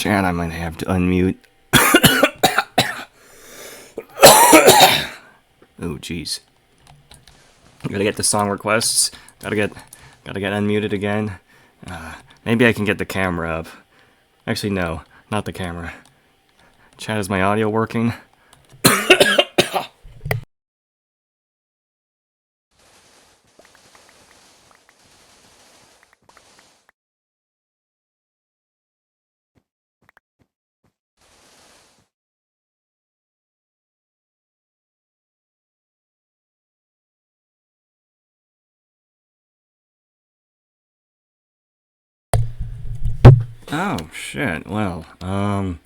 Chat, I might have to unmute. Oh, jeez. Gotta get the song requests. Gotta get unmuted again. Maybe I can get the camera up. Actually, no, not the camera. Chat, is my audio working? Oh, shit. Well, can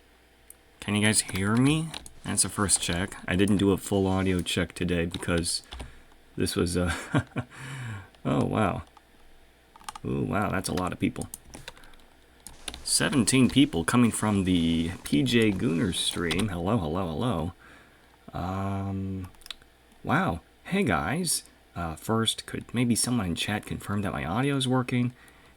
you guys hear me? That's the first check. I didn't do a full audio check today because this was, oh, wow. Ooh, wow, that's a lot of people. 17 people coming from the PJ Gooner stream. Hello, hello, hello. Wow. Hey, guys. First, could maybe someone in chat confirm that my audio is working?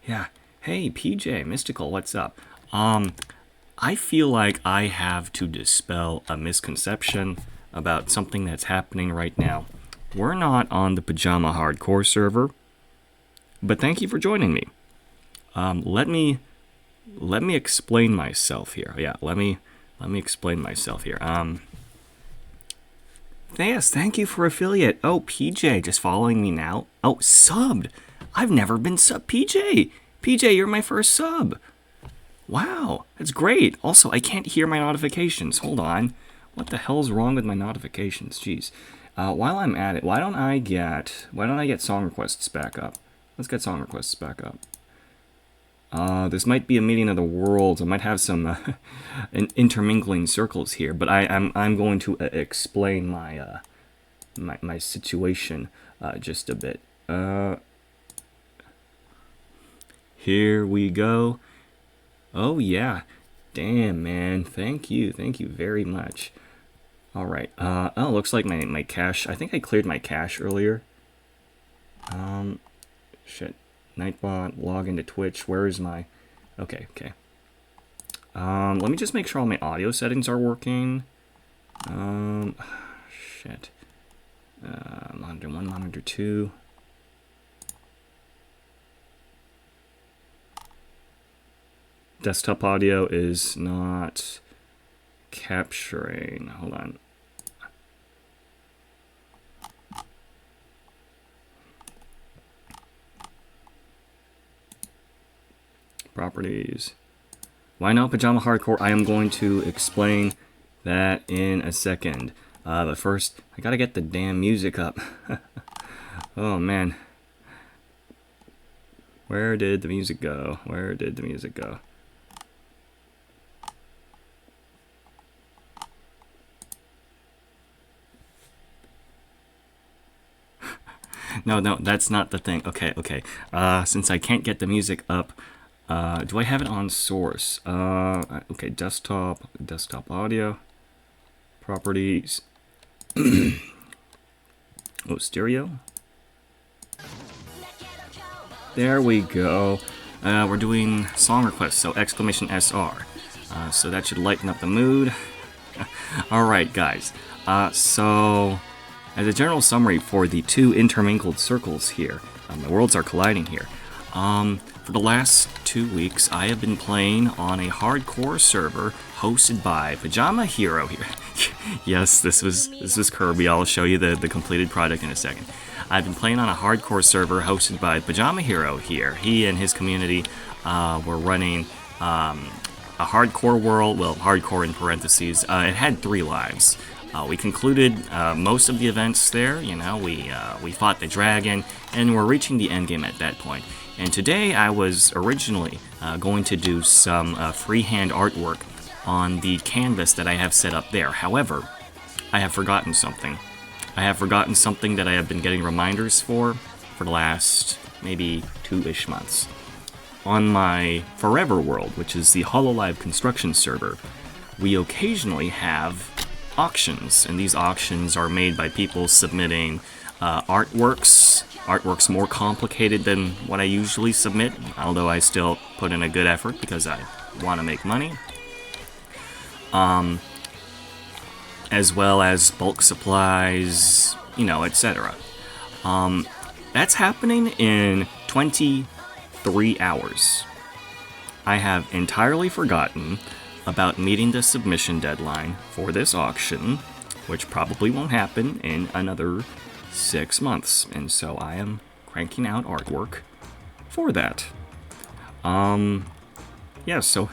Yeah. Hey, PJ, Mystical, what's up? I feel like I have to dispel a misconception about something that's happening right now. We're not on the Pajama Hardcore server, but thank you for joining me. Let me explain myself here. Yeah, let me explain myself here. Yes, thank you for affiliate. Oh, PJ, just following me now. Oh, subbed. I've never been sub. PJ, you're my first sub. Wow, that's great. Also, I can't hear my notifications. Hold on. What the hell's wrong with my notifications? Jeez. While I'm at it, why don't I get song requests back up? Let's get song requests back up. This might be a meeting of the worlds. I might have some intermingling circles here, but I'm going to explain my my situation just a bit. Here we go. Oh yeah, damn man, thank you very much. All right. Oh, looks like my cache. I think I cleared my cache earlier. Shit. Nightbot, log into Twitch. Where is my... Okay. Let me just make sure all my audio settings are working. Shit. Monitor 1, monitor 2. Desktop audio is not capturing. Hold on. Properties. Why not Pajama Hardcore? I am going to explain that in a second. But first, I gotta get the damn music up. Oh man. Where did the music go? Where did the music go? No, that's not the thing. Okay. Since I can't get the music up, do I have it on source? Okay, desktop audio, properties. Oh, stereo. There we go. We're doing song requests, so exclamation SR. So that should lighten up the mood. All right, guys. So as a general summary for the two intermingled circles here, the worlds are colliding here. For the last 2 weeks, I have been playing on a hardcore server hosted by Pajama Hero here. Yes, this was Kirby. I'll show you the completed product in a second. I've been playing on a hardcore server hosted by Pajama Hero here. He and his community were running a hardcore world, well, hardcore in parentheses. It had 3 lives. We concluded most of the events there. You know, we fought the dragon, and we're reaching the end game at that point. And today I was originally going to do some freehand artwork on the canvas that I have set up there. However, I have forgotten something. I have forgotten something that I have been getting reminders for the last maybe 2-ish months. On my Forever world, which is the Hololive Construction server, we occasionally have auctions, and these auctions are made by people submitting artworks more complicated than what I usually submit, although I still put in a good effort because I want to make money. as well as bulk supplies, etc. That's happening in 23 hours. I have entirely forgotten about meeting the submission deadline for this auction, which probably won't happen in another 6 months, and so I am cranking out artwork for that. Yeah, so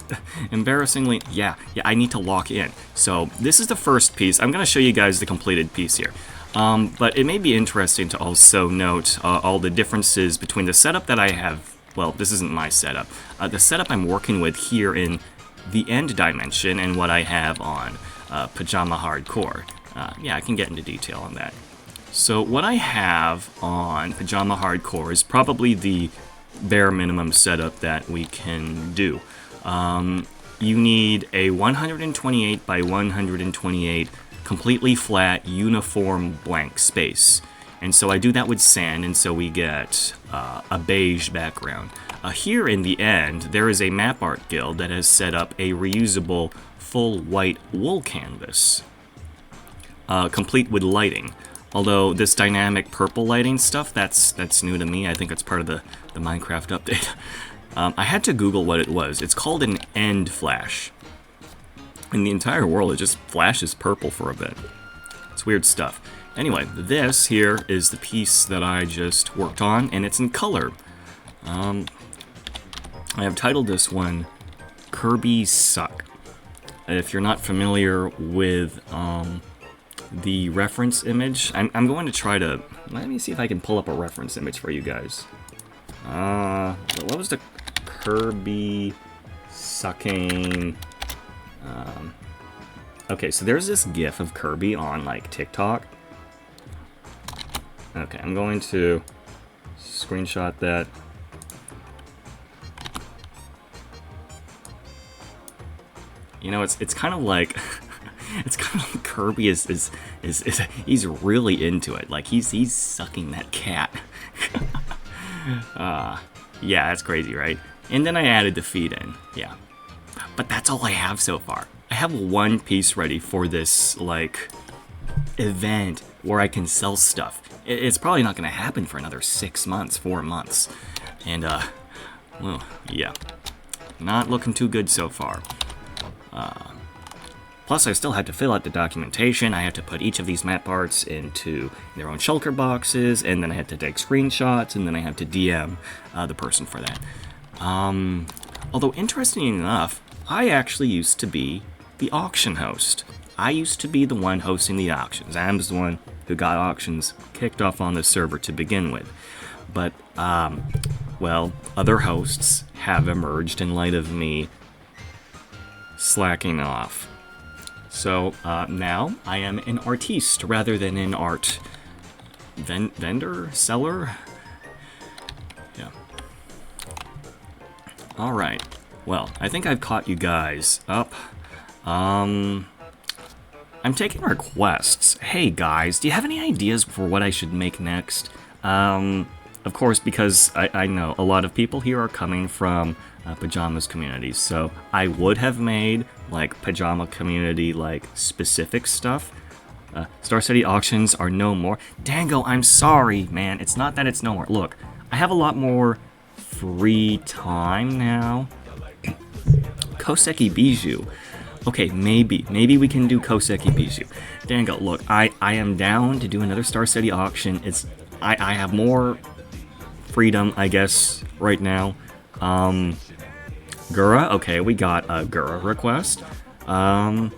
embarrassingly, yeah, I need to lock in. So this is the first piece. I'm going to show you guys the completed piece here. But it may be interesting to also note all the differences between the setup that I have. Well, this isn't my setup. The setup I'm working with here in the end dimension and what I have on Pajama Hardcore. Yeah, I can get into detail on that. So what I have on Pajama Hardcore is probably the bare minimum setup that we can do. You need a 128 by 128 completely flat uniform blank space, and so I do that with sand, and so we get a beige background. Here in the end, there is a map art guild that has set up a reusable full white wool canvas, complete with lighting. Although this dynamic purple lighting stuff, that's new to me. I think it's part of the Minecraft update. I had to Google what it was. It's called an end flash. In the entire world, it just flashes purple for a bit. It's weird stuff. Anyway, this here is the piece that I just worked on, and it's in color. I have titled this one Kirby Suck. If you're not familiar with the reference image, I'm going to try to... Let me see if I can pull up a reference image for you guys. What was the Kirby sucking... Okay, so there's this GIF of Kirby on, like, TikTok. Okay, I'm going to screenshot that. It's kind of like... It's kind of like Kirby is he's really into it. Like, he's sucking that cat. Yeah, that's crazy, right? And then I added the feed in, yeah. But that's all I have so far. I have one piece ready for this, like, event where I can sell stuff. It's probably not going to happen for another 6 months, 4 months. And, well, yeah. Not looking too good so far. Plus, I still had to fill out the documentation. I had to put each of these map parts into their own shulker boxes, and then I had to take screenshots, and then I had to DM the person for that. Although, interestingly enough, I actually used to be the auction host. I used to be the one hosting the auctions. I was the one who got auctions kicked off on the server to begin with. But, well, other hosts have emerged in light of me slacking off. So, now I am an artiste rather than an art vendor? Seller? Yeah. Alright. Well, I think I've caught you guys up. I'm taking requests. Hey guys, do you have any ideas for what I should make next? Of course, because I know a lot of people here are coming from pajamas communities, so I would have made like pajama community like specific stuff. Star City auctions are no more. Dango, I'm sorry, man. It's not that it's no more. Look, I have a lot more free time now. Koseki Bijou. Okay, maybe we can do Koseki Bijou. Dango, look, I am down to do another Star City auction. I have more freedom, I guess, right now. Gura, okay, we got a Gura request. The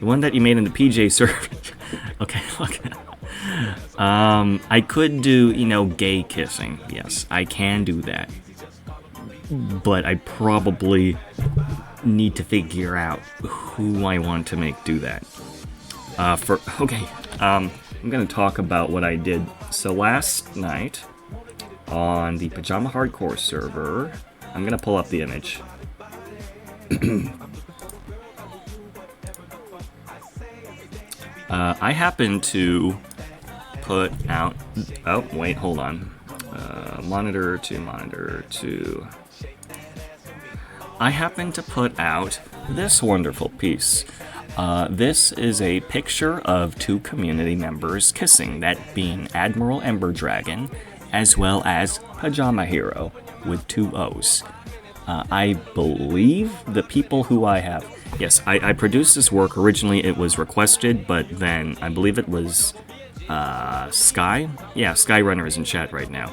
one that you made in the PJ server. Okay, look. I could do, gay kissing. Yes, I can do that. But I probably need to figure out who I want to make do that. Okay, I'm gonna talk about what I did. So last night on the Pajama Hardcore server, I'm gonna pull up the image. I happened to put out... Oh, wait, hold on. Monitor to... I happened to put out this wonderful piece. This is a picture of two community members kissing, that being Admiral Ember Dragon, as well as Pajama Hero, with two O's. I believe the people who I have... Yes, I produced this work. Originally it was requested, but then I believe it was Sky? Yeah, Skyrunner is in chat right now.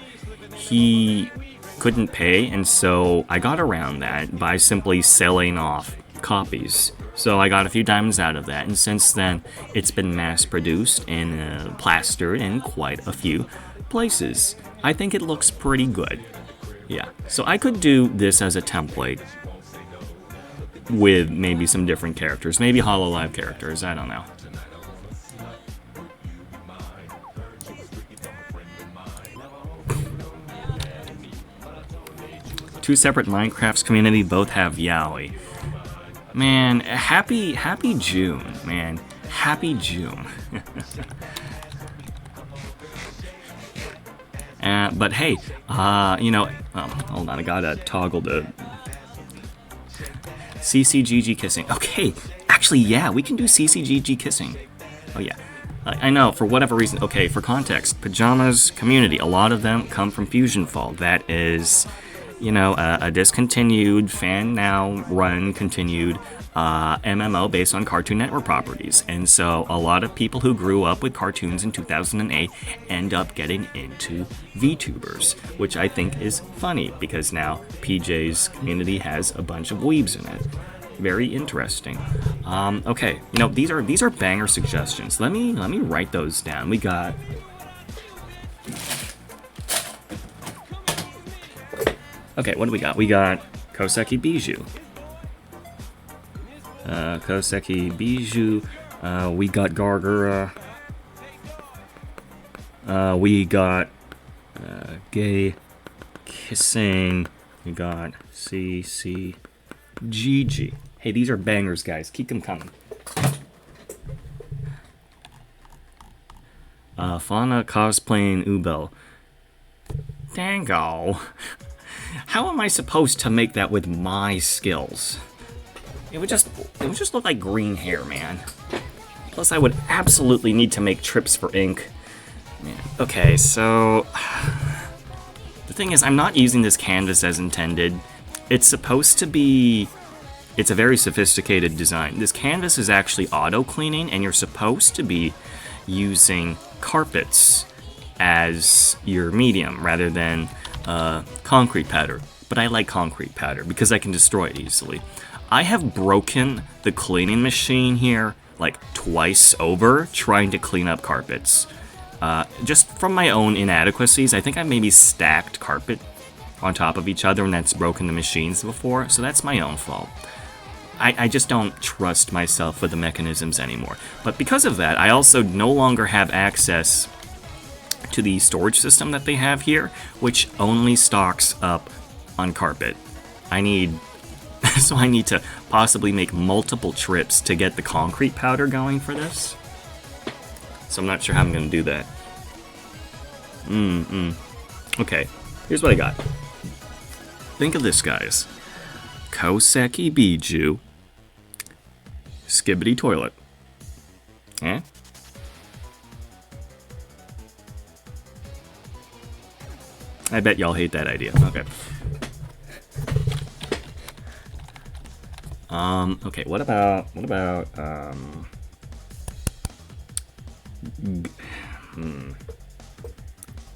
He couldn't pay, and so I got around that by simply selling off copies. So I got a few diamonds out of that, and since then it's been mass-produced and plastered in quite a few places. I think it looks pretty good. Yeah, so I could do this as a template with maybe some different characters, maybe Hololive characters, I don't know. Two separate Minecraft's community, both have yaoi. Man, happy June, man. Happy June. But hey, you know, hold on, I gotta toggle the CCGG kissing. Okay, actually, yeah, we can do CCGG kissing. Oh yeah, I know, for whatever reason. Okay, for context, Pajama's community, a lot of them come from Fusion Fall. That is, you know, a discontinued, fan now run, continued MMO based on Cartoon Network properties. And so a lot of people who grew up with cartoons in 2008 end up getting into VTubers, which I think is funny because now PJ's community has a bunch of weebs in it. Very interesting. Okay, you know, these are banger suggestions. Let me write those down. We got... Okay, what do we got? We got Koseki Bijou. Koseki Bijou. We got Gargura. We got Gay Kissing. We got CCGG. Hey, these are bangers, guys. Keep them coming. Fauna cosplaying Ubel. Dango. How am I supposed to make that with my skills? It would just look like green hair, man. Plus, I would absolutely need to make trips for ink. Man. Okay, so the thing is, I'm not using this canvas as intended. It's supposed to be... It's a very sophisticated design. This canvas is actually auto-cleaning, and you're supposed to be using carpets as your medium rather than concrete powder. But I like concrete powder because I can destroy it easily. I have broken the cleaning machine here like twice over trying to clean up carpets. Just from my own inadequacies, I think I maybe stacked carpet on top of each other and that's broken the machines before, so that's my own fault. I just don't trust myself with the mechanisms anymore. But because of that, I also no longer have access to the storage system that they have here, which only stocks up on carpet. So I need to possibly make multiple trips to get the concrete powder going for this. So I'm not sure how I'm going to do that. Okay, here's what I got. Think of this, guys. Koseki Bijou. Skibbity toilet. Eh? I bet y'all hate that idea. Okay. Okay, what about,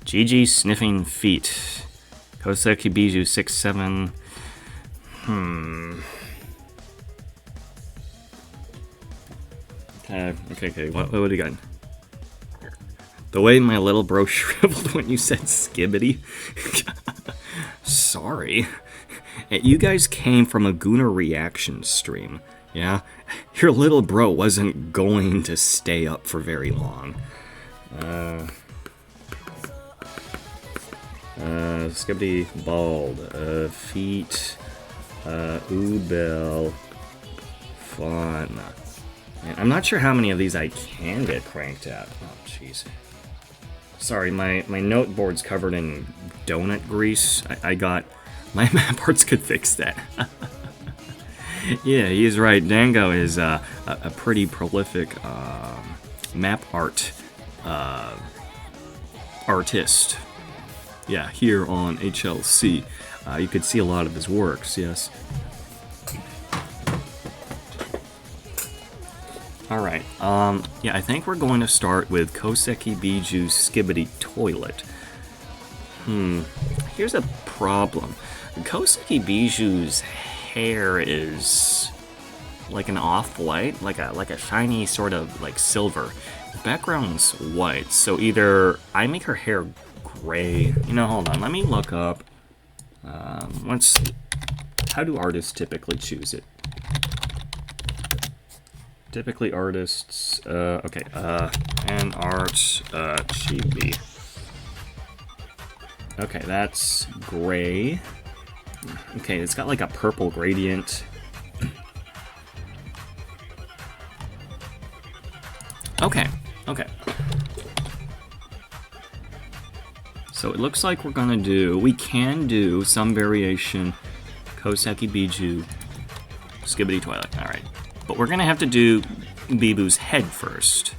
GG sniffing feet. Koseki Bijou 6'7". Okay, what do you got? The way my little bro shriveled when you said skibbity. Sorry. You guys came from a Gooner reaction stream, yeah? Your little bro wasn't going to stay up for very long. Skibbity bald. Feet. Ubel. Fun. Man, I'm not sure how many of these I can get cranked out. Oh, jeez. Sorry, my note board's covered in donut grease. I got... My map boards could fix that. Yeah, he's right. Dango is a pretty prolific map art artist. Yeah, here on HLC. You could see a lot of his works, yes. Alright, yeah, I think we're going to start with Koseki Biju's Skibbity Toilet. Here's a problem. Koseki Biju's hair is like an off-white, like a shiny sort of like silver. The background's white, so either I make her hair gray. You know, hold on, let me look up. How do artists typically choose it? Typically artists, okay, and art, chibi. Okay, that's gray. Okay, it's got like a purple gradient. Okay. So it looks like we can do some variation Koseki Biju Skibbity Toilet. Alright. But we're gonna have to do Bibu's head first.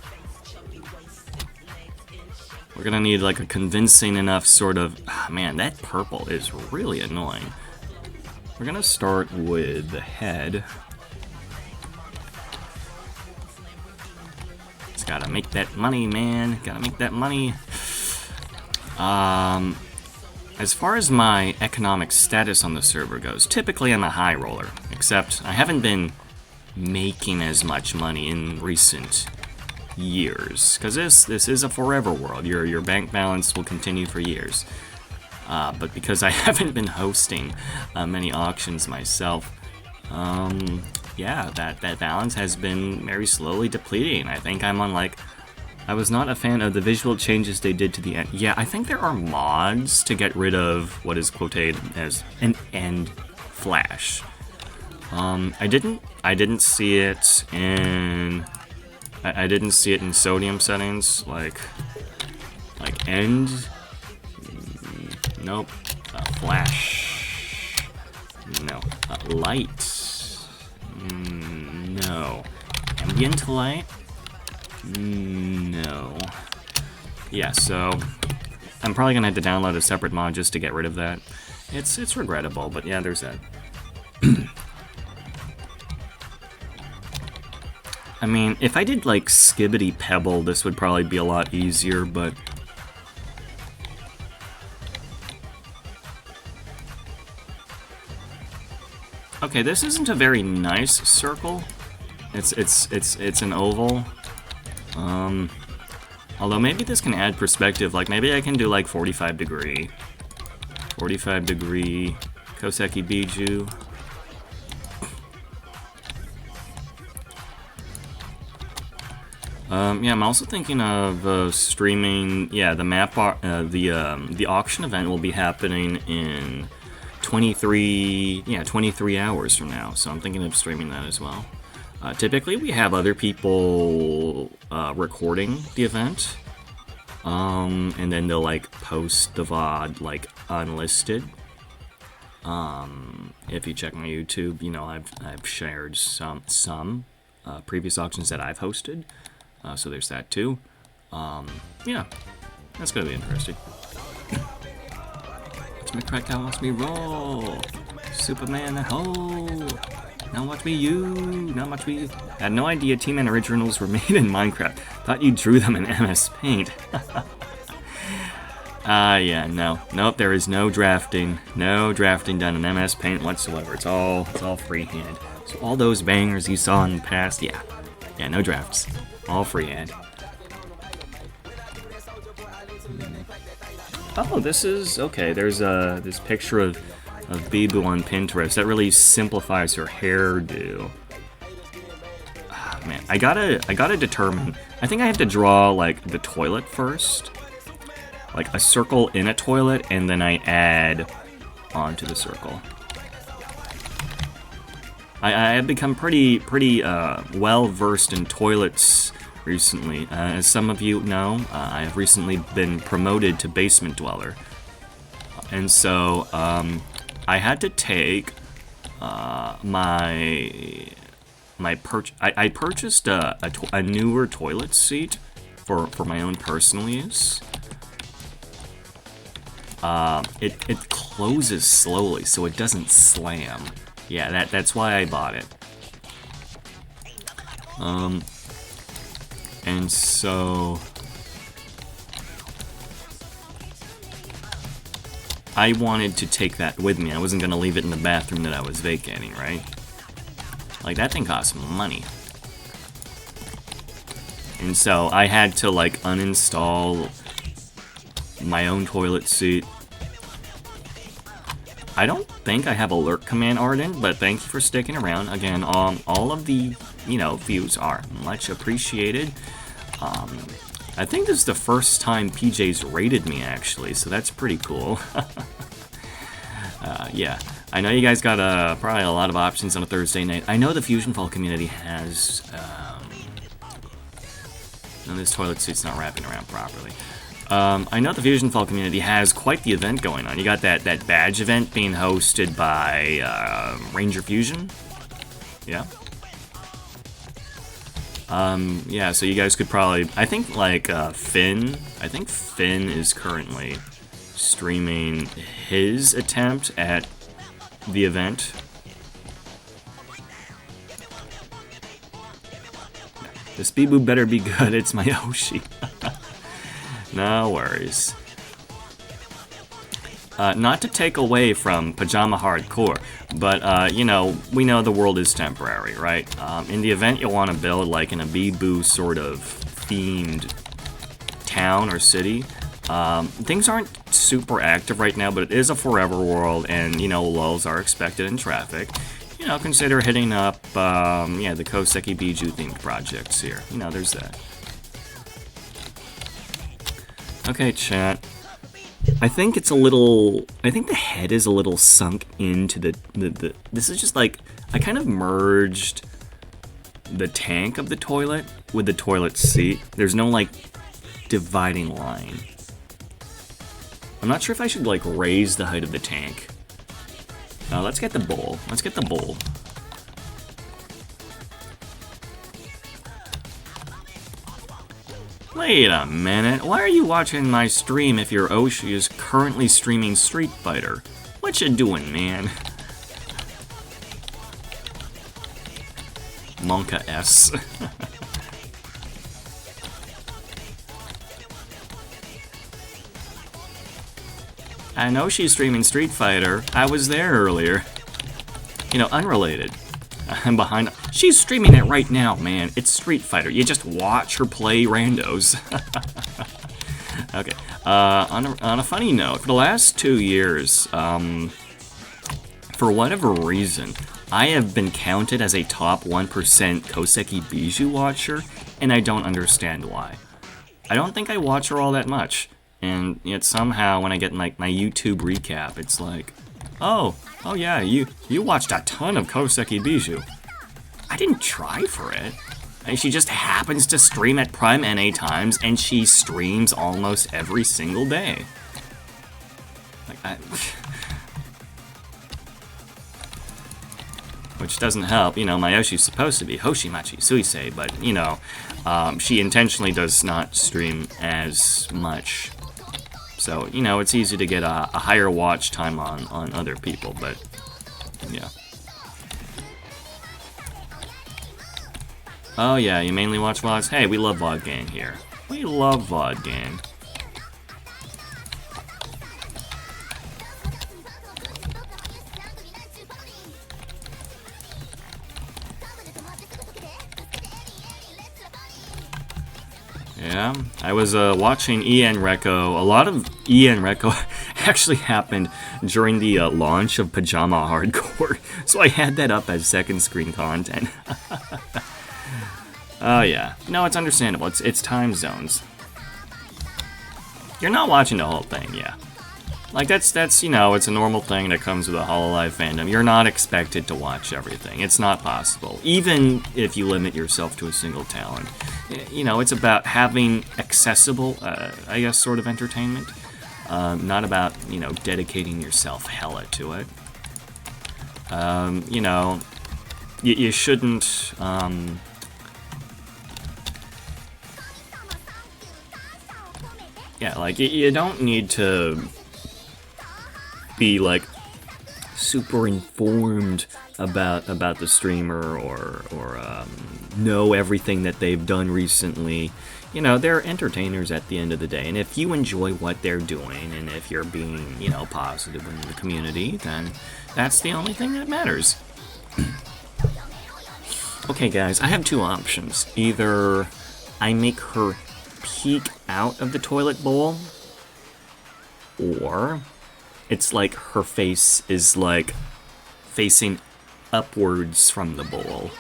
We're gonna need like a convincing enough sort of... man, that purple is really annoying. We're gonna start with the head. Just gotta make that money, man. Gotta make that money. As far as my economic status on the server goes, typically I'm a high roller. Except I haven't been making as much money in recent years, because this is a forever world. Your bank balance will continue for years. But because I haven't been hosting many auctions myself, yeah, that balance has been very slowly depleting. I think I'm on like... I was not a fan of the visual changes they did to the end. Yeah, I think there are mods to get rid of what is quoted as an end flash. I didn't see it in... I didn't see it in sodium settings, like end. Nope. Flash. No. Light. No. Ambient light. No. Yeah, so I'm probably gonna have to download a separate mod just to get rid of that. It's regrettable, but yeah, there's that. I mean, if I did like Skibbity Pebble, this would probably be a lot easier, but... Okay, this isn't a very nice circle. It's an oval. Although maybe this can add perspective. Like maybe I can do like 45 degree Koseki Biju. Yeah, I'm also thinking of streaming. Yeah, the the auction event will be happening in 23 hours from now. So I'm thinking of streaming that as well. Typically, we have other people recording the event, and then they'll like post the VOD like unlisted. If you check my YouTube, you know I've shared some previous auctions that I've hosted. So there's that too. Yeah, that's gonna be interesting. Watch me crack down, watch me roll. Superman, ho! Now watch me now watch me. I had no idea T-Man originals were made in Minecraft. Thought you drew them in MS Paint. Yeah, nope, there is no drafting done in MS Paint whatsoever. It's all freehand. So all those bangers you saw in the past, yeah, no drafts. All freehand. Oh, this is... okay, there's this picture of Bibu on Pinterest. That really simplifies her hairdo. Man, I gotta determine... I think I have to draw, like, the toilet first. Like, a circle in a toilet, and then I add onto the circle. I have become pretty well-versed in toilets recently. As some of you know, I have recently been promoted to Basement Dweller. And so, I had to take I purchased a newer toilet seat for my own personal use. It closes slowly, so it doesn't slam. Yeah, that's why I bought it. And so I wanted to take that with me. I wasn't gonna leave it in the bathroom that I was vacating, right? Like, that thing costs money. And so I had to, like, uninstall my own toilet seat. I don't think I have alert command ardent, but thank you for sticking around. Again, all of the, views are much appreciated. I think this is the first time PJ's rated me, actually, so that's pretty cool. Yeah, I know you guys got probably a lot of options on a Thursday night. I know the Fusion Fall community has... no, this toilet seat's not wrapping around properly. I know the Fusion Fall community has quite the event going on. You got that badge event being hosted by Ranger Fusion. Yeah. Yeah, so you guys could probably... I think, like, Finn is currently streaming his attempt at the event. The speed boob better be good. It's my Yoshi. No worries. Not to take away from Pajama Hardcore, but, we know the world is temporary, right? In the event, you'll want to build, like, an Abibu sort of themed town or city. Things aren't super active right now, but it is a forever world, and, lulls are expected in traffic. Consider hitting up, the Koseki Biju themed projects here. There's that. Okay, chat. I think it's a little... I think the head is a little sunk into the... This is just like... I kind of merged the tank of the toilet with the toilet seat. There's no, like, dividing line. I'm not sure if I should, like, raise the height of the tank. Let's get the bowl. Let's get the bowl. Wait a minute, why are you watching my stream if your Oshi is currently streaming Street Fighter? What you doing, man? Monka S. I know she's streaming Street Fighter. I was there earlier. Unrelated. I'm behind. She's streaming it right now, man. It's Street Fighter. You just watch her play randos. Okay. On a funny note, for the last 2 years, for whatever reason, I have been counted as a top 1% Koseki Biju watcher, and I don't understand why. I don't think I watch her all that much, and yet somehow when I get like my YouTube recap, it's like, oh yeah, you watched a ton of Koseki Biju. I didn't try for it. She just happens to stream at prime NA times, and she streams almost every single day. Which doesn't help, my Yoshi's supposed to be Hoshimachi Suisei, but, she intentionally does not stream as much. So, it's easy to get a higher watch time on other people, but, yeah. Oh yeah, you mainly watch VODs? Hey, we love VOD gang here. We love VOD gang. Yeah, I was watching EN Reco. A lot of EN Reco actually happened during the launch of Pajama Hardcore, so I had that up as second screen content. Oh yeah, no, it's understandable. It's time zones. You're not watching the whole thing, yeah. Like that's it's a normal thing that comes with a Hololive fandom. You're not expected to watch everything. It's not possible, even if you limit yourself to a single talent. It's about having accessible, I guess, sort of entertainment. Not about dedicating yourself hella to it. You know, you shouldn't, yeah, like, you don't need to be, like, super informed about the streamer or know everything that they've done recently. You know, they're entertainers at the end of the day, and if you enjoy what they're doing, and if you're being, you know, positive in the community, then that's the only thing that matters. Okay, guys, I have two options. Either I make her peek out of the toilet bowl, or it's like her face is like facing upwards from the bowl.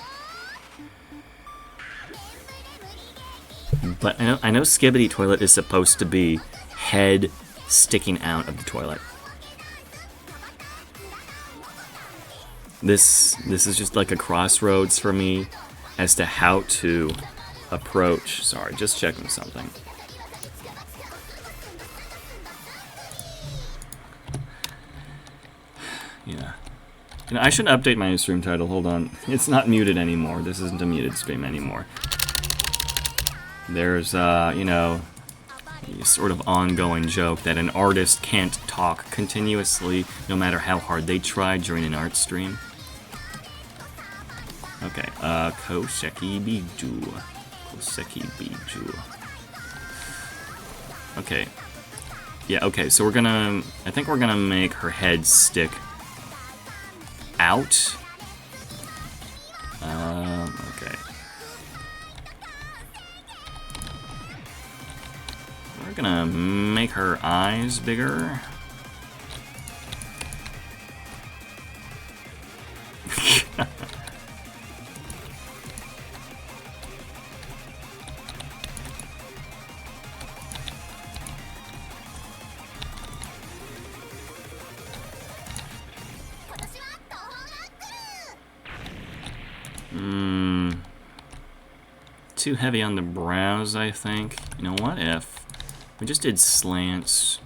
But I know Skibidi Toilet is supposed to be head sticking out of the toilet. This is just like a crossroads for me as to how to approach. Sorry, just checking something. Yeah. You know, I should update my stream title. Hold on. It's not muted anymore. This isn't a muted stream anymore. There's, you know, a sort of ongoing joke that an artist can't talk continuously no matter how hard they try during an art stream. Okay, Koseki Biju. Koseki Biju. Okay. Yeah, okay, so I think we're gonna make her head stick out. Okay. We're gonna make her eyes bigger. Too heavy on the brows, I think. You know, what if we just did slants?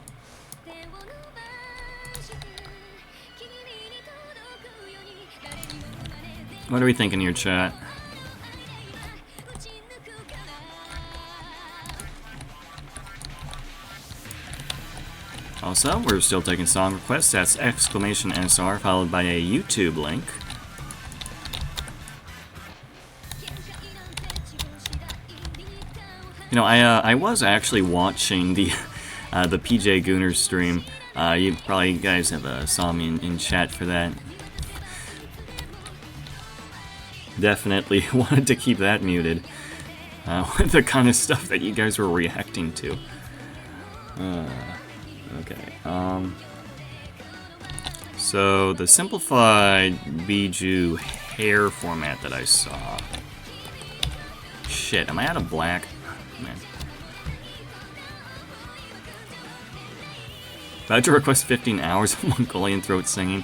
What are we thinking here, chat? Also, we're still taking song requests. That's exclamation SR followed by a YouTube link. You know, I was actually watching the PJ Gooner stream. You guys have saw me in chat for that. Definitely wanted to keep that muted with the kind of stuff that you guys were reacting to. Okay. So the simplified Biju hair format that I saw. Shit, am I out of black? Man. About to request 15 hours of Mongolian throat singing.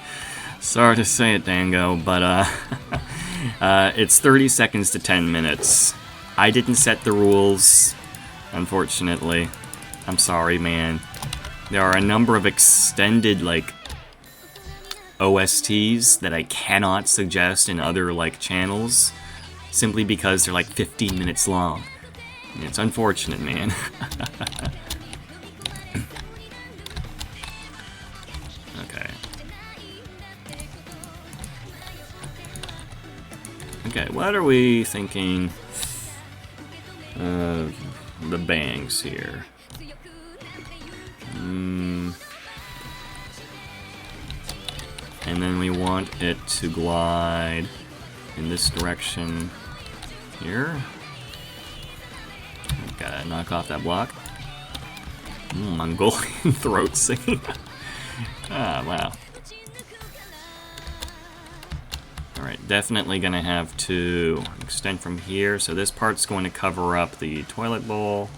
Sorry to say it, Dango, but it's 30 seconds to 10 minutes. I didn't set the rules, unfortunately. I'm sorry, man. There are a number of extended, like, OSTs that I cannot suggest in other, like, channels, simply because they're, like, 15 minutes long. It's unfortunate, man. Okay. Okay, what are we thinking of the bangs here? And then we want it to glide in this direction here. Gotta knock off that block. Mongolian throat singing. Ah, wow. Alright, definitely gonna have to extend from here. So this part's going to cover up the toilet bowl.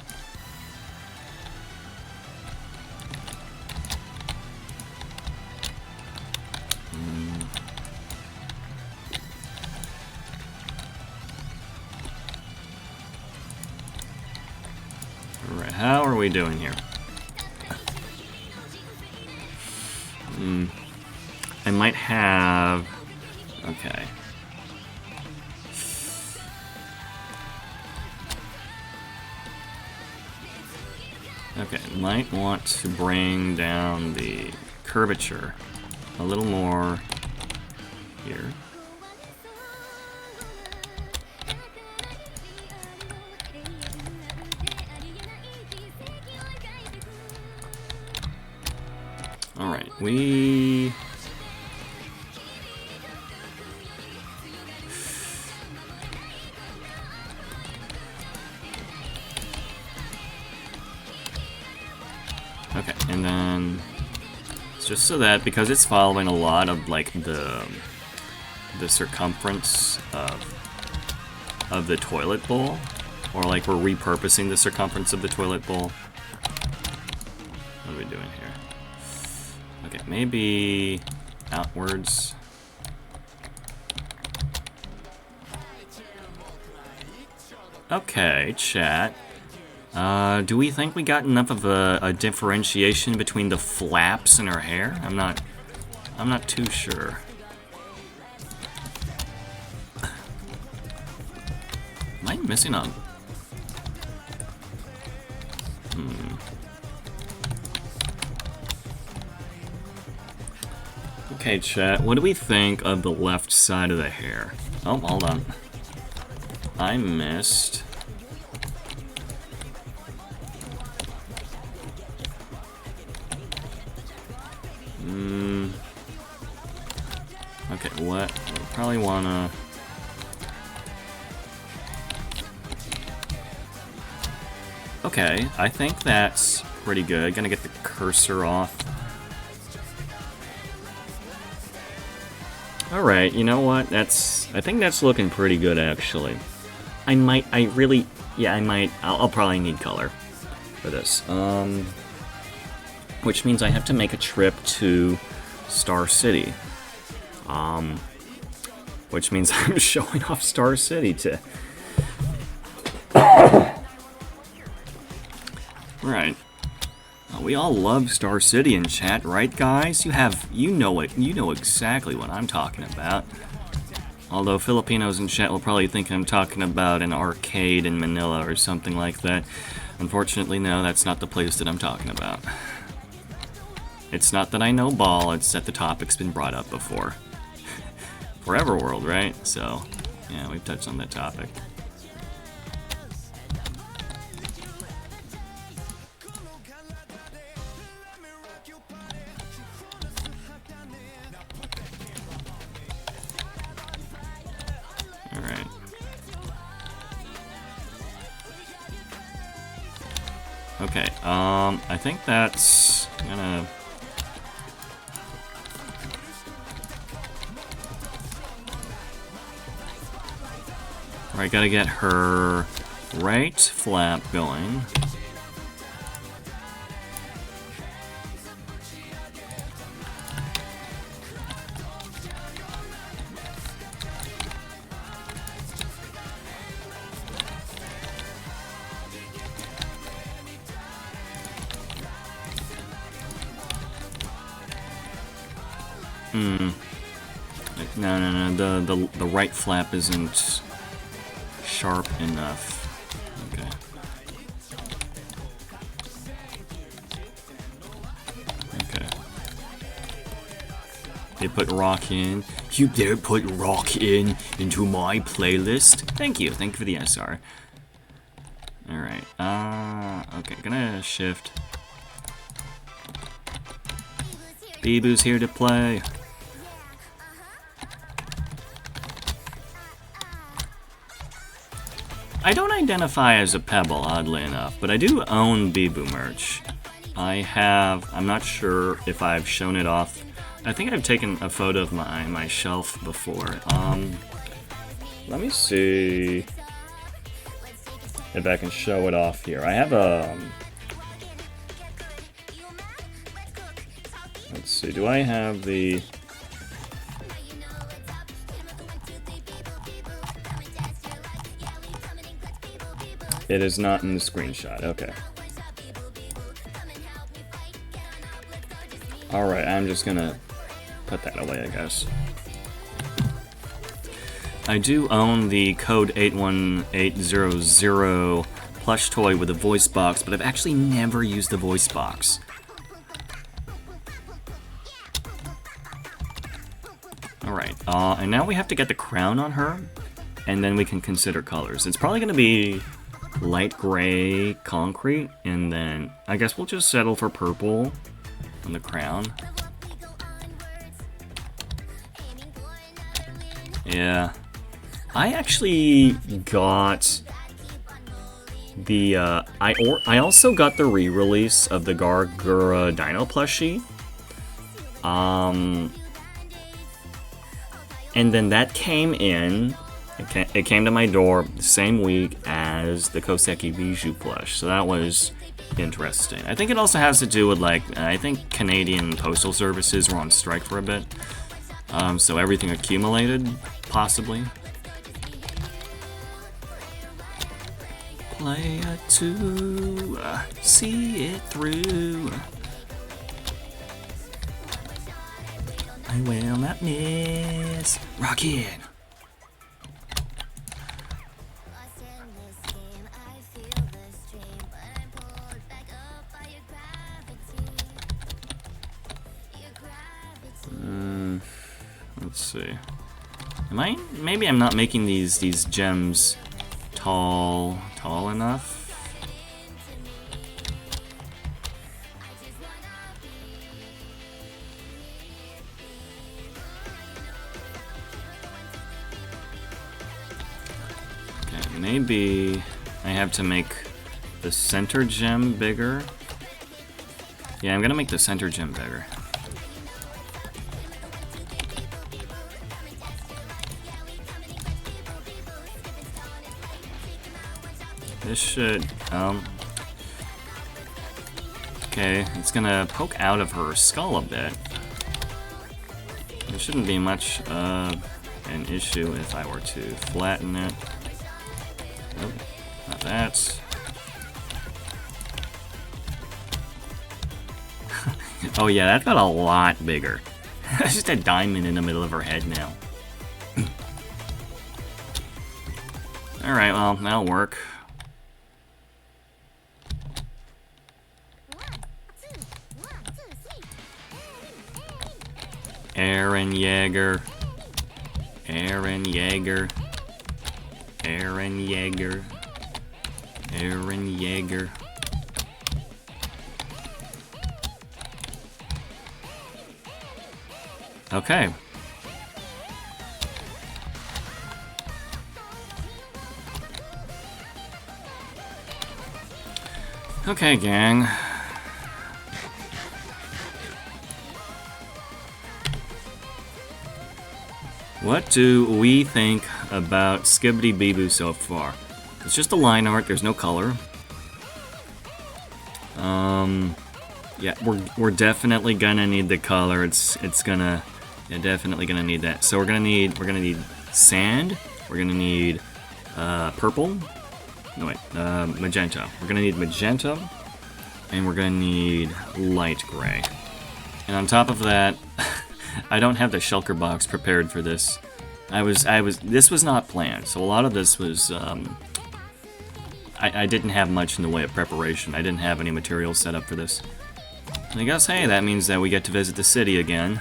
How are we doing here? I might have Okay. Okay, might want to bring down the curvature a little more here. Alright, we... Okay, and then it's just so that because it's following a lot of like the circumference of the toilet bowl, or like we're repurposing the circumference of the toilet bowl. What are we doing here? Okay, maybe outwards. Okay, chat. Do we think we got enough of a differentiation between the flaps in her hair? I'm not too sure. Am I missing a... Okay, chat, what do we think of the left side of the hair? Oh, hold on. I missed... Okay, what? We'll probably wanna... Okay, I think that's pretty good. Gonna get the cursor off. Alright, you know what? I think that's looking pretty good, actually. I'll probably need color for this. Which means I have to make a trip to Star City. Which means I'm showing off Star City to... Right. We all love Star City in chat, right, guys? You know exactly what I'm talking about. Although Filipinos in chat will probably think I'm talking about an arcade in Manila or something like that. Unfortunately, no, that's not the place that I'm talking about. It's not that I know ball, it's that the topic's been brought up before. Forever World, right? So, yeah, we've touched on that topic. Alright. Okay, I think that's gonna... Alright, gotta get her right flap going. No, the right flap isn't sharp enough. Okay. Okay. They put rock in. You dare put rock into my playlist? Thank you for the SR. Alright, okay, gonna shift. Bibu's here to play. I don't identify as a Pebble, oddly enough, but I do own Bibu merch. I'm not sure if I've shown it off. I think I've taken a photo of my shelf before. Let me see if I can show it off here. I have a... Let's see, do I have the... It is not in the screenshot, okay. Alright, I'm just gonna put that away, I guess. I do own the code 81800 plush toy with a voice box, but I've actually never used the voice box. Alright, and now we have to get the crown on her, and then we can consider colors. It's probably going to be light gray concrete, and then I guess we'll just settle for purple on the crown. Yeah. I actually got the, I also got the re-release of the Gargura Dino plushie. And then that came in, it came to my door the same week as the Koseki Bijou plush, so that was interesting. I think it also has to do with, like, I think Canadian postal services were on strike for a bit, so everything accumulated, possibly. Play it to see it through. I will not miss. Rocket. Let's see. Maybe I'm not making these gems tall enough. Okay, maybe I have to make the center gem bigger. Yeah, I'm gonna make the center gem bigger. This should, okay, it's gonna poke out of her skull a bit. There shouldn't be much of an issue if I were to flatten it. Nope, not that. Oh yeah, that got a lot bigger. It's just a diamond in the middle of her head now. Alright, well, that'll work. Aaron Yeager. Aaron Yeager. Aaron Yeager. Aaron Yeager. Okay. Okay, gang. What do we think about Skibidi Bibu so far? It's just a line art, there's no color. Yeah, we're definitely gonna need the color. It's gonna, yeah, definitely gonna need that. So we're gonna need sand. We're gonna need purple. No wait, magenta. We're gonna need magenta, and we're gonna need light gray. And on top of that, I don't have the shulker box prepared for this. This was not planned, so a lot of this was, I didn't have much in the way of preparation. I didn't have any materials set up for this. And I guess, hey, that means that we get to visit the city again.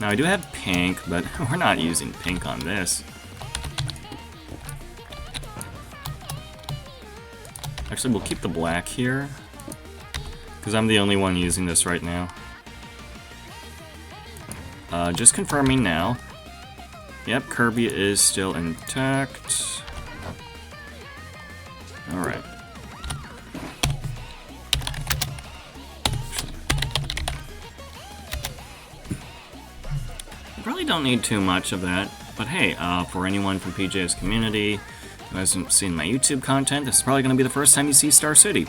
Now I do have pink, but we're not using pink on this. Actually, we'll keep the black here, because I'm the only one using this right now. Just confirming now. Yep, Kirby is still intact. Alright. Probably don't need too much of that, but hey, for anyone from PJ's community who hasn't seen my YouTube content, this is probably going to be the first time you see Star City.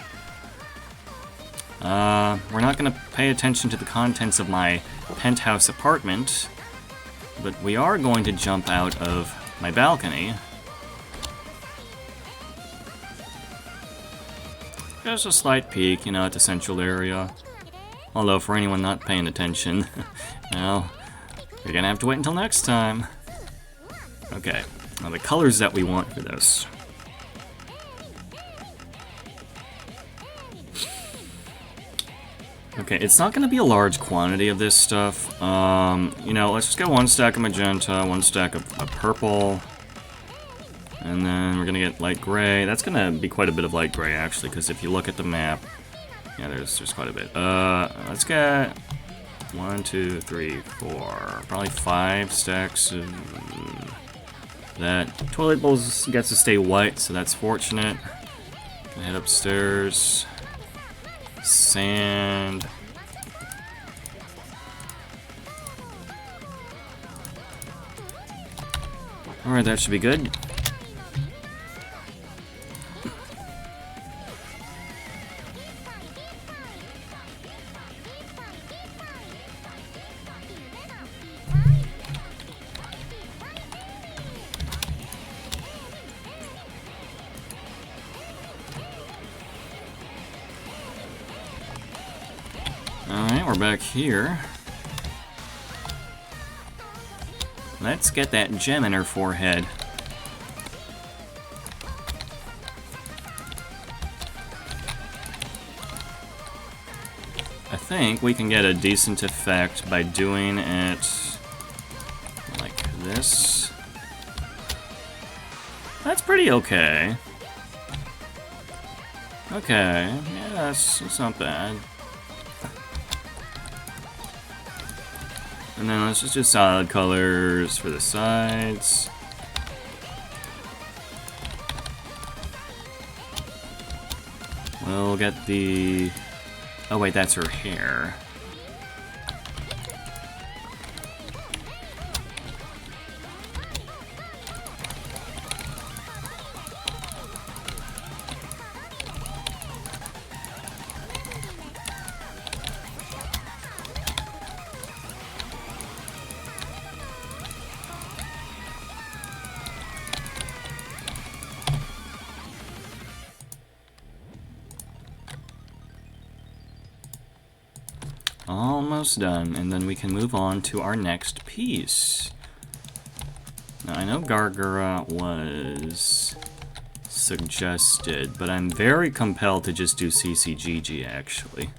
We're not going to pay attention to the contents of my penthouse apartment, but we are going to jump out of my balcony. Just a slight peek, you know, at the central area. Although, for anyone not paying attention, well, you're gonna have to wait until next time. Okay, now the colors that we want for this. Okay, it's not gonna be a large quantity of this stuff. You know, let's just get one stack of magenta, one stack of purple. And then we're gonna get light gray. That's gonna be quite a bit of light gray, actually, because if you look at the map, yeah, there's quite a bit. Let's get 1, 2, 3, 4, probably 5 stacks of that. Toilet bowls gets to stay white, so that's fortunate. Gonna head upstairs. Sand. Alright, that should be good. Alright, we're back here. Let's get that gem in her forehead. I think we can get a decent effect by doing it like this. That's pretty okay. Okay, yeah, that's not bad. And then let's just do solid colors for the sides. We'll get the... Oh wait, that's her hair. Almost done, and then we can move on to our next piece. Now, I know Gargura was suggested, but I'm very compelled to just do CCGG, actually.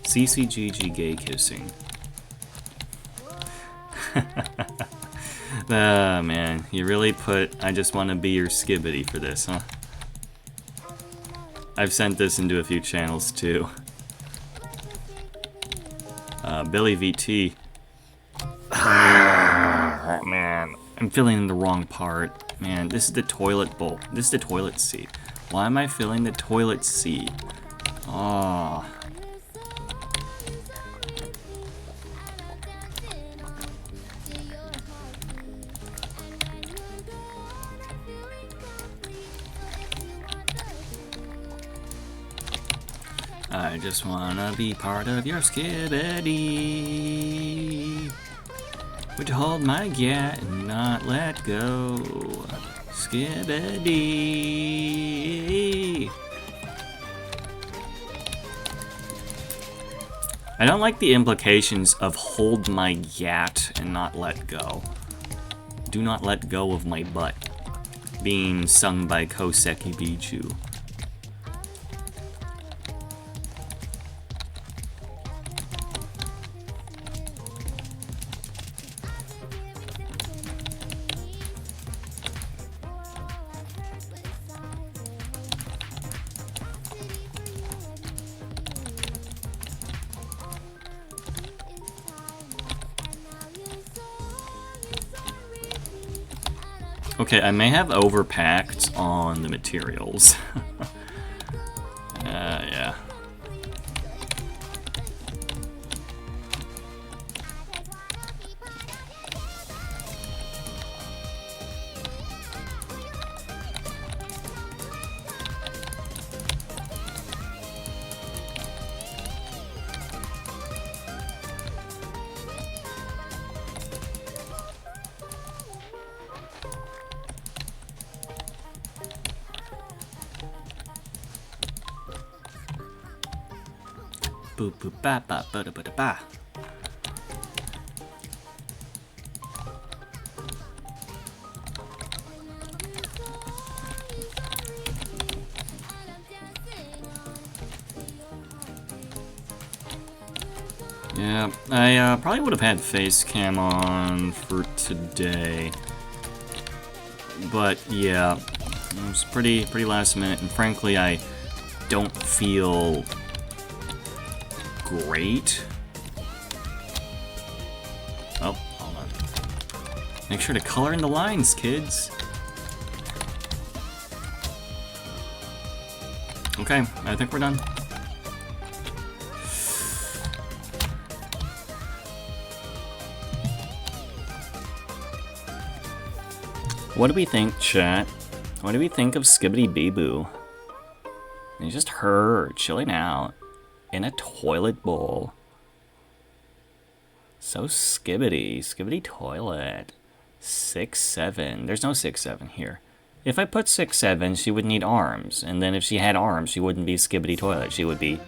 CCGG gay kissing. Ah, man, you really put I just want to be your skibbity for this, huh? I've sent this into a few channels, too. Billy VT. Oh, man, I'm filling in the wrong part. Man, this is the toilet bowl. This is the toilet seat. Why am I filling the toilet seat? Oh. I just wanna be part of your skibbity. Would you hold my gat and not let go? Skibbity. I don't like the implications of hold my gat and not let go. Do not let go of my butt. Being sung by Koseki Biju. Okay, I may have overpacked on the materials. Yeah. Boop boop ba ba ba da ba da ba. Yeah, I probably would have had face cam on for today, but yeah, it was pretty last minute, and frankly, I don't feel great. Oh, hold on. Make sure to color in the lines, kids. Okay, I think we're done. What do we think, chat? What do we think of Skibbity Bee Boo? It's just her chilling out in a toilet bowl. So skibbity. Skibbity toilet. 6'7". There's no 6'7" here. If I put 6'7", she would need arms. And then if she had arms, she wouldn't be skibbity toilet. She would be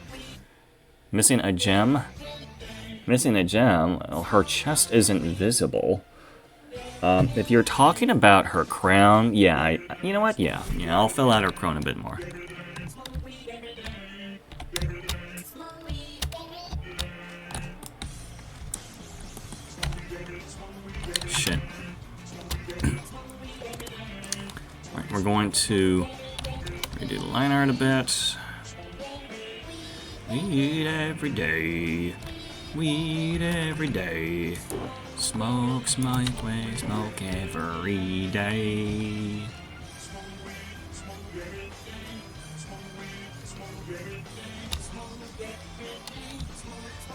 missing a gem. Missing a gem. Well, her chest isn't visible. If you're talking about her crown, yeah, you know what? Yeah, I'll fill out her crown a bit more. Shit. Alright, we're going to redo the line art a bit. Weed every day. Weed every day. Smoke, smoke, way, smoke every day.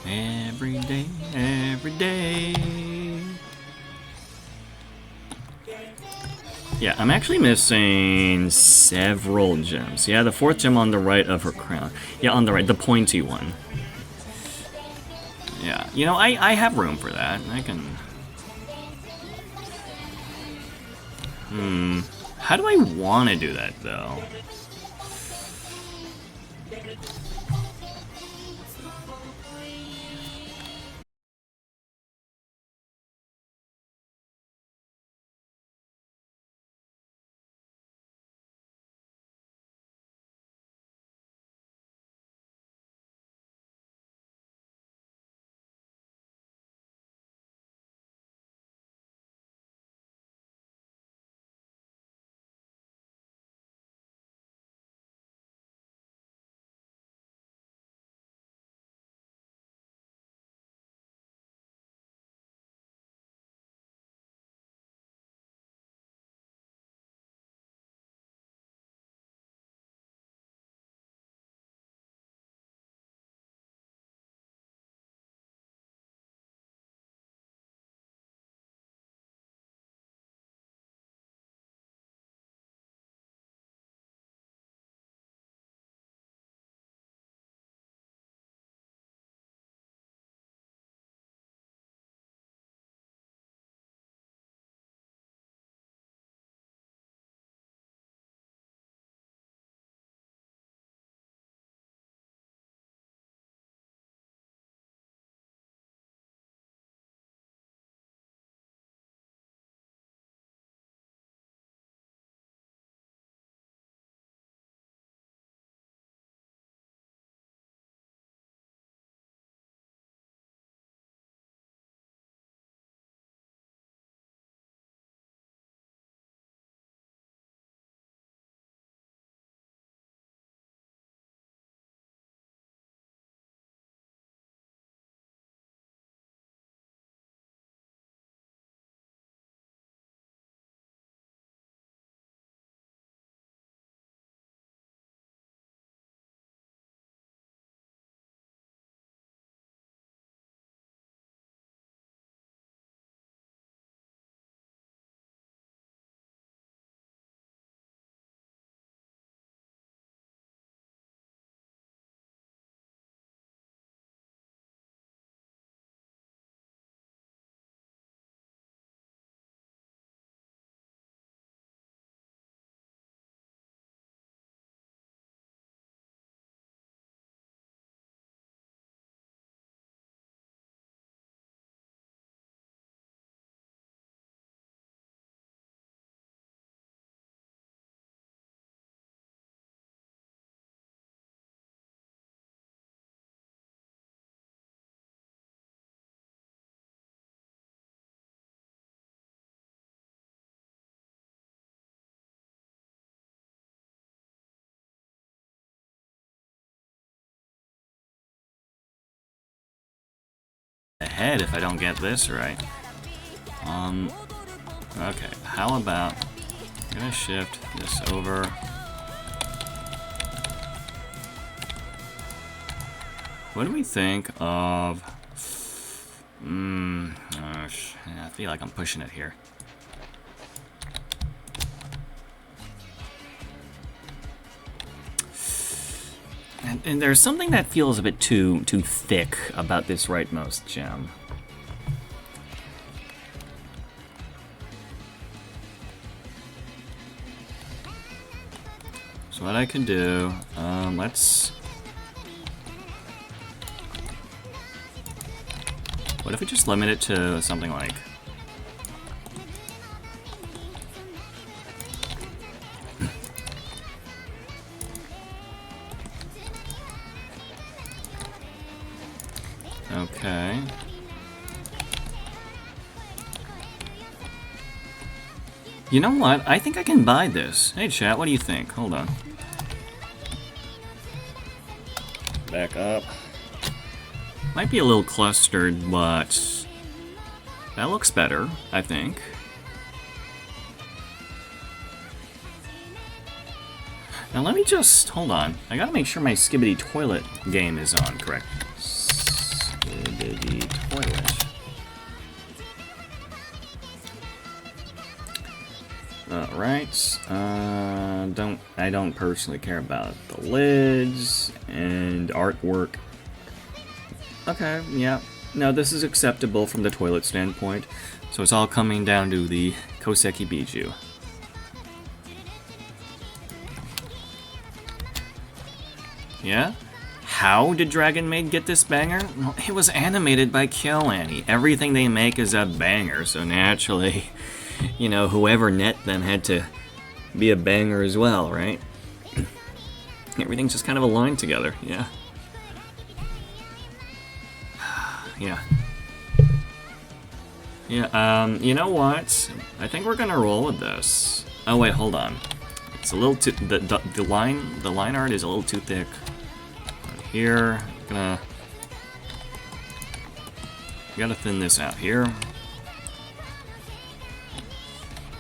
Every day, every day. Yeah, I'm actually missing several gems. Yeah, the fourth gem on the right of her crown. Yeah, on the right, the pointy one. Yeah, you know, I have room for that. I can... How do I want to do that, though? ahead if I don't get this right. Okay, how about I'm gonna shift this over. What do we think of? Yeah, I feel like I'm pushing it here. And there's something that feels a bit too thick about this rightmost gem. So what I can do, let's... What if we just limit it to something like... Okay. You know what? I think I can buy this. Hey chat, what do you think? Hold on. Back up. Might be a little clustered, but that looks better, I think. Now let me just, hold on. I gotta make sure my Skibidi Toilet game is on, correct? Skibidi Toilet. Alright, I don't personally care about the lids and artwork. Okay, yeah. No, this is acceptable from the toilet standpoint. So it's all coming down to the Koseki Biju. Yeah? How did Dragon Maid get this banger? Well, it was animated by KyoAni. Everything they make is a banger, so naturally, you know, whoever knit them had to be a banger as well, right? Everything's just kind of aligned together, yeah. Yeah. Yeah, you know what? I think we're gonna roll with this. Oh wait, hold on. It's a little too... The line art is a little too thick. Right here, gotta thin this out here.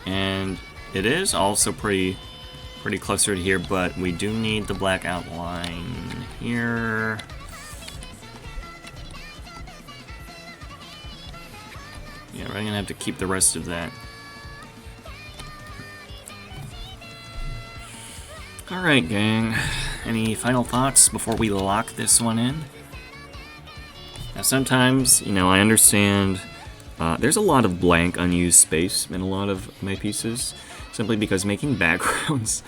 And it is also pretty clustered here, but we do need the black outline here. Yeah, we're gonna have to keep the rest of that. Alright, gang. Any final thoughts before we lock this one in? Now, sometimes, you know, I understand there's a lot of blank, unused space in a lot of my pieces, simply because making backgrounds,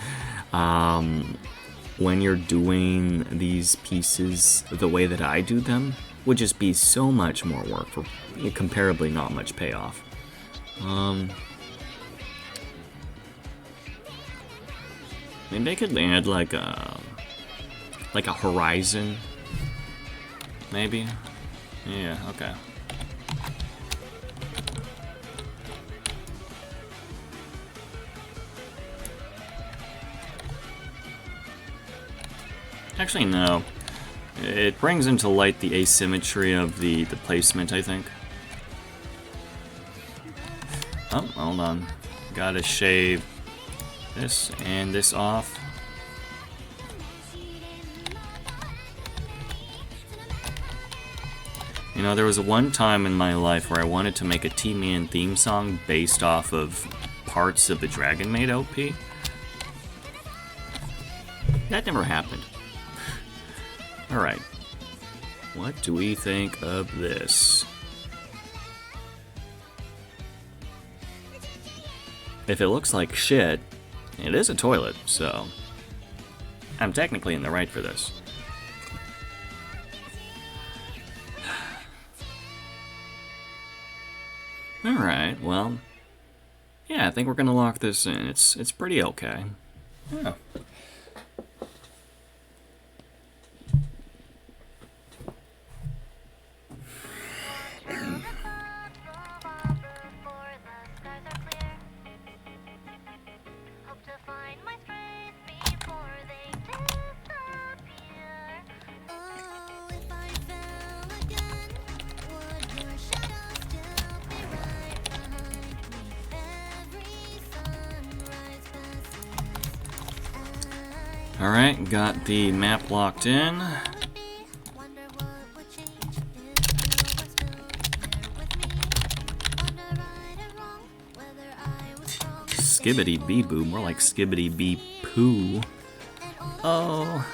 when you're doing these pieces the way that I do them, would just be so much more work for comparably not much payoff. Maybe I could add like a horizon, maybe. Yeah, okay. Actually, no. It brings into light the asymmetry of the placement, I think. Oh, hold on. Gotta shave this and this off. You know, there was one time in my life where I wanted to make a T-Man theme song based off of parts of the Dragon Maid LP. That never happened. Alright. What do we think of this? If it looks like shit, it is a toilet, so I'm technically in the right for this. Alright, well, yeah, I think we're gonna lock this in. It's pretty okay. Yeah. Alright, got the map locked in. Skibbity bee boo, more like skibbity bee poo. Oh.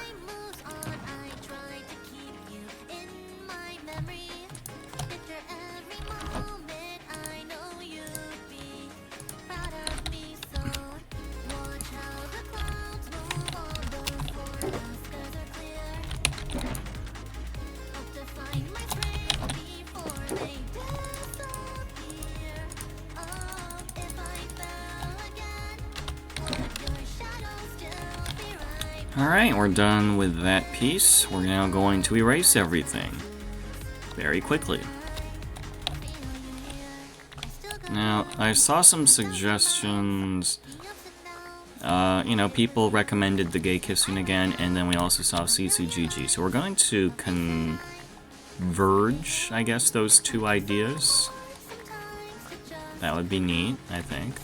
Alright, we're done with that piece. We're now going to erase everything very quickly. Now, I saw some suggestions. You know, people recommended the gay kissing again, and then we also saw CCGG. So we're going to converge, I guess, those two ideas. That would be neat, I think.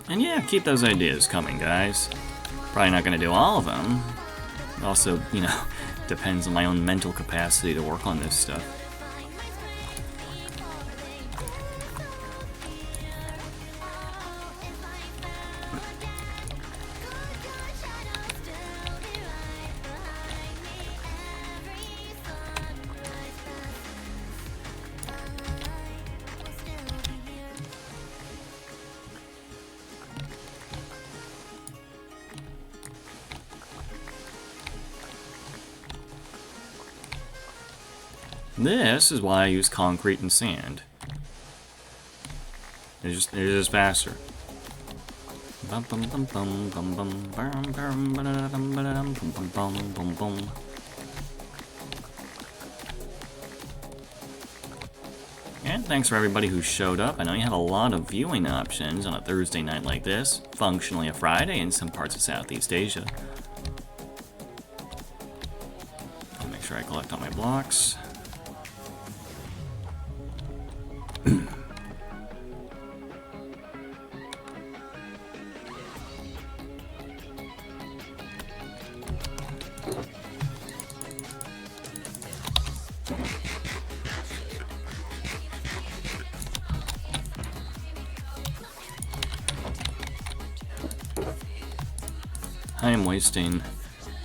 And yeah, keep those ideas coming, guys. Probably not going to do all of them. Also, you know, depends on my own mental capacity to work on this stuff. This is why I use concrete and sand. It's just faster. And thanks for everybody who showed up. I know you have a lot of viewing options on a Thursday night like this, functionally a Friday in some parts of Southeast Asia. I'll make sure I collect all my blocks. I am wasting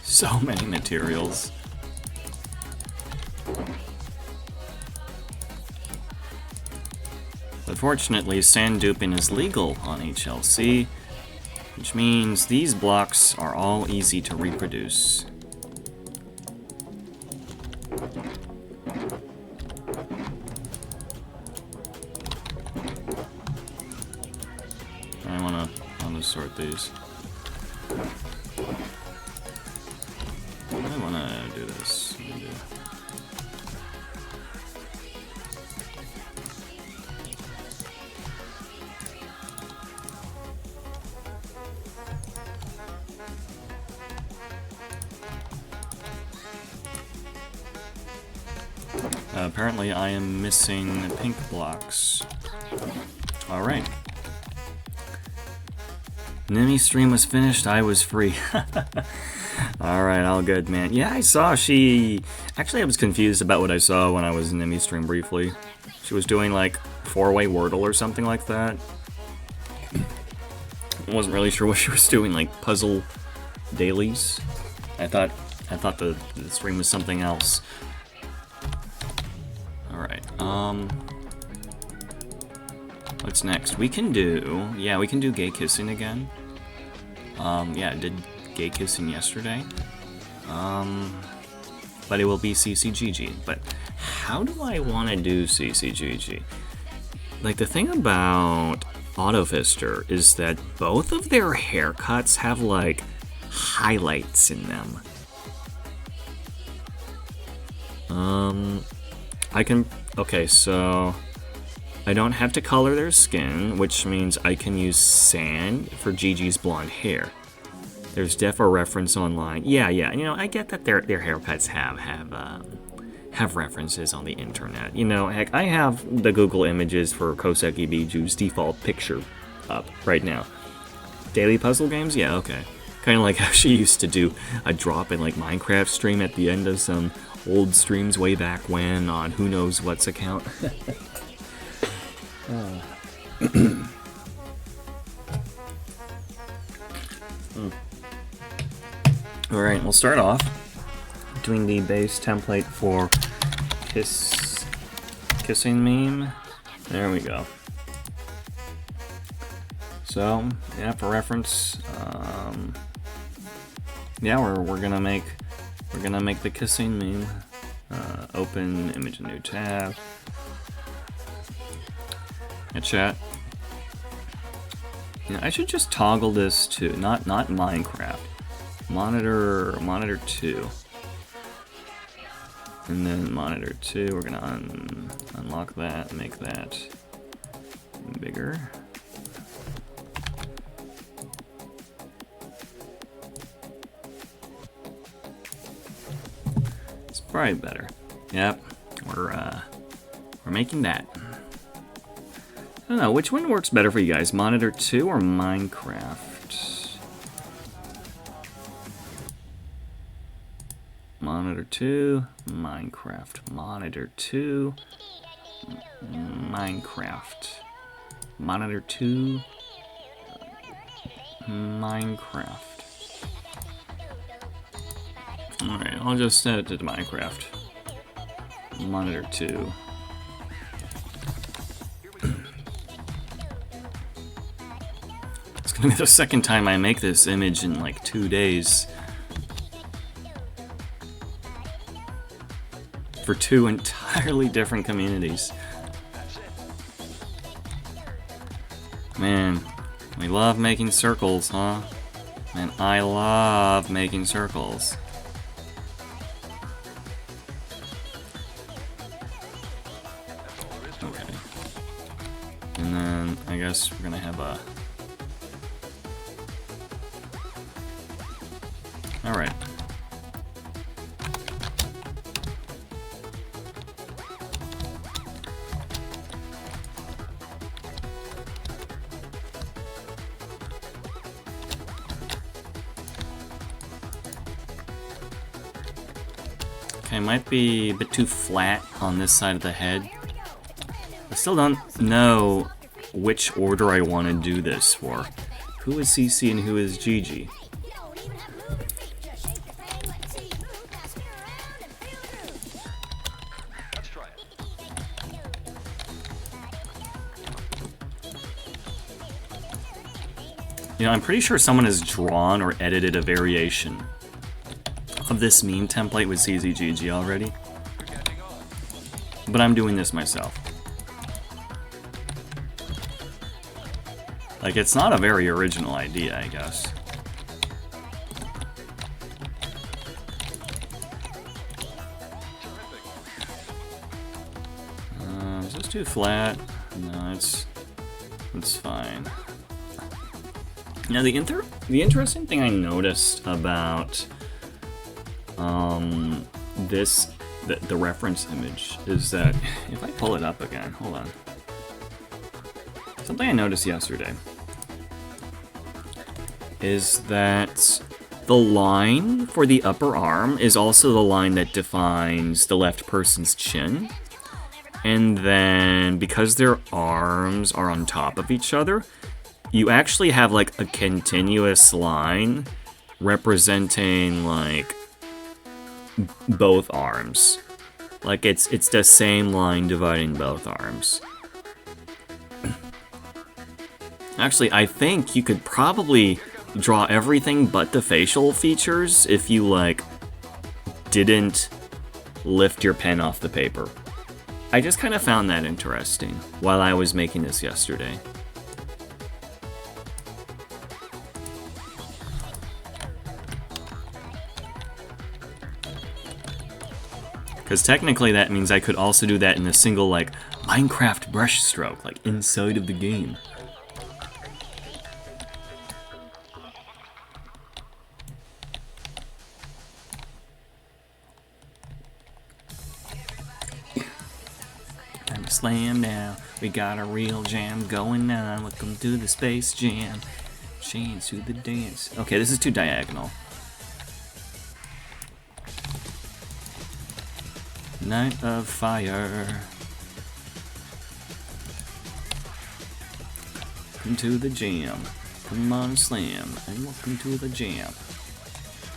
so many materials. But fortunately, sand duping is legal on HLC, which means these blocks are all easy to reproduce. I wanna sort these. I wanna do this. Apparently I am missing pink blocks. Alright. Nemi stream was finished, I was free. Alright, all good, man. Yeah, I saw she... Actually, I was confused about what I saw when I was in Nemi stream briefly. She was doing, like, 4-way Wordle or something like that. I wasn't really sure what she was doing, like, puzzle dailies. I thought the stream was something else. Alright, what's next? We can do... Yeah, we can do gay kissing again. Yeah, I did gay kissing yesterday. But it will be CCGG. But how do I want to do CCGG? Like, the thing about Autofister is that both of their haircuts have, like, highlights in them. I can... Okay, so... I don't have to color their skin, which means I can use sand for Gigi's blonde hair. There's def a reference online. Yeah, you know, I get that their haircuts have references on the internet. You know, heck, I have the Google Images for Koseki Biju's default picture up right now. Daily puzzle games? Yeah, okay. Kind of like how she used to do a drop in like Minecraft stream at the end of some old streams way back when on who knows what's account. Alright, we'll start off doing the base template for kissing meme. There we go. So, yeah, for reference, yeah, we're gonna make the kissing meme. Open image, new tab. A chat. Yeah, I should just toggle this to not Minecraft. Monitor 2. And then monitor 2, we're gonna unlock that, make that bigger. It's probably better. Yep, we're making that. I don't know, which one works better for you guys, monitor 2 or Minecraft? Monitor 2, Minecraft. Monitor 2, Minecraft. Monitor 2, Minecraft. Alright, I'll just set it to Minecraft. Monitor 2. It's gonna be the second time I make this image in like 2 days. For 2 entirely different communities. Man, we love making circles, huh? Man, I love making circles. Okay. And then I guess we're gonna have a... Alright. Okay, might be a bit too flat on this side of the head. I still don't know which order I want to do this for. Who is CC and who is Gigi? You know, I'm pretty sure someone has drawn or edited a variation of this meme template with CZGG already. But I'm doing this myself. Like, it's not a very original idea, I guess. Is this too flat? No, it's fine. Now, the interesting thing I noticed about the reference image is that if I pull it up again, hold on. Something I noticed yesterday is that the line for the upper arm is also the line that defines the left person's chin. And then because their arms are on top of each other, you actually have like a continuous line representing like both arms. Like it's the same line dividing both arms. Actually, I think you could probably draw everything but the facial features if you like didn't lift your pen off the paper. I just kind of found that interesting while I was making this yesterday. Because technically that means I could also do that in a single, like, Minecraft brush stroke, like, inside of the game. slam now. We got a real jam going on. Welcome to the Space Jam. Chains to the dance. Okay, this is too diagonal. Night of Fire. Welcome to the jam. Come on, slam, and welcome to the jam.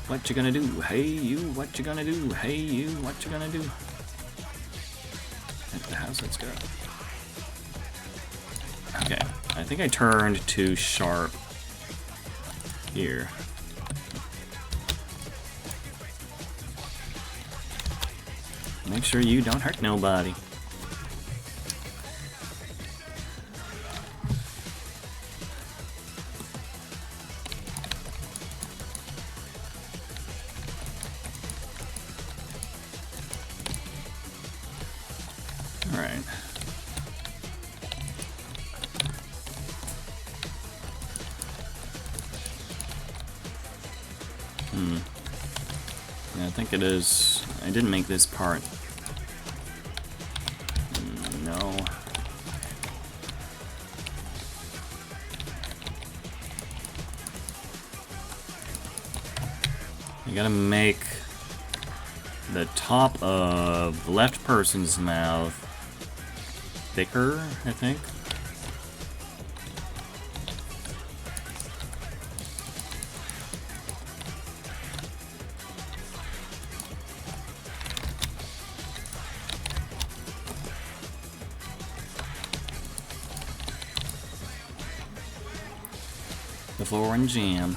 What you gonna do? Hey you, what you gonna do? Hey you, what you gonna do? At the house, let's go. Okay, I think I turned too sharp here. Make sure you don't hurt nobody. Alright. Yeah, I think it is. I didn't make this part. No. You gotta make the top of the left person's mouth thicker, I think. The floor and jam.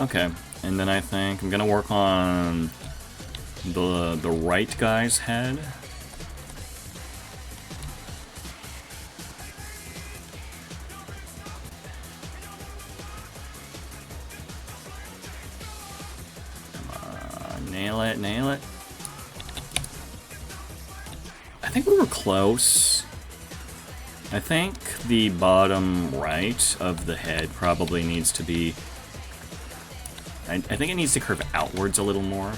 Okay, and then I think I'm gonna work on the right guy's head. Nail it, nail it. I think we were close. I think the bottom right of the head probably needs to be... I think it needs to curve outwards a little more.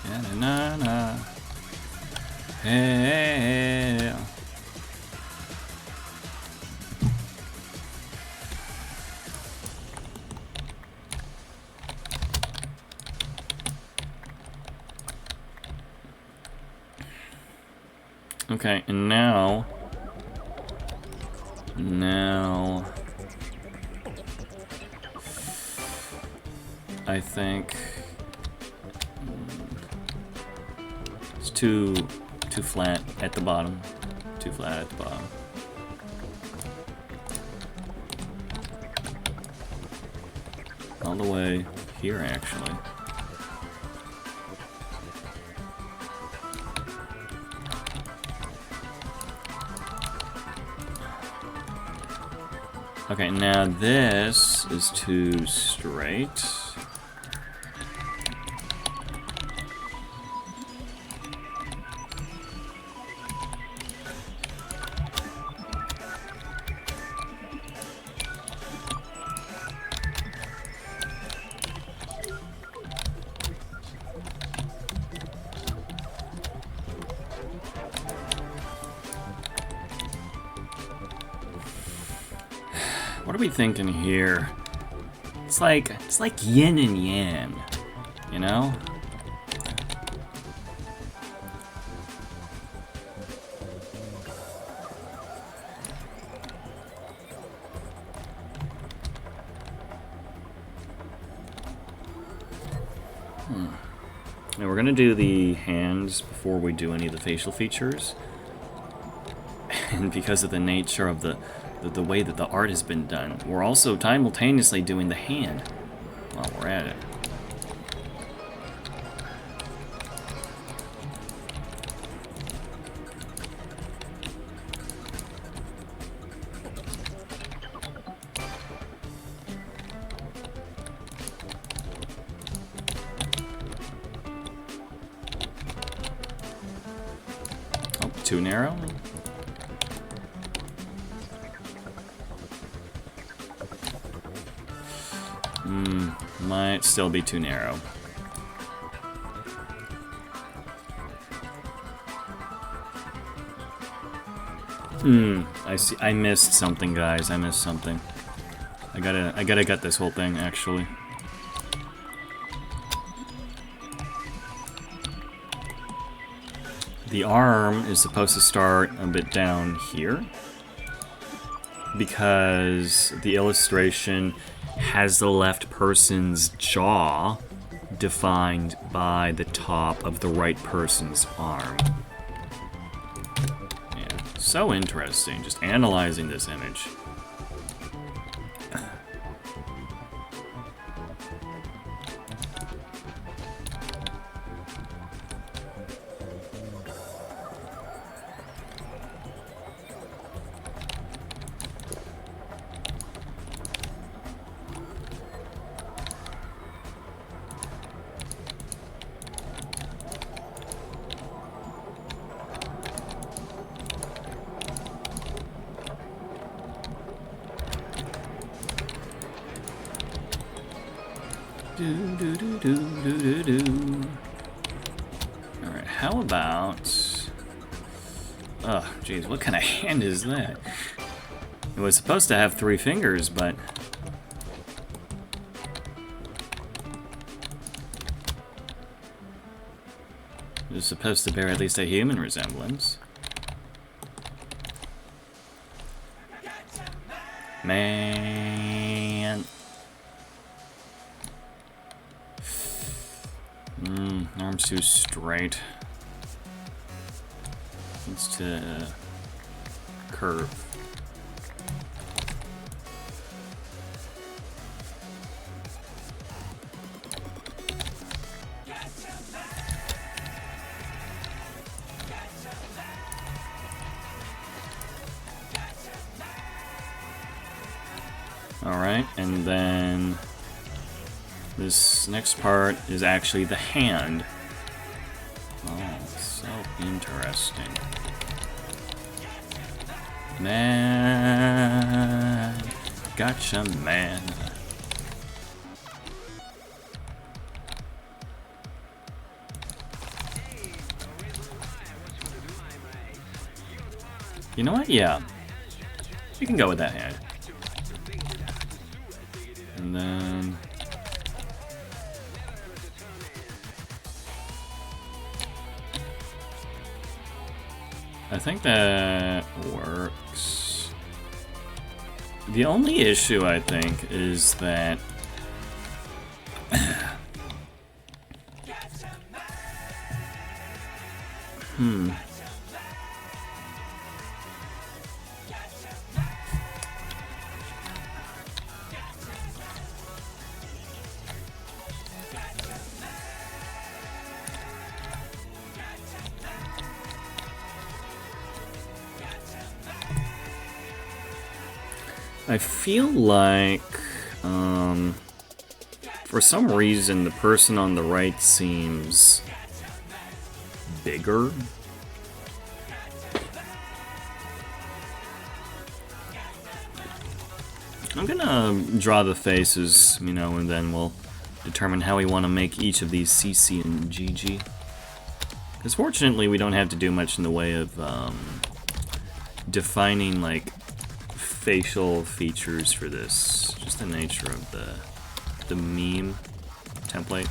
Na na na. Hey. Okay, and now I think it's too flat at the bottom. Too flat at the bottom. All the way here, actually. Okay, now this is too straight. What are we thinking here? It's like yin and yang, you know? Now we're gonna do the hands before we do any of the facial features. And because of the nature of the way that the art has been done, we're also simultaneously doing the hand while we're at it. too narrow? Might still be too narrow. I see. I missed something, guys. I missed something. I gotta get this whole thing, actually. The arm is supposed to start a bit down here, because the illustration has the left person's jaw defined by the top of the right person's arm. Yeah, so interesting, just analyzing this image. Alright, how about... Oh, jeez, what kind of hand is that? It was supposed to have 3 fingers, but... It was supposed to bear at least a human resemblance. Man... Arm's too straight. Needs to curve. Alright, and then this next part is actually the hand. Oh, so interesting. Man, gotcha, man. You know what? Yeah. You can go with that hand. And then... I think that works. The only issue, I think, is that... I feel like, for some reason, the person on the right seems bigger. I'm gonna draw the faces, you know, and then we'll determine how we want to make each of these CC and GG. Because fortunately, we don't have to do much in the way of defining, like, facial features for this. Just the nature of the meme template.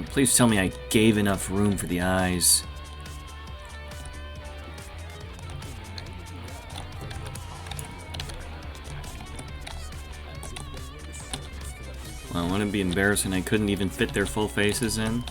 Please tell me I gave enough room for the eyes. Well, wouldn't it be embarrassing I couldn't even fit their full faces in?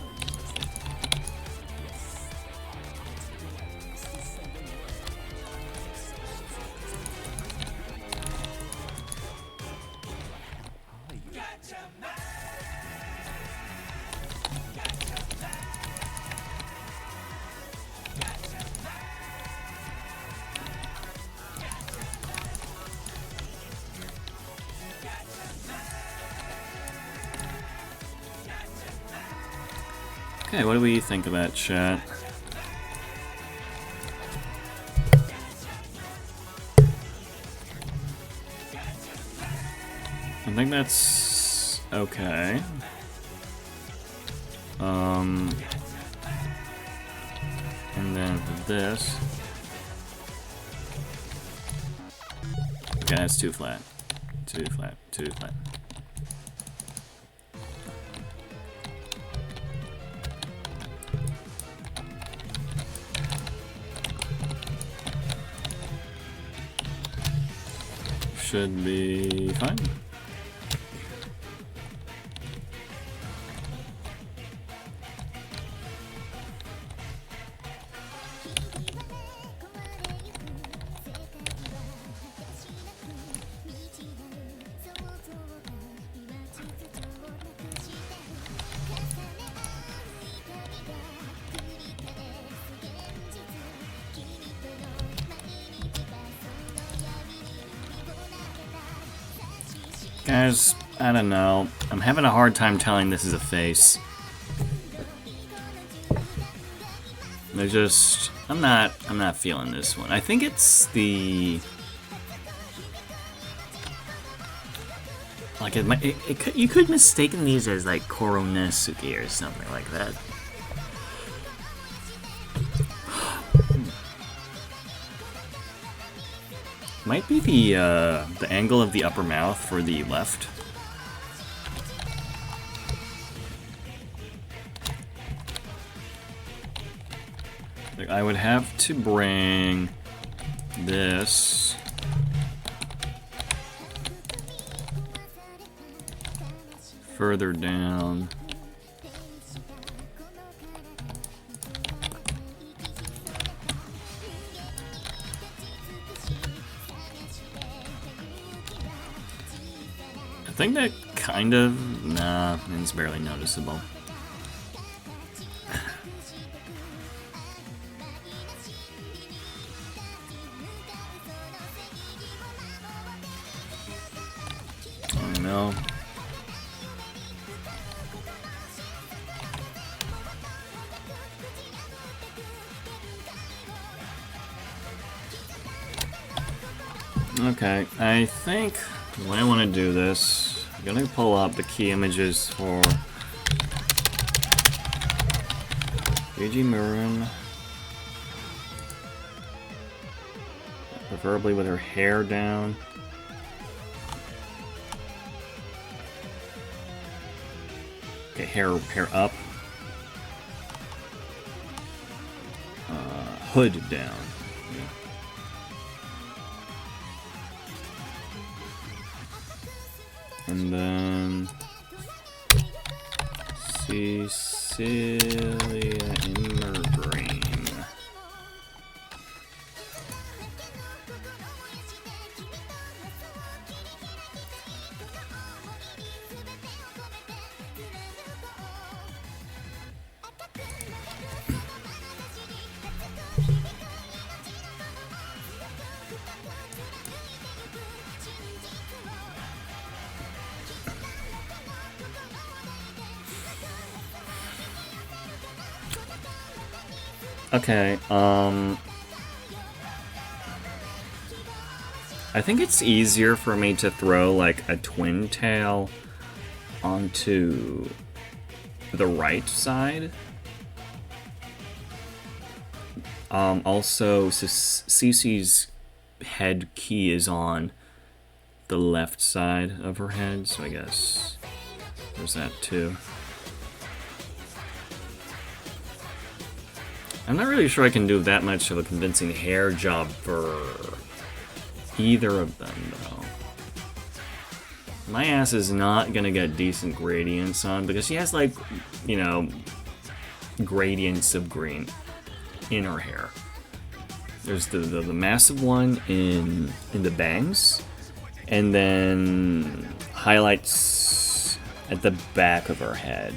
Okay, what do we think of that, chat? I think that's okay. And then for this, okay, that's too flat, too flat, too flat. Should be fine. Guys, I don't know. I'm having a hard time telling this is a face. I'm not feeling this one. I think it's the, like you could mistaken these as like Koronesuke or something like that. Might be the angle of the upper mouth for the left. Like, I would have to bring this further down. I think that kind of, nah, it's barely noticeable. I don't know. Okay, I think when I want to do this, I'm going to pull up the key images for Yuji Murin, preferably with her hair down. Okay, hair up. Hood down. And then Cecilia Immergreen. Okay, I think it's easier for me to throw like a twin tail onto the right side. Also, Cece's head key is on the left side of her head, so I guess there's that too. I'm not really sure I can do that much of a convincing hair job for either of them, though. My ass is not gonna get decent gradients on, because she has, like, you know, gradients of green in her hair. There's the massive one in the bangs, and then highlights at the back of her head.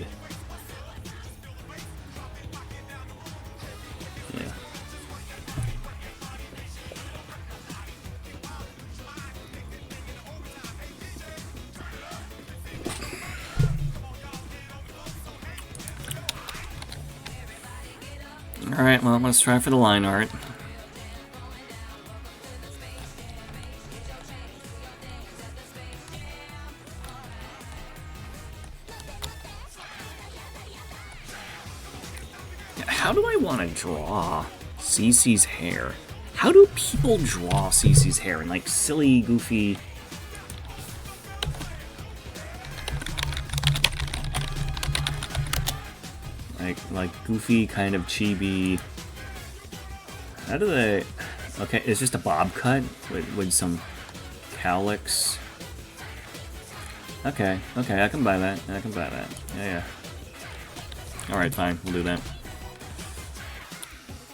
Alright, well, let's try for the line art. How do I want to draw Cece's hair? How do people draw Cece's hair in like silly, goofy... Like goofy kind of chibi... How do they... Okay, it's just a bob cut with some cowlicks. Okay, I can buy that. Yeah. Alright, fine, we'll do that.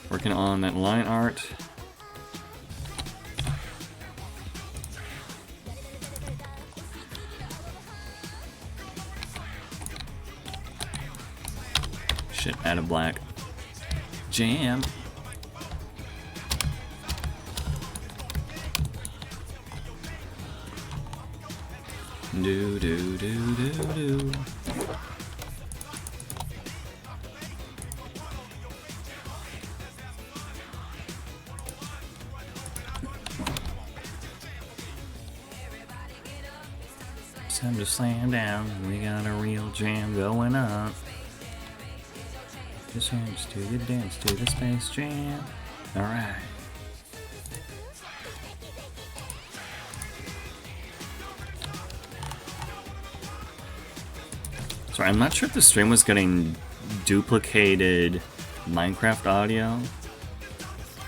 Working on that line art. Shit, out of black. Jam. Do do do do do. Time to slam down. We got a real jam going on. Just dance to the Space Jam. Alright. Sorry, I'm not sure if the stream was getting duplicated Minecraft audio.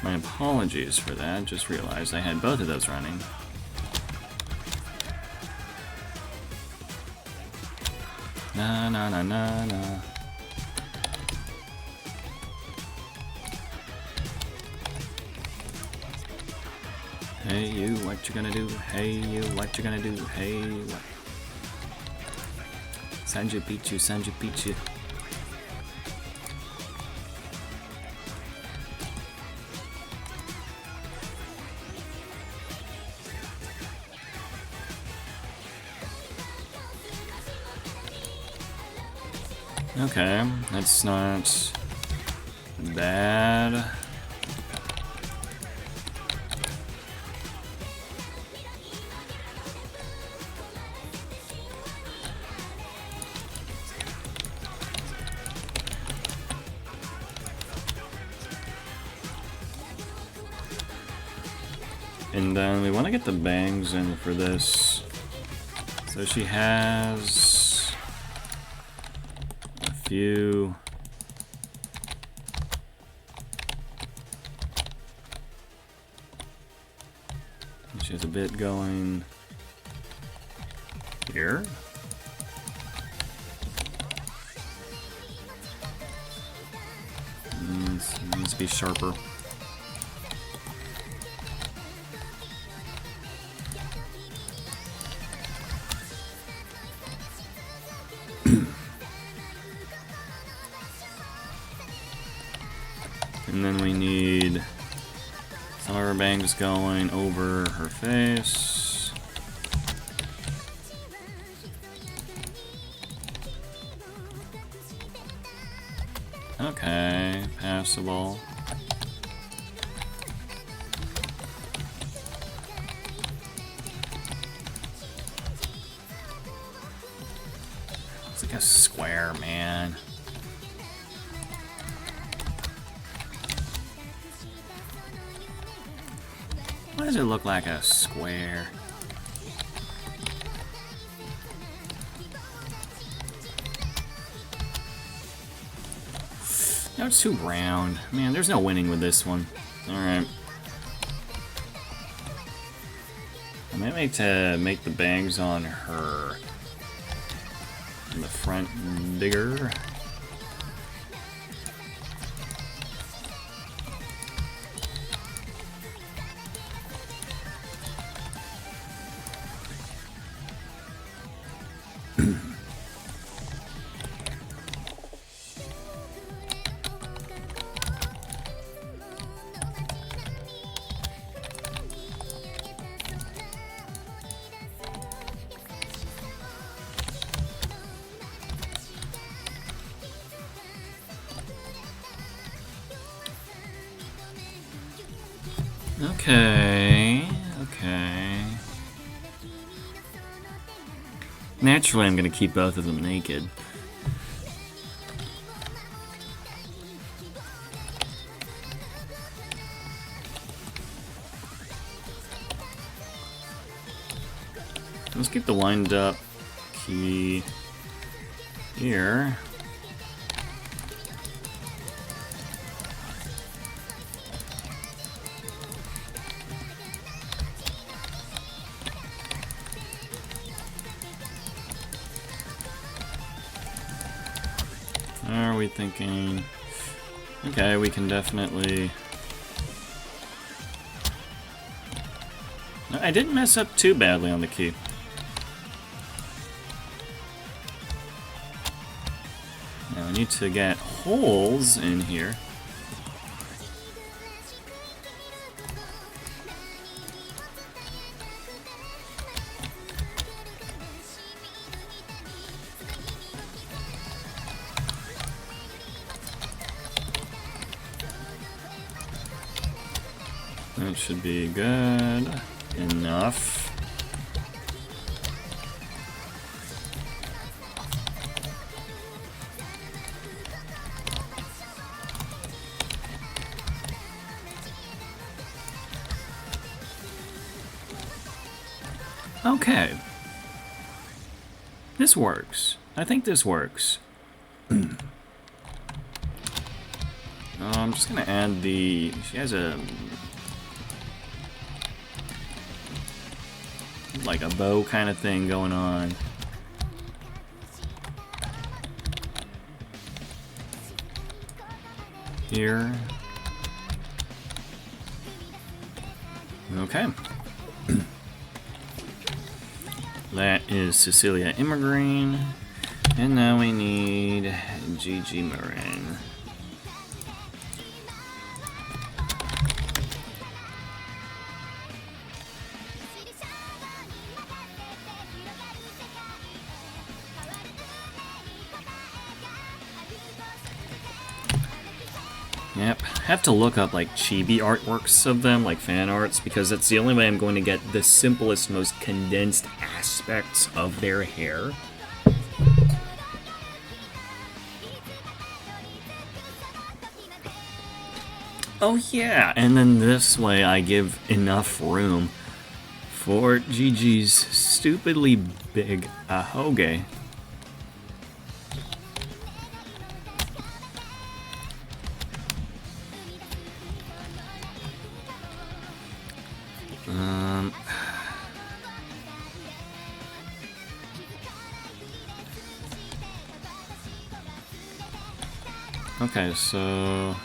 My apologies for that. Just realized I had both of those running. Na na na na na. Hey you, what you gonna do? Hey you, what you gonna do? Hey what? Sanju Pichu, Sanju Pichu. Okay, that's not bad. And then we want to get the bangs in for this. So she has a few. She has a bit going here. Needs to be sharper. And then we need some of her bangs going over her face. Okay, passable. It's like a square, man. Why does it look like a square? No, it's too round. Man, there's no winning with this one. Alright. I might make the bangs on her in the front bigger. Okay. Okay. Naturally, I'm gonna keep both of them naked. Let's get the wind up key here. Are we thinking? Okay, we can definitely. I didn't mess up too badly on the key. Now I need to get holes in here. That should be good enough. Okay. This works. I think this works. I'm just gonna add the... She has a... like a bow kind of thing going on. Here. Okay. That is Cecilia Immergreen. And now we need Gigi Marin. Yep, have to look up like chibi artworks of them, like fan arts, because that's the only way I'm going to get the simplest, most condensed aspects of their hair. Oh yeah, and then this way I give enough room for Gigi's stupidly big ahoge. Okay, so...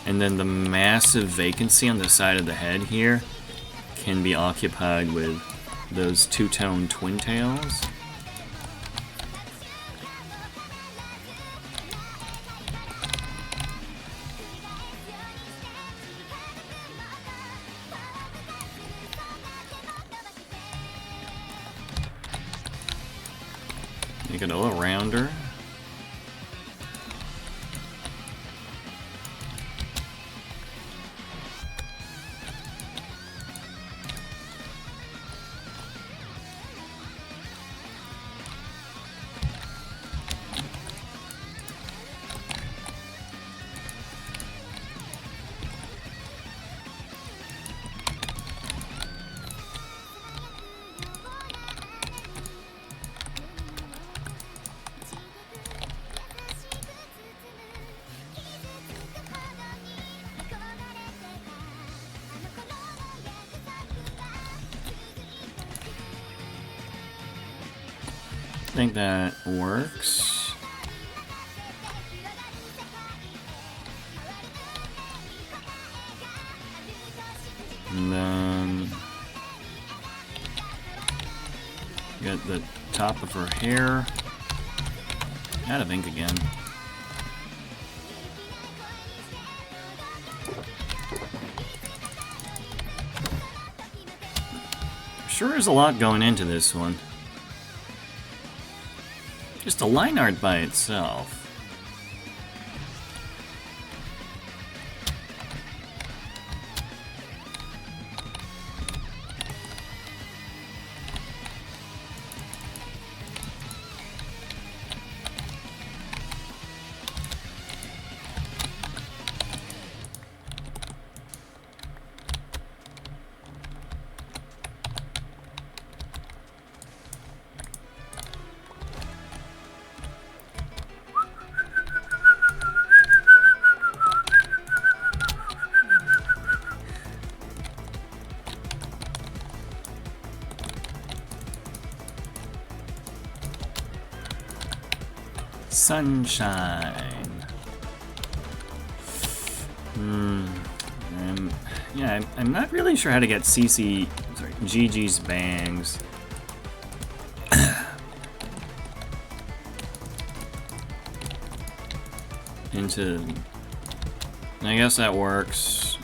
And then the massive vacancy on the side of the head here can be occupied with those two-tone twin tails. Make it a little rounder. I think that works. And then got the top of her hair. Out of ink again. Sure is a lot going into this one. Just a line art by itself. sunshine. Yeah, I'm not really sure how to get Gigi's bangs. Into... I guess that works.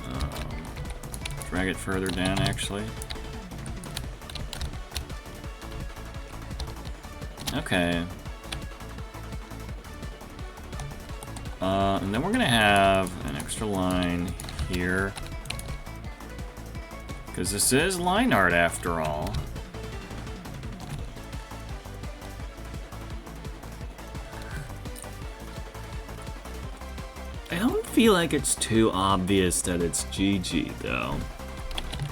Drag it further down, actually. Okay. And then we're gonna have an extra line here. Because this is line art after all. I don't feel like it's too obvious that it's Gigi, though.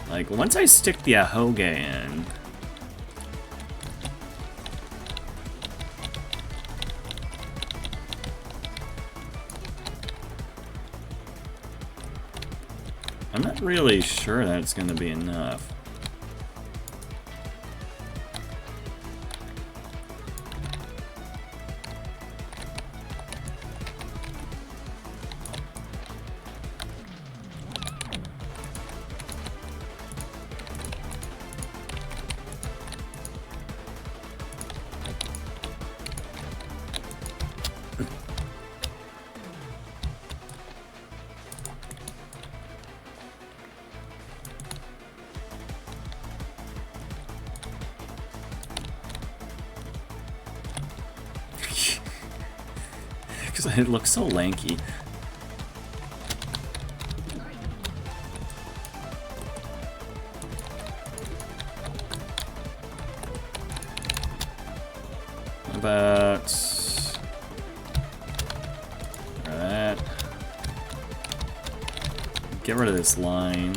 Like, once I stick the ahoge in... I'm not really sure that's going to be enough. Because it looks so lanky. What about that? Get rid of this line.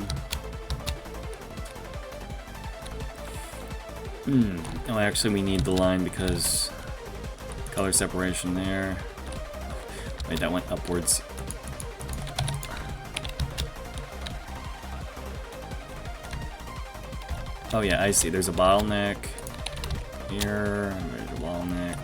Oh, actually, we need the line because color separation there. Wait, that went upwards. Oh yeah, I see. There's a bottleneck here. There's a bottleneck.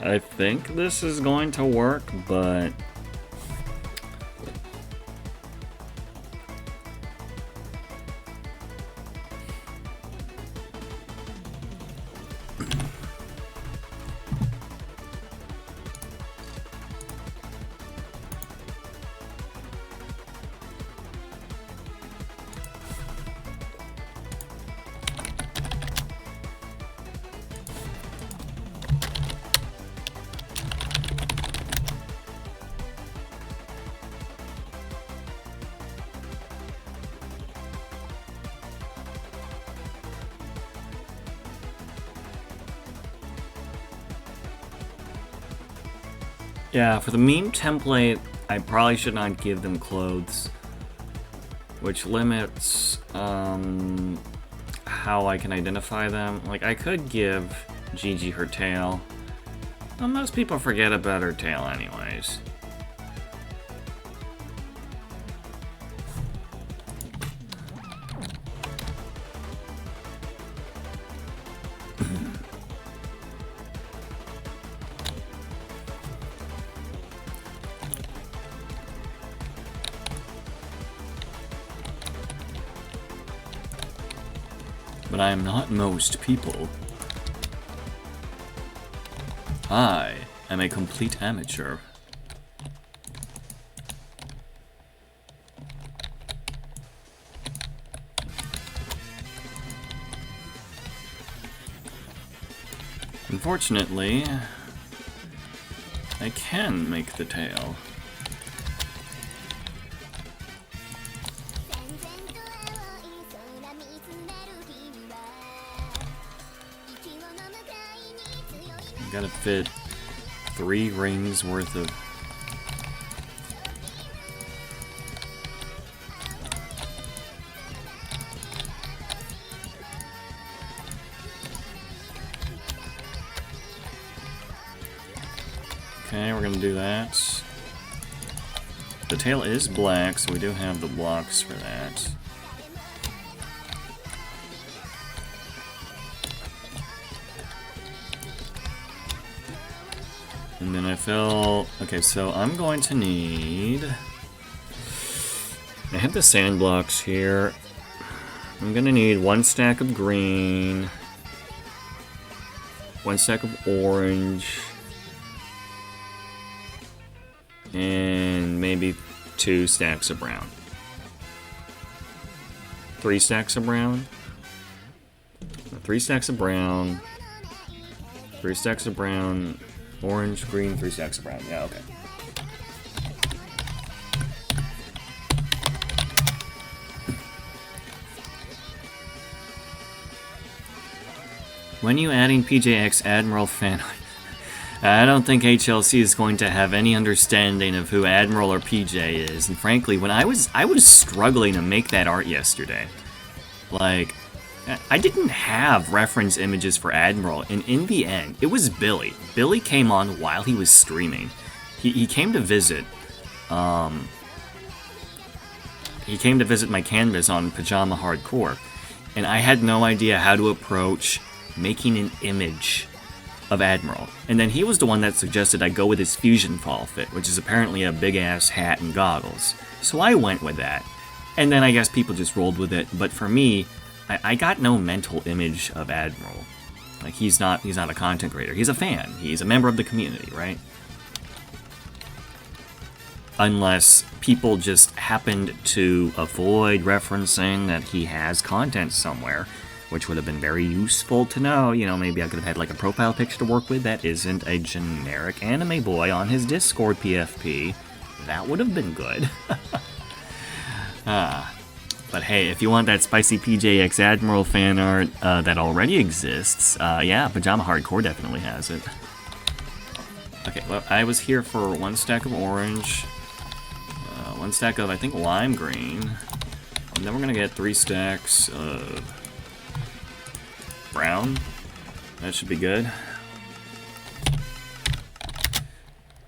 I think this is going to work, but yeah, for the meme template, I probably should not give them clothes, which limits how I can identify them. Like, I could give Gigi her tail, but most people forget about her tail anyways. But I am not most people. I am a complete amateur. Unfortunately, I can make the tail. Gotta fit 3 rings worth of... Okay, we're gonna do that. The tail is black, so we do have the blocks for that. And then I feel... Okay, so I'm going to need... I have the sand blocks here. I'm gonna need 1 stack of green, 1 stack of orange, and maybe 2 stacks of brown. 3 stacks of brown. 3 stacks of brown. 3 stacks of brown. Orange, green, 3 stacks of brown. Yeah, okay. When you adding PJX Admiral fan art? I don't think HLC is going to have any understanding of who Admiral or PJ is. And frankly, when I was struggling to make that art yesterday. Like, I didn't have reference images for Admiral, and in the end, it was Billy. Billy came on while he was streaming. He came to visit. He came to visit my canvas on Pajama Hardcore, and I had no idea how to approach making an image of Admiral. And then he was the one that suggested I go with his fusion fall fit, which is apparently a big-ass hat and goggles. So I went with that. And then I guess people just rolled with it. But for me, I got no mental image of Admiral. Like, he's not a content creator. He's a fan. He's a member of the community, right? Unless people just happened to avoid referencing that he has content somewhere, which would have been very useful to know. You know, maybe I could have had like a profile picture to work with that isn't a generic anime boy on his Discord PFP. That would have been good. But hey, if you want that spicy PJX Admiral fan art that already exists, yeah, Pajama Hardcore definitely has it. Okay, well, I was here for 1 stack of orange, 1 stack of, I think, lime green, and then we're gonna get 3 stacks of brown. That should be good.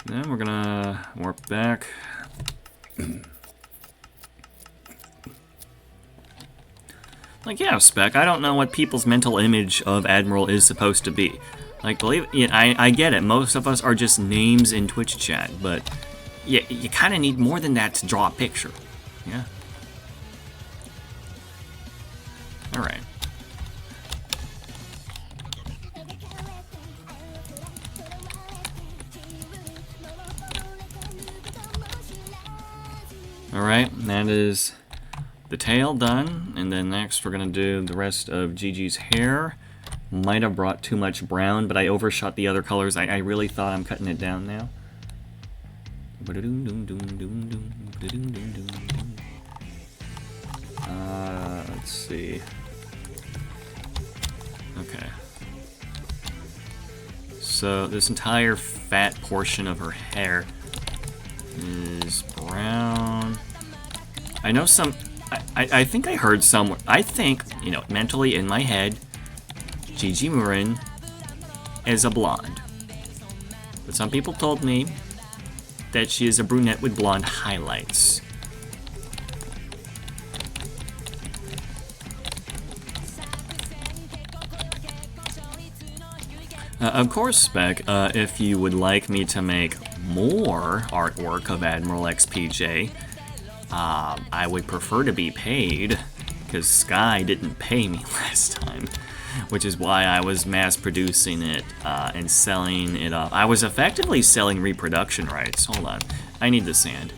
Then we're gonna warp back. Like, yeah, Spec, I don't know what people's mental image of Admiral is supposed to be. Like, believe it, I get it. Most of us are just names in Twitch chat, but yeah, you kind of need more than that to draw a picture. Yeah. All right. Alright, that is the tail done, and then next we're going to do the rest of Gigi's hair. Might have brought too much brown, but I overshot the other colors. I really thought I'm cutting it down now. Let's see. Okay. So this entire fat portion of her hair is brown. I know some... I think I heard somewhere... I think, you know, mentally in my head, Gigi Marin is a blonde. But some people told me that she is a brunette with blonde highlights. Of course, Spec, if you would like me to make more artwork of Admiral XPJ, I would prefer to be paid, because Sky didn't pay me last time, which is why I was mass producing it and selling it off. I was effectively selling reproduction rights. Hold on, I need the sand.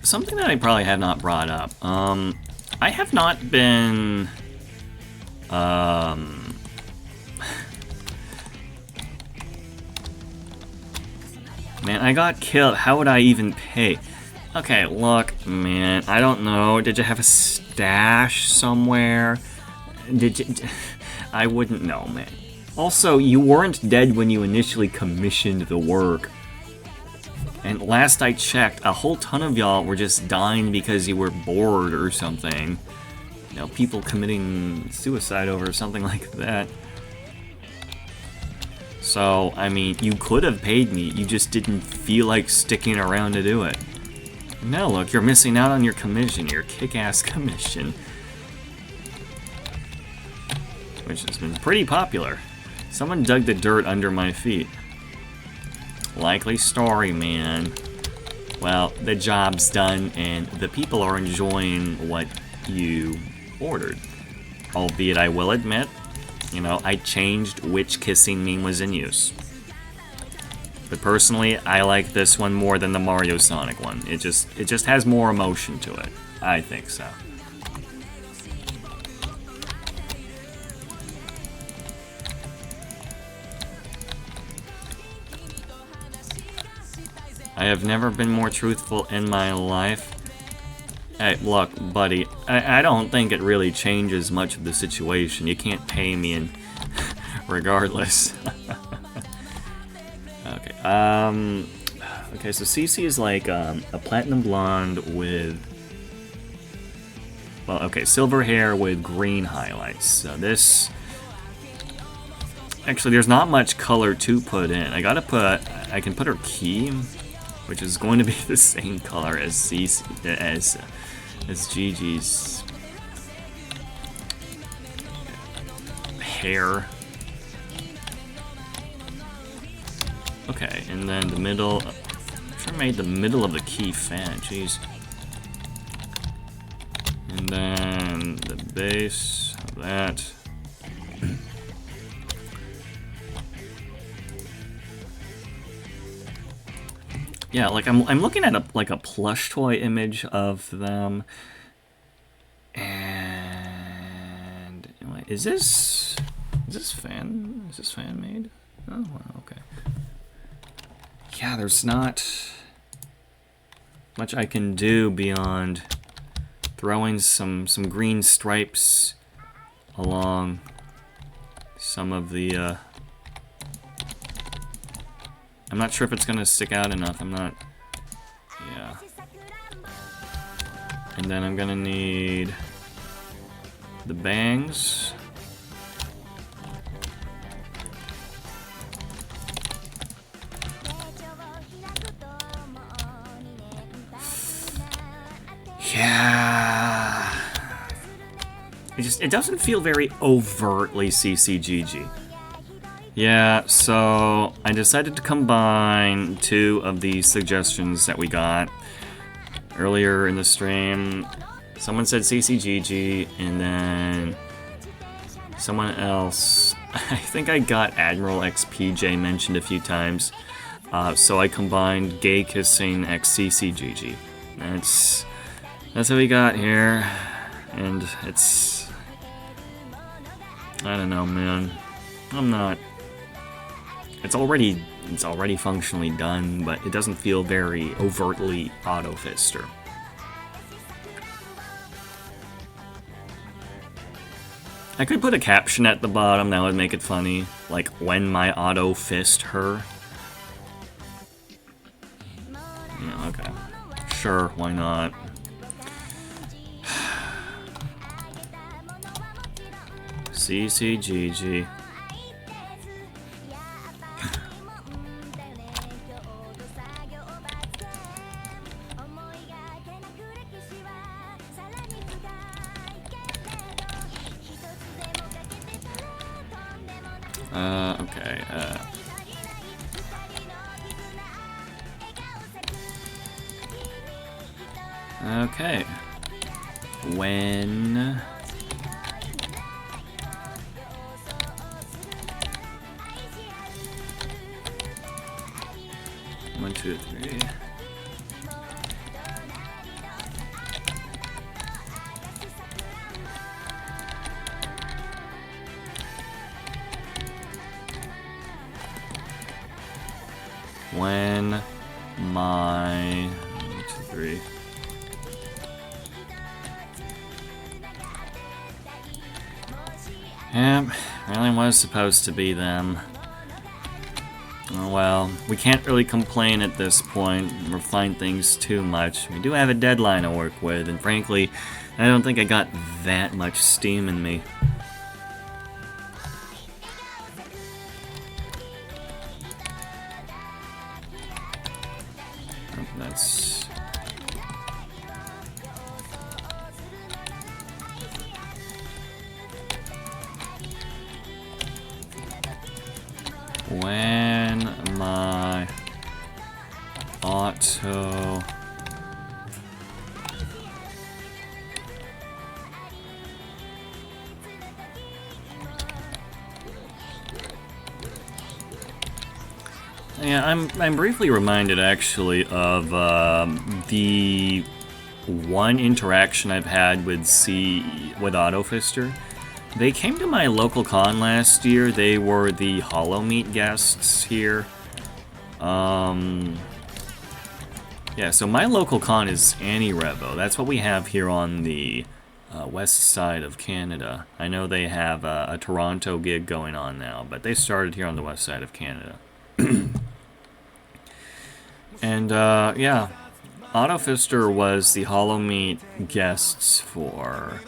Something that I probably have not brought up. I have not been... Man, I got killed. How would I even pay? Okay, look, man, I don't know. Did you have a stash somewhere? Did you? I wouldn't know, man. Also, you weren't dead when you initially commissioned the work. And last I checked, a whole ton of y'all were just dying because you were bored or something. You know, people committing suicide over something like that. So, I mean, you could have paid me, you just didn't feel like sticking around to do it. Now look, you're missing out on your commission, your kick-ass commission. Which has been pretty popular. Someone dug the dirt under my feet. Likely story, man. Well, the job's done, and the people are enjoying what you ordered. Albeit, I will admit, you know, I changed which kissing meme was in use. But personally, I like this one more than the Mario Sonic one. It just has more emotion to it. I think so. I have never been more truthful in my life. Hey, look, buddy, I don't think it really changes much of the situation. You can't pay me in regardless. Okay, okay, so CC is like a platinum blonde with, well, okay, silver hair with green highlights. So this, actually, there's not much color to put in. I can put her key, which is going to be the same color as CC, as Gigi's hair. Okay, and then the middle. I'm sure I made the middle of the key fat. Jeez. And then the base of that. Yeah, like I'm looking at a plush toy image of them, and is this fan made? Oh, wow, okay. Yeah, there's not much I can do beyond throwing some green stripes along some of the. I'm not sure if it's gonna stick out enough. I'm not. Yeah. And then I'm gonna need the bangs. Yeah. It doesn't feel very overtly CCGG. Yeah, so I decided to combine two of the suggestions that we got earlier in the stream. Someone said CCGG, and then someone else, I think I got Admiral XPJ mentioned a few times, so I combined Gay Kissing X CCGG. That's what we got here, and it's, I don't know, man. I'm not. It's already functionally done, but it doesn't feel very overtly auto-fister. I could put a caption at the bottom, that would make it funny. Like, when my auto-fist her. Yeah, okay. Sure, why not? CCGG. Okay, okay. When... One, two, three. When my 1, 2, 3. Yep, really was supposed to be them. Oh well, we can't really complain at this point, refine things too much. We do have a deadline to work with, and frankly, I don't think I got that much steam in me. Oh, that's... When my auto... Yeah, I'm briefly reminded actually of the one interaction I've had with Autofister. They came to my local con last year. They were the Hololive guests here. Yeah, so my local con is Revo. That's what we have here on the west side of Canada. I know they have a Toronto gig going on now, but they started here on the west side of Canada. And yeah, Autofister was the Hololive guests for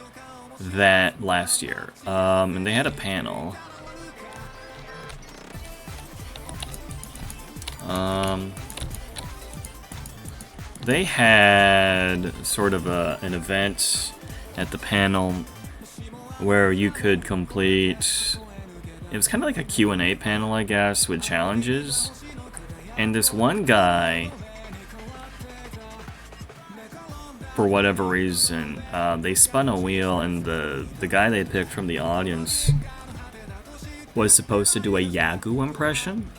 that last year, and they had a panel. They had sort of an event at the panel where you could complete. It was kind of like a Q&A panel, I guess, with challenges. And this one guy, for whatever reason, they spun a wheel, and the guy they picked from the audience was supposed to do a Yagoo impression.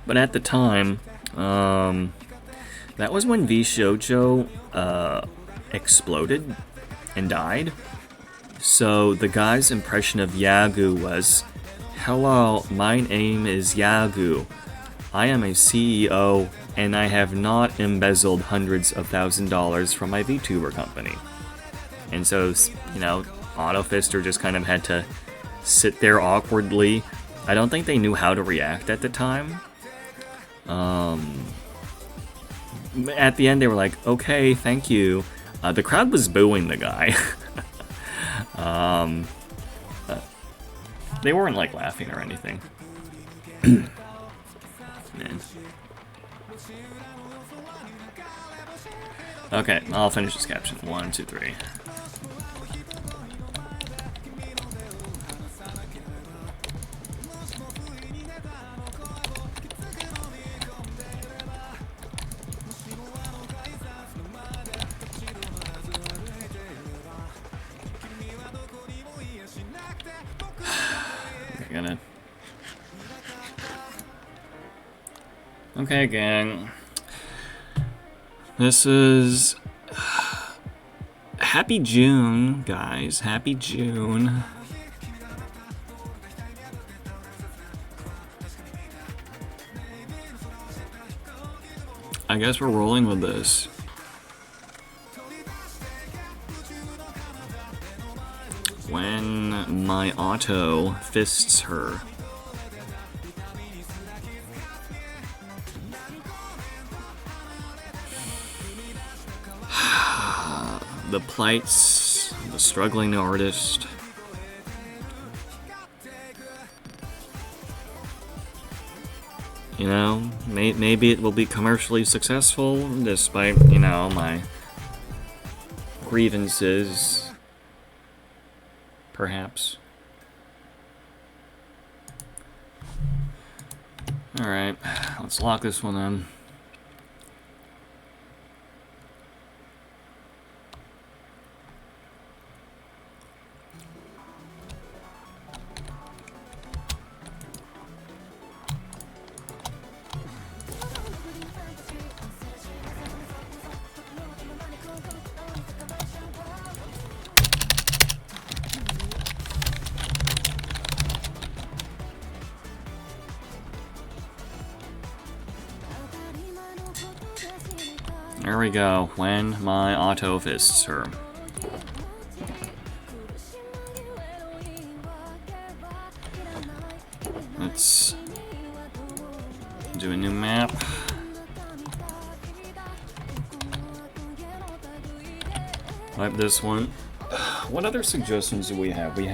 But at the time, that was when V Shoujo exploded and died. So the guy's impression of Yagoo was, "Hello, my name is Yagoo. I am a CEO, and I have not embezzled hundreds of $1,000s from my VTuber company." And so, you know, Autofister just kind of had to sit there awkwardly. I don't think they knew how to react at the time. At the end, they were like, "Okay, thank you." The crowd was booing the guy. They weren't like laughing or anything. Man. Okay, I'll finish this caption. 1, 2, 3. Okay, gang. This is... Happy June, guys. Happy June. I guess we're rolling with this. When my auto fists her. The plights of the struggling artist. You know, maybe it will be commercially successful despite, you know, my grievances. Perhaps. Alright, let's lock this one in. There we go, when my auto fists her. let's do a new map. Like this one. What other suggestions do we have? We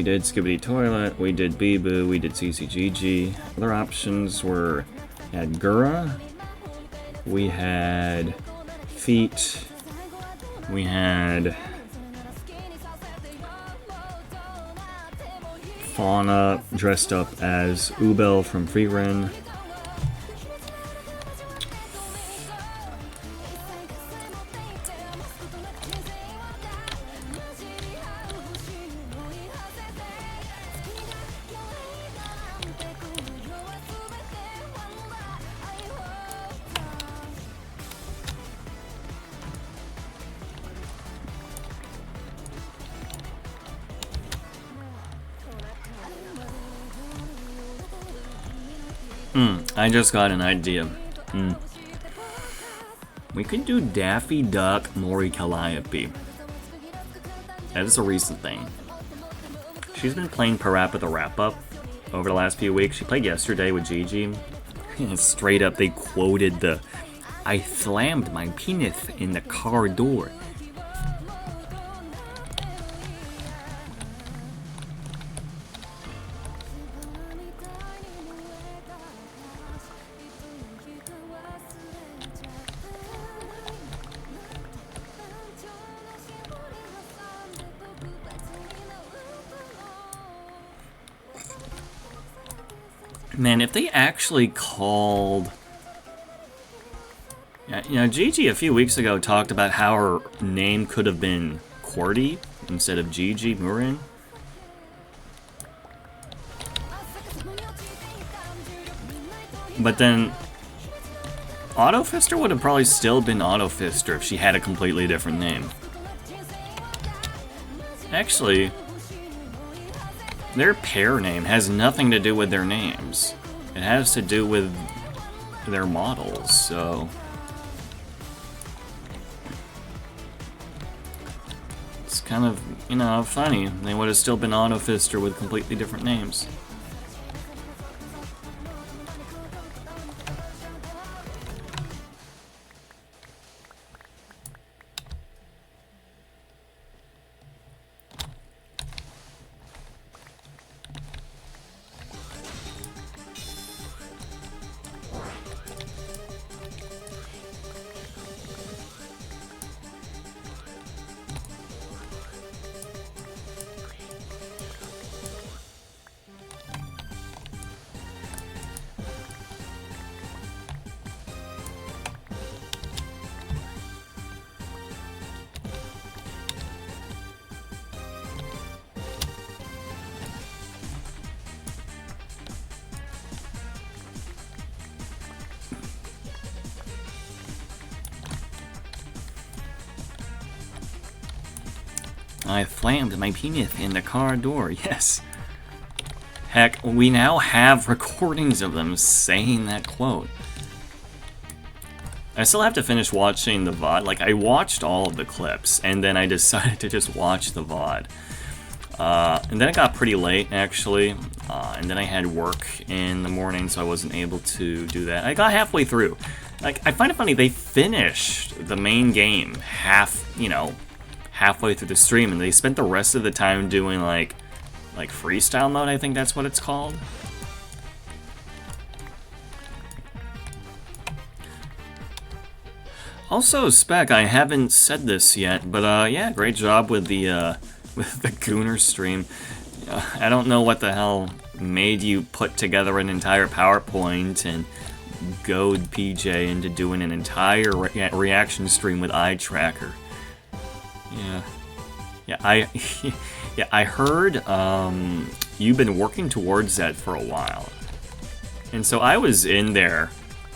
did Skibidi Toilet, we did Bee-Boo, we did CCGG. Other options were, we had Gura, we had Feet, we had Fauna dressed up as Ubel from Freerin. I just got an idea. We could do Daffy Duck Mori Calliope. That is a recent thing. She's been playing Parappa the Wrap-Up over the last few weeks. She played yesterday with Gigi. And straight up, they quoted the, "I slammed my penis in the car door." Man, if they actually called... You know, Gigi a few weeks ago talked about how her name could have been Qwerty instead of Gigi Murin. But then... Autofister would have probably still been Autofister if she had a completely different name. Actually... their pair name has nothing to do with their names. It has to do with their models, so... it's kind of, you know, funny. They would have still been Autofister with completely different names. I slammed my penis in the car door, yes. Heck, we now have recordings of them saying that quote. I still have to finish watching the VOD. Like, I watched all of the clips, and then I decided to just watch the VOD. And then it got pretty late, actually. And then I had work in the morning, so I wasn't able to do that. I got halfway through. Like, I find it funny, they finished the main game halfway through the stream, and they spent the rest of the time doing, like freestyle mode, I think that's what it's called. Also, Spec, I haven't said this yet, but yeah, great job with the Gooner stream. I don't know what the hell made you put together an entire PowerPoint and goad PJ into doing an entire reaction stream with eye tracker. Yeah, I heard you've been working towards that for a while, and so I was in there.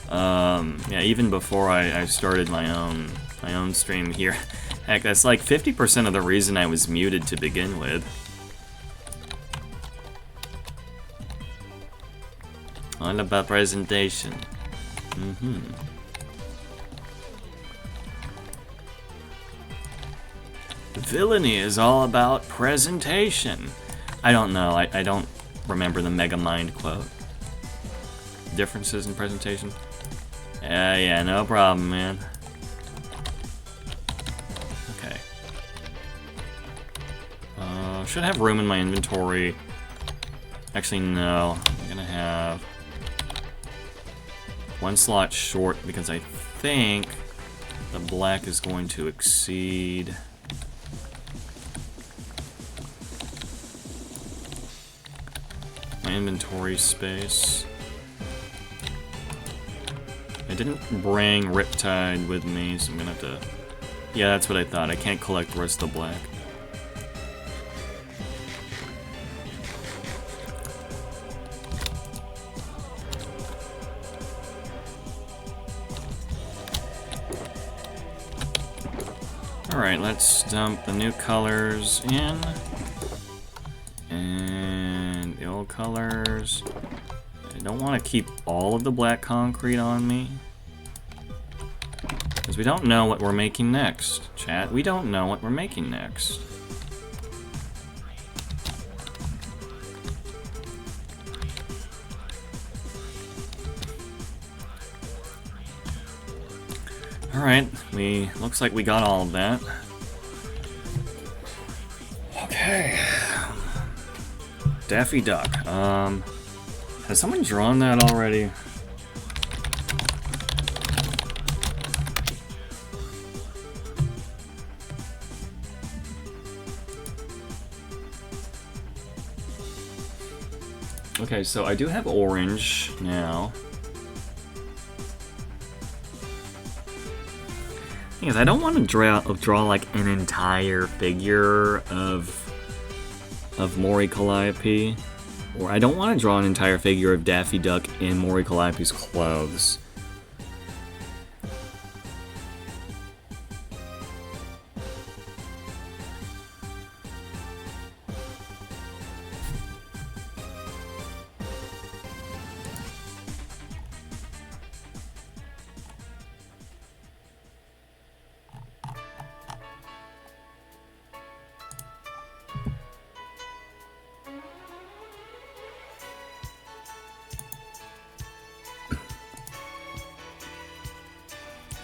Yeah, even before I started my own stream here. Heck, that's like 50% of the reason I was muted to begin with. All about presentation. Villainy is all about presentation. I don't know. I don't remember the Mega Mind quote. Differences in presentation? Yeah, no problem, man. Okay. Should have room in my inventory. Actually, no. I'm gonna have one slot short because I think the black is going to exceed my inventory space. I didn't bring Riptide with me, so I'm gonna have to... Yeah, that's what I thought. I can't collect the rest of the black. Alright, let's dump the new colors in. And the old colors. I don't want to keep all of the black concrete on me. Because we don't know what we're making next, chat. We don't know what we're making next. Alright, looks like we got all of that. Okay. Daffy Duck. Has someone drawn that already? Okay, so I do have orange now. Because I don't want to draw like an entire figure of Mori Calliope. Or I don't want to draw an entire figure of Daffy Duck in Mori Calliope's clothes.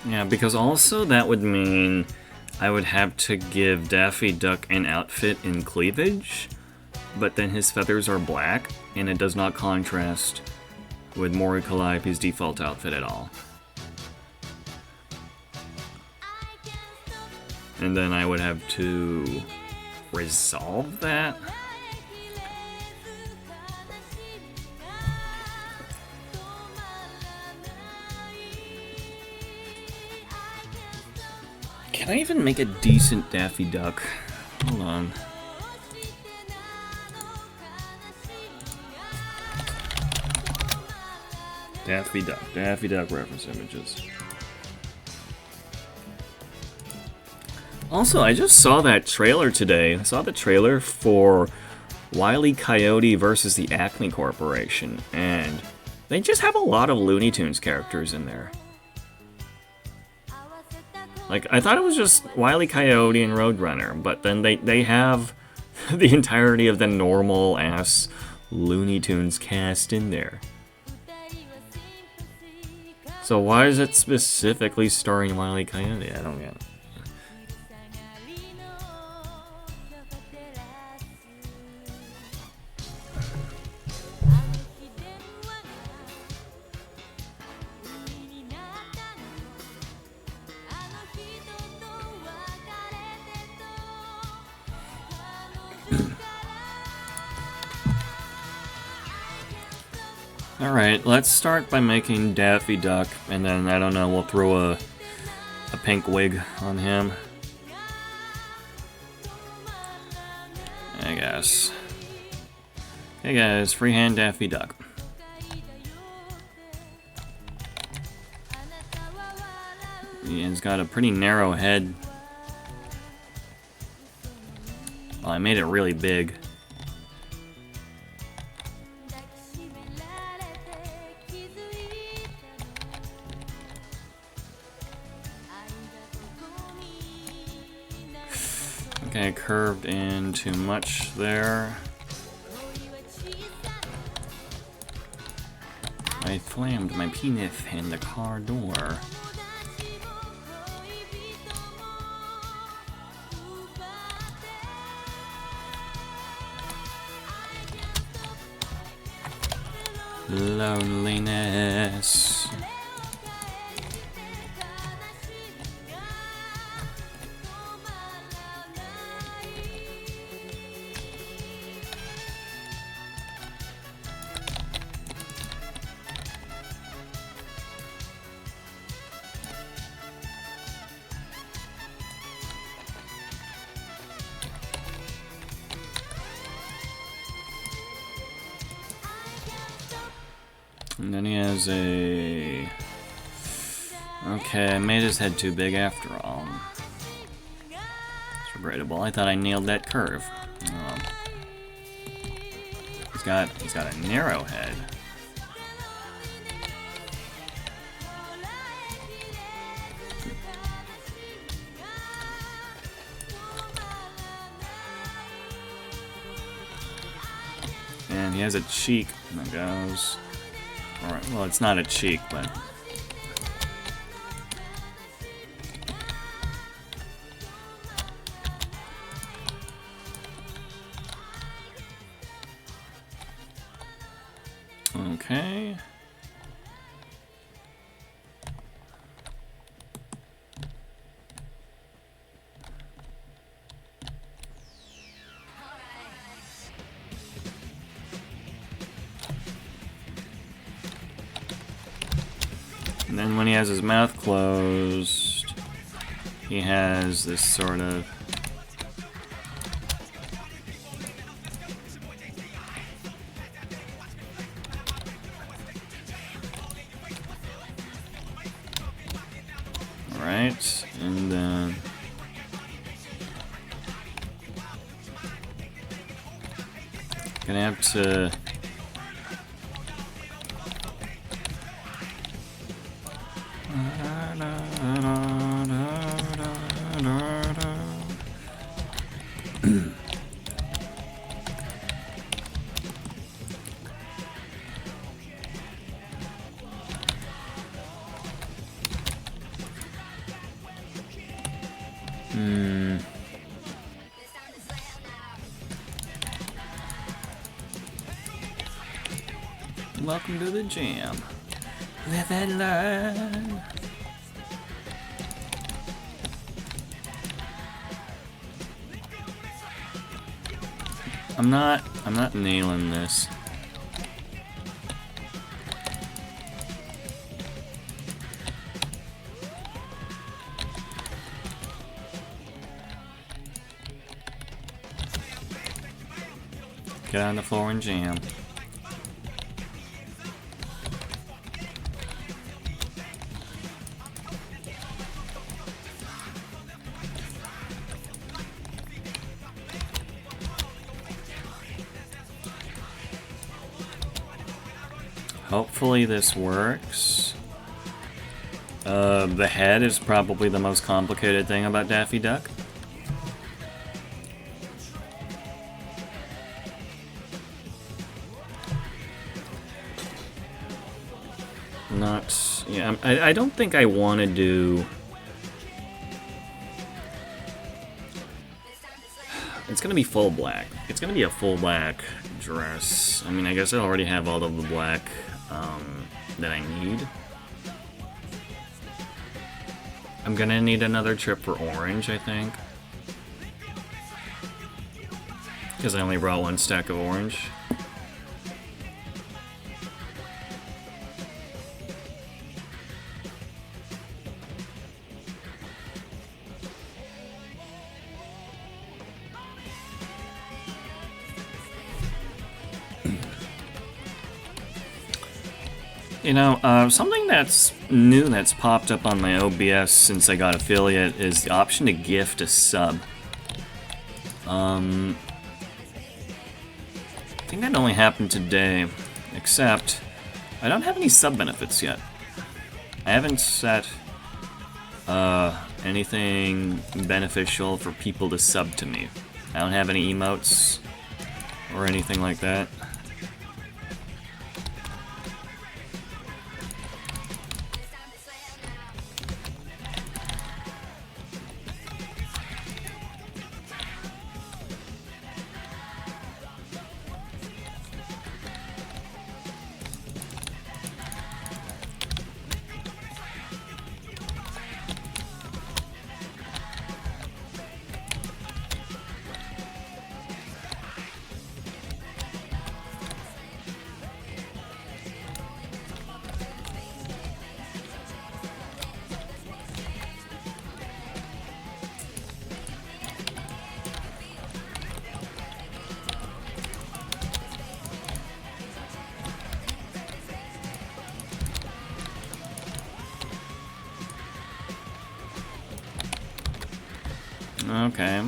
Yeah, because also that would mean I would have to give Daffy Duck an outfit in cleavage, but then his feathers are black, and it does not contrast with Mori Calliope's default outfit at all. And then I would have to resolve that. Can I even make a decent Daffy Duck? Hold on. Daffy Duck reference images. Also, I just saw that trailer today. I saw the trailer for Wile E. Coyote versus the Acme Corporation, and they just have a lot of Looney Tunes characters in there. Like, I thought it was just Wile E. Coyote and Roadrunner, but then they have the entirety of the normal-ass Looney Tunes cast in there. So why is it specifically starring Wile E. Coyote? I don't get it. Alright, let's start by making Daffy Duck, and then, I don't know, we'll throw a pink wig on him. I guess. Hey guys, freehand Daffy Duck. He's got a pretty narrow head. Well, I made it really big. Okay, curved in too much there. I slammed my penis in the car door. Loneliness. And then he has a... Okay, I made his head too big after all. It's regrettable. I thought I nailed that curve. He's got a narrow head. And he has a cheek that goes... Alright, well, it's not a cheek, but... Okay... And then when he has his mouth closed, he has this sort of... Alright, and then... Gonna have to... Welcome to the jam. Live and learn. I'm not nailing this. Get on the floor and jam. Hopefully this works. The head is probably the most complicated thing about Daffy Duck. Yeah, I don't think I want to do... It's gonna be full black. It's gonna be a full black dress. I mean, I guess I already have all of the black that I need. I'm gonna need another trip for orange, I think. Because I only brought one stack of orange. You know, something that's new that's popped up on my OBS since I got affiliate is the option to gift a sub. I think that only happened today, except I don't have any sub benefits yet. I haven't set anything beneficial for people to sub to me. I don't have any emotes or anything like that. Okay.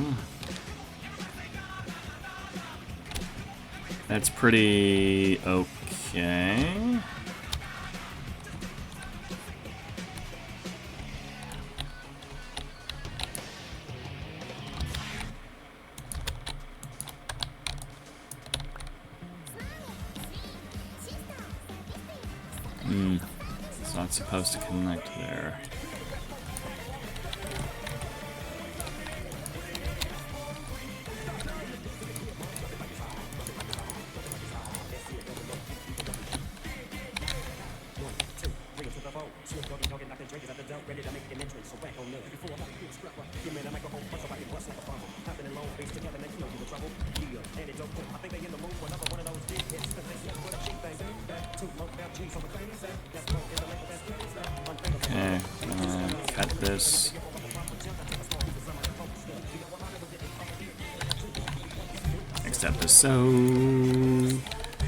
That's pretty okay. It's not supposed to connect there. Okay, cut this. Next episode,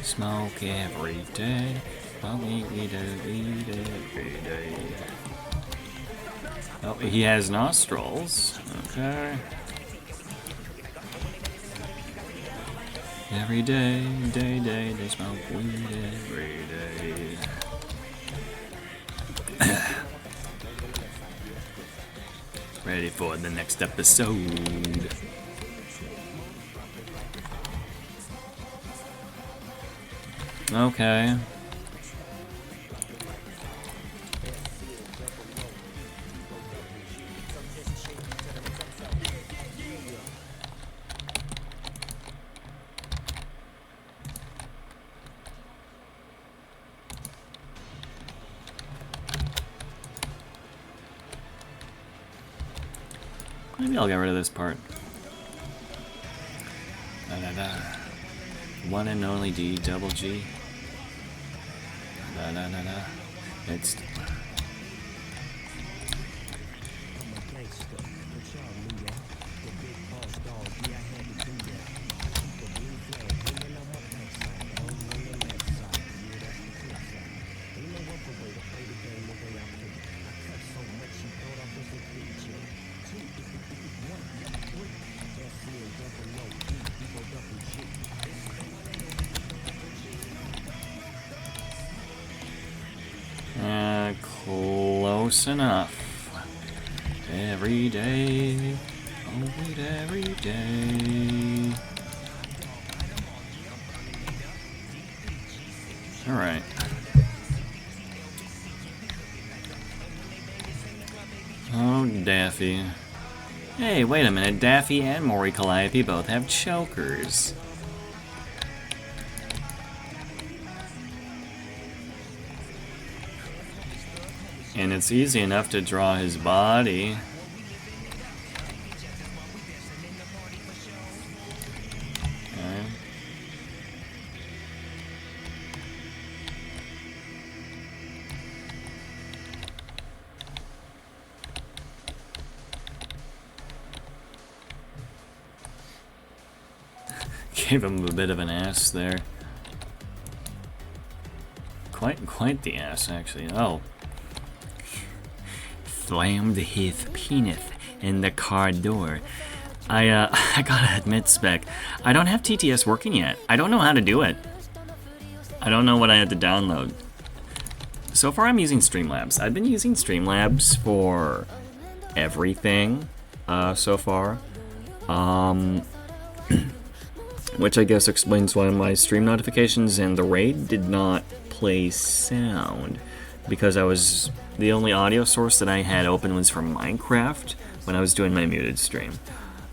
smoke every day, smoke weed every day. Oh, he has nostrils. Okay. Every day, they smoke weed every day. Ready for the next episode. Okay. Maybe I'll get rid of this part. Da da da. One and only D double G. Da da da da. It's. Close enough. Every day, oh wait, every day. All right. Oh, Daffy. Hey, wait a minute. Daffy and Mori Calliope both have chokers. And it's easy enough to draw his body. Okay. Gave him a bit of an ass there. Quite the ass, actually. Oh. Slammed his penis in the car door. I gotta admit, Spec, I don't have TTS working yet. I don't know how to do it. I don't know what I had to download. So far I'm using Streamlabs. I've been using Streamlabs for everything so far. Which I guess explains why my stream notifications and the raid did not play sound. Because the only audio source that I had open was from Minecraft when I was doing my muted stream.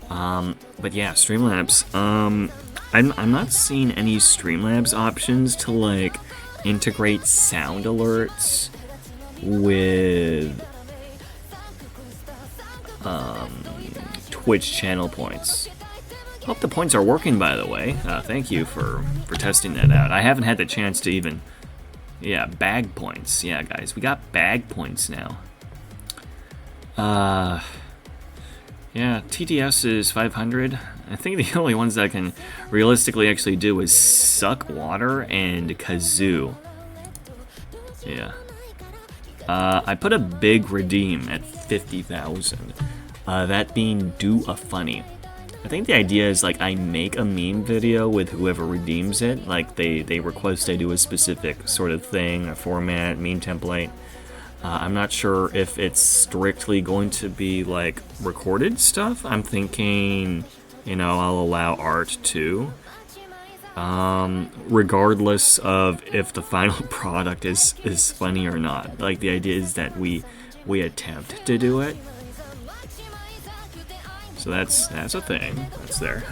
But yeah, Streamlabs. I'm not seeing any Streamlabs options to like integrate sound alerts with Twitch channel points. Hope the points are working, by the way. Thank you for testing that out. I haven't had the chance to even... Yeah, bag points. Yeah, guys, we got bag points now. Yeah, TTS is 500. I think the only ones that I can realistically actually do is Suck Water and Kazoo. Yeah. I put a big redeem at 50,000. That being do a funny. I think the idea is like I make a meme video with whoever redeems it. Like they request I do a specific sort of thing, a format, meme template. I'm not sure if it's strictly going to be like recorded stuff. I'm thinking, you know, I'll allow art too. Regardless of if the final product is funny or not. Like the idea is that we attempt to do it. So that's a thing. That's there.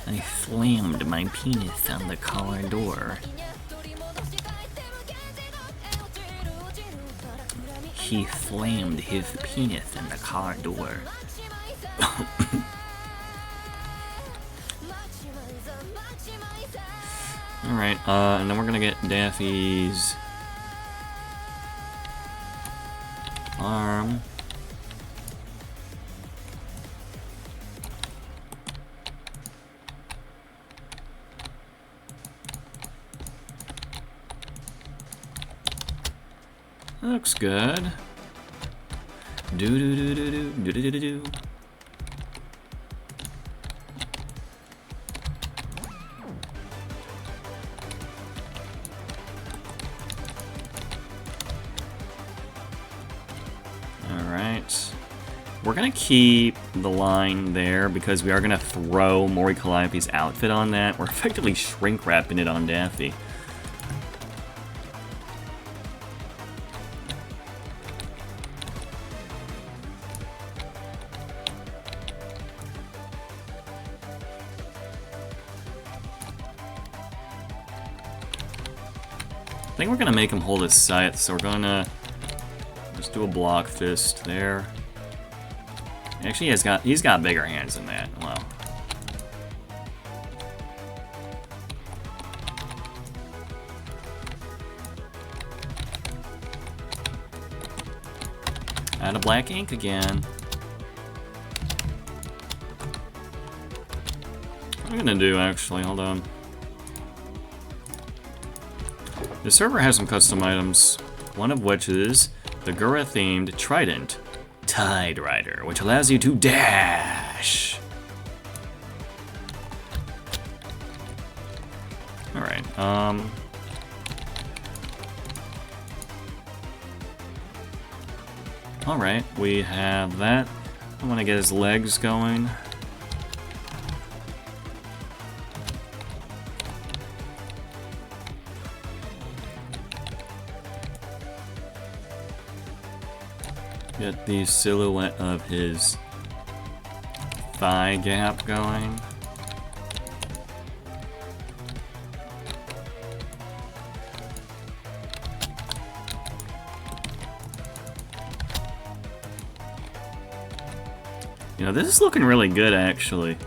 I slammed my penis on the car door. He slammed his penis in the car door. Alright, and then we're gonna get Daffy's arm. Looks good. Do do do do do do do do do. Alright. We're gonna keep the line there because we are gonna throw Mori Calliope's outfit on that. We're effectively shrink wrapping it on Daffy. I think we're gonna make him hold his scythe, so we're gonna just do a block fist there. Actually, he's got bigger hands than that. Wow. Out of black ink again. What am I gonna do actually? Hold on. The server has some custom items, one of which is the Gura-themed Trident Tide Rider, which allows you to dash. Alright, alright, we have that. I want to get his legs going. Get the silhouette of his thigh gap going. You know, this is looking really good, actually.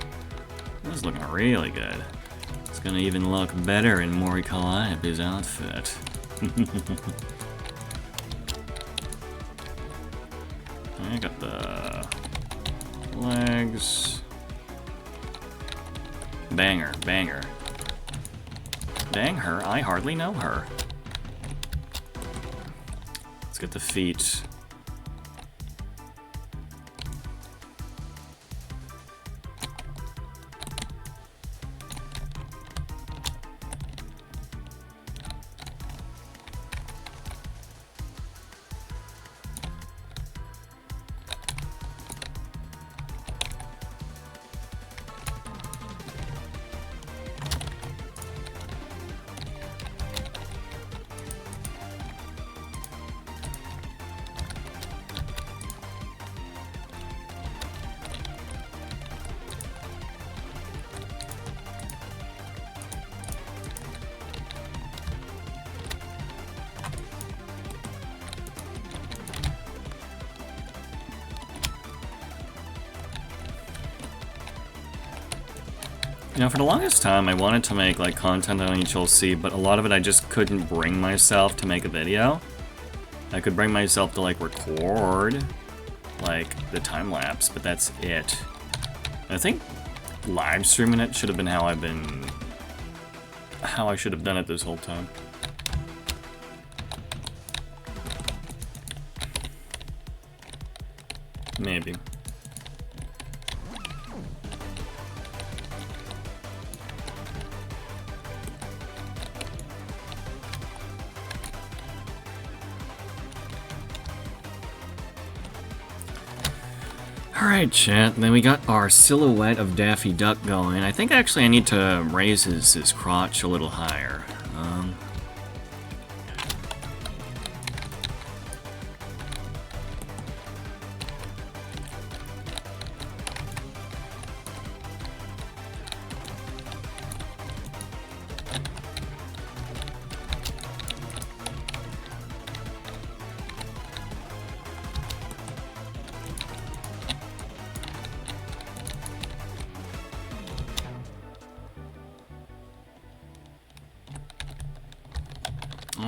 This is looking really good. It's gonna even look better in Mori Calliope's outfit. I got the legs. Banger, banger. Dang her, I hardly know her. Let's get the feet. You know, for the longest time, I wanted to make, like, content on HLC, but a lot of it I just couldn't bring myself to make a video. I could bring myself to, like, record, like, the time-lapse, but that's it. I think live streaming it should have been how I should have done it this whole time. Maybe. Alright, chat, then we got our silhouette of Daffy Duck going. I think actually I need to raise his crotch a little higher.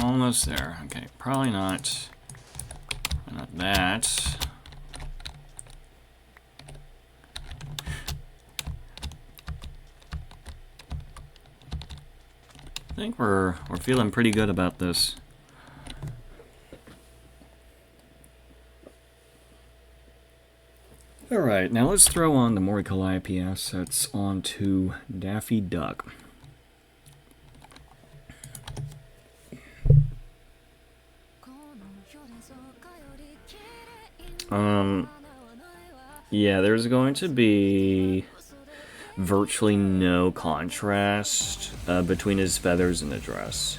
Almost there. Okay, probably not that. I think we're feeling pretty good about this. Alright, now let's throw on the more Calliope assets onto Daffy Duck. Yeah, there's going to be virtually no contrast between his feathers and the dress.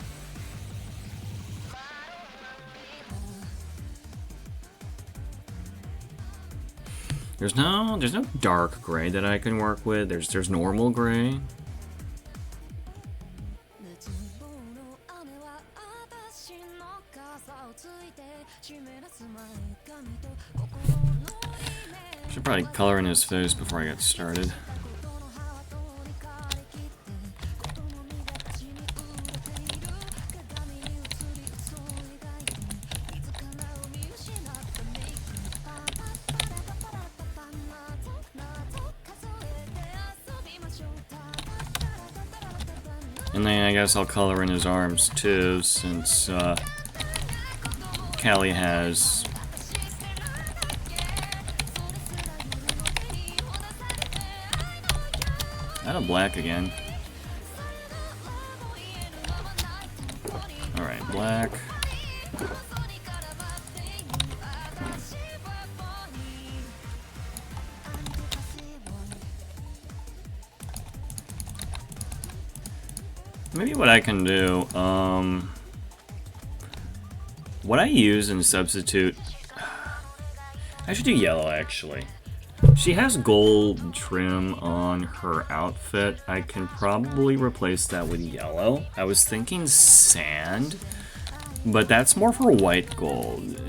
There's no dark gray that I can work with. There's normal gray. Should probably color in his face before I get started. And then I guess I'll color in his arms too, since Callie has out of black again. Alright, black. Maybe what I can do, what I use and substitute, I should do yellow actually. She has gold trim on her outfit. I can probably replace that with yellow. I was thinking sand, but that's more for white gold.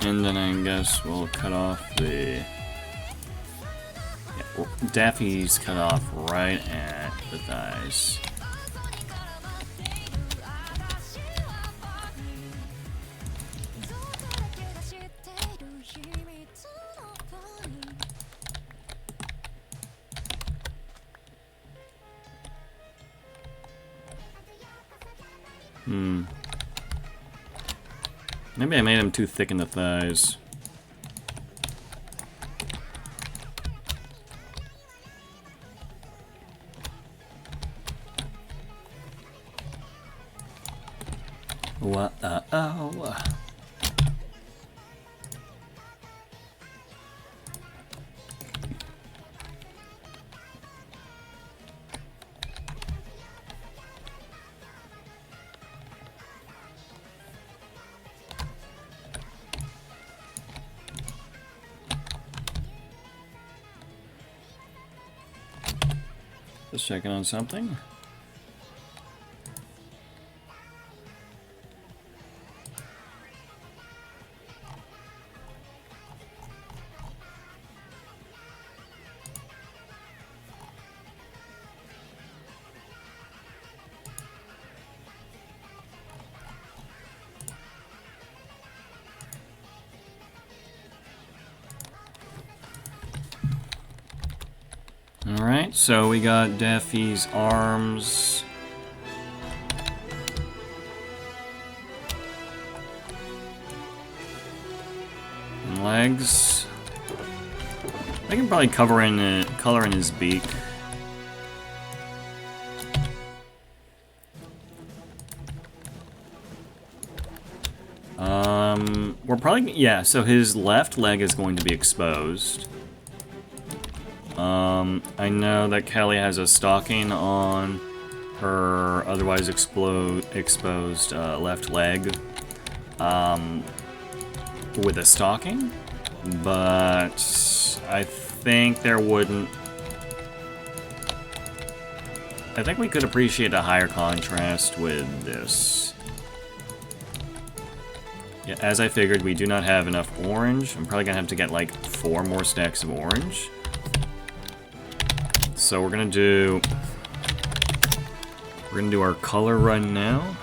And then I guess we'll cut off the... Yeah, well, Daffy's cut off right at the thighs. Maybe I made him too thick in the thighs. Whoa. Just checking on something. Alright, so we got Daffy's arms. And legs. I can probably color in his beak. We're probably, yeah, so his left leg is going to be exposed. I know that Kelly has a stocking on her otherwise exposed left leg with a stocking, but I think there wouldn't... I think we could appreciate a higher contrast with this. Yeah, as I figured, we do not have enough orange. I'm probably gonna have to get like 4 more stacks of orange. So we're gonna do our color run now.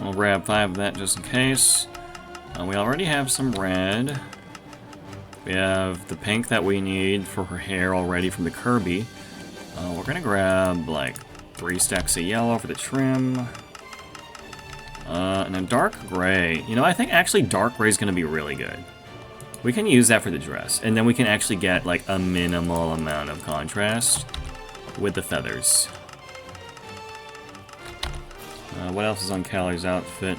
I'll grab 5 of that just in case. We already have some red. We have the pink that we need for her hair already from the Kirby. We're gonna grab like 3 stacks of yellow for the trim. And a dark gray. You know, I think actually dark gray is gonna be really good. We can use that for the dress, and then we can actually get like a minimal amount of contrast with the feathers. What else is on Callie's outfit?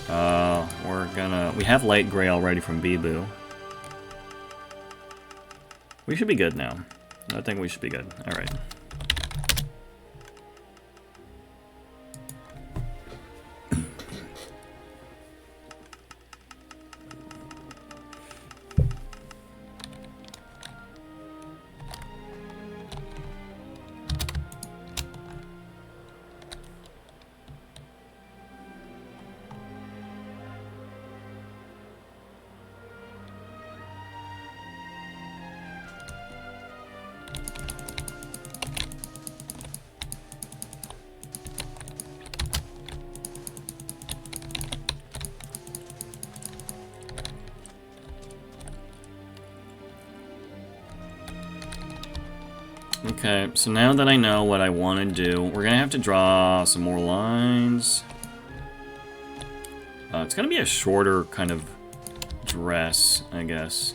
We have light gray already from Bee-Boo. We should be good now. I think we should be good. Alright. Okay, so now that I know what I want to do, we're gonna have to draw some more lines. It's gonna be a shorter kind of dress, I guess.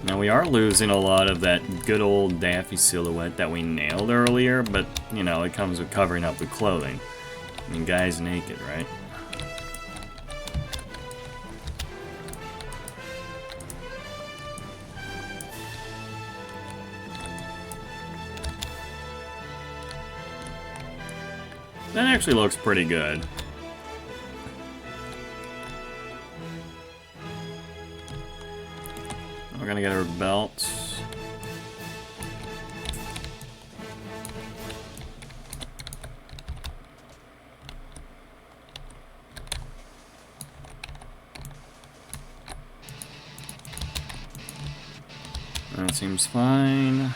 Now we are losing a lot of that good old Daffy silhouette that we nailed earlier, but, you know, it comes with covering up with clothing. I mean, guy's naked, right? That actually looks pretty good. gonna get her belt. That seems fine.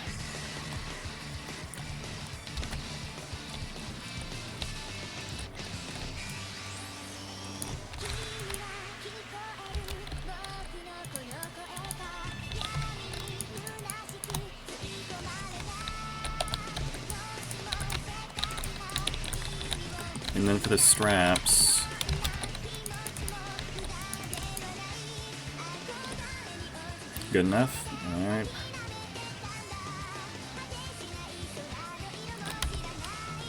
And then for the straps, good enough. All right.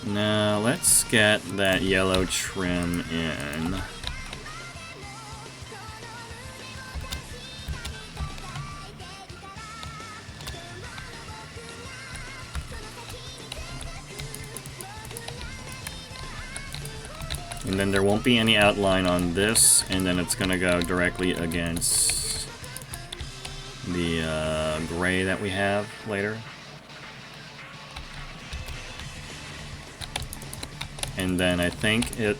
Now let's get that yellow trim in. And then there won't be any outline on this, and then it's gonna go directly against the gray that we have later. And then I think it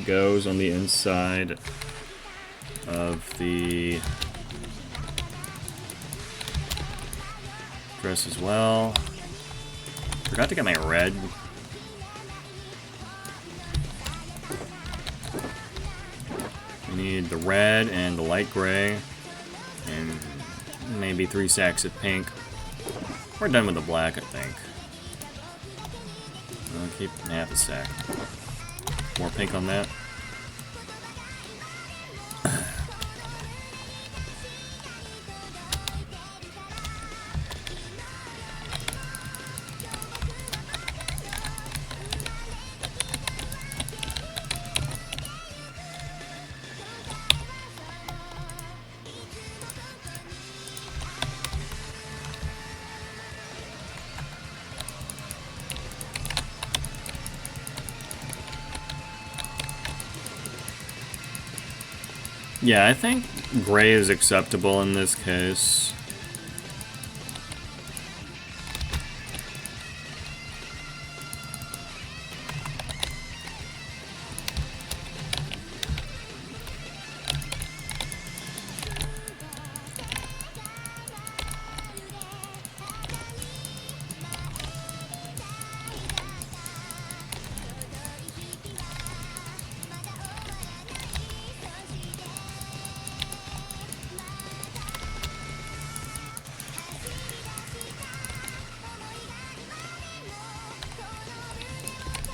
goes on the inside of the dress as well. Forgot to get my red. We need the red and the light gray, and maybe 3 sacks of pink. We're done with the black, I think. I'll keep half a sack. More pink on that. Yeah, I think gray is acceptable in this case.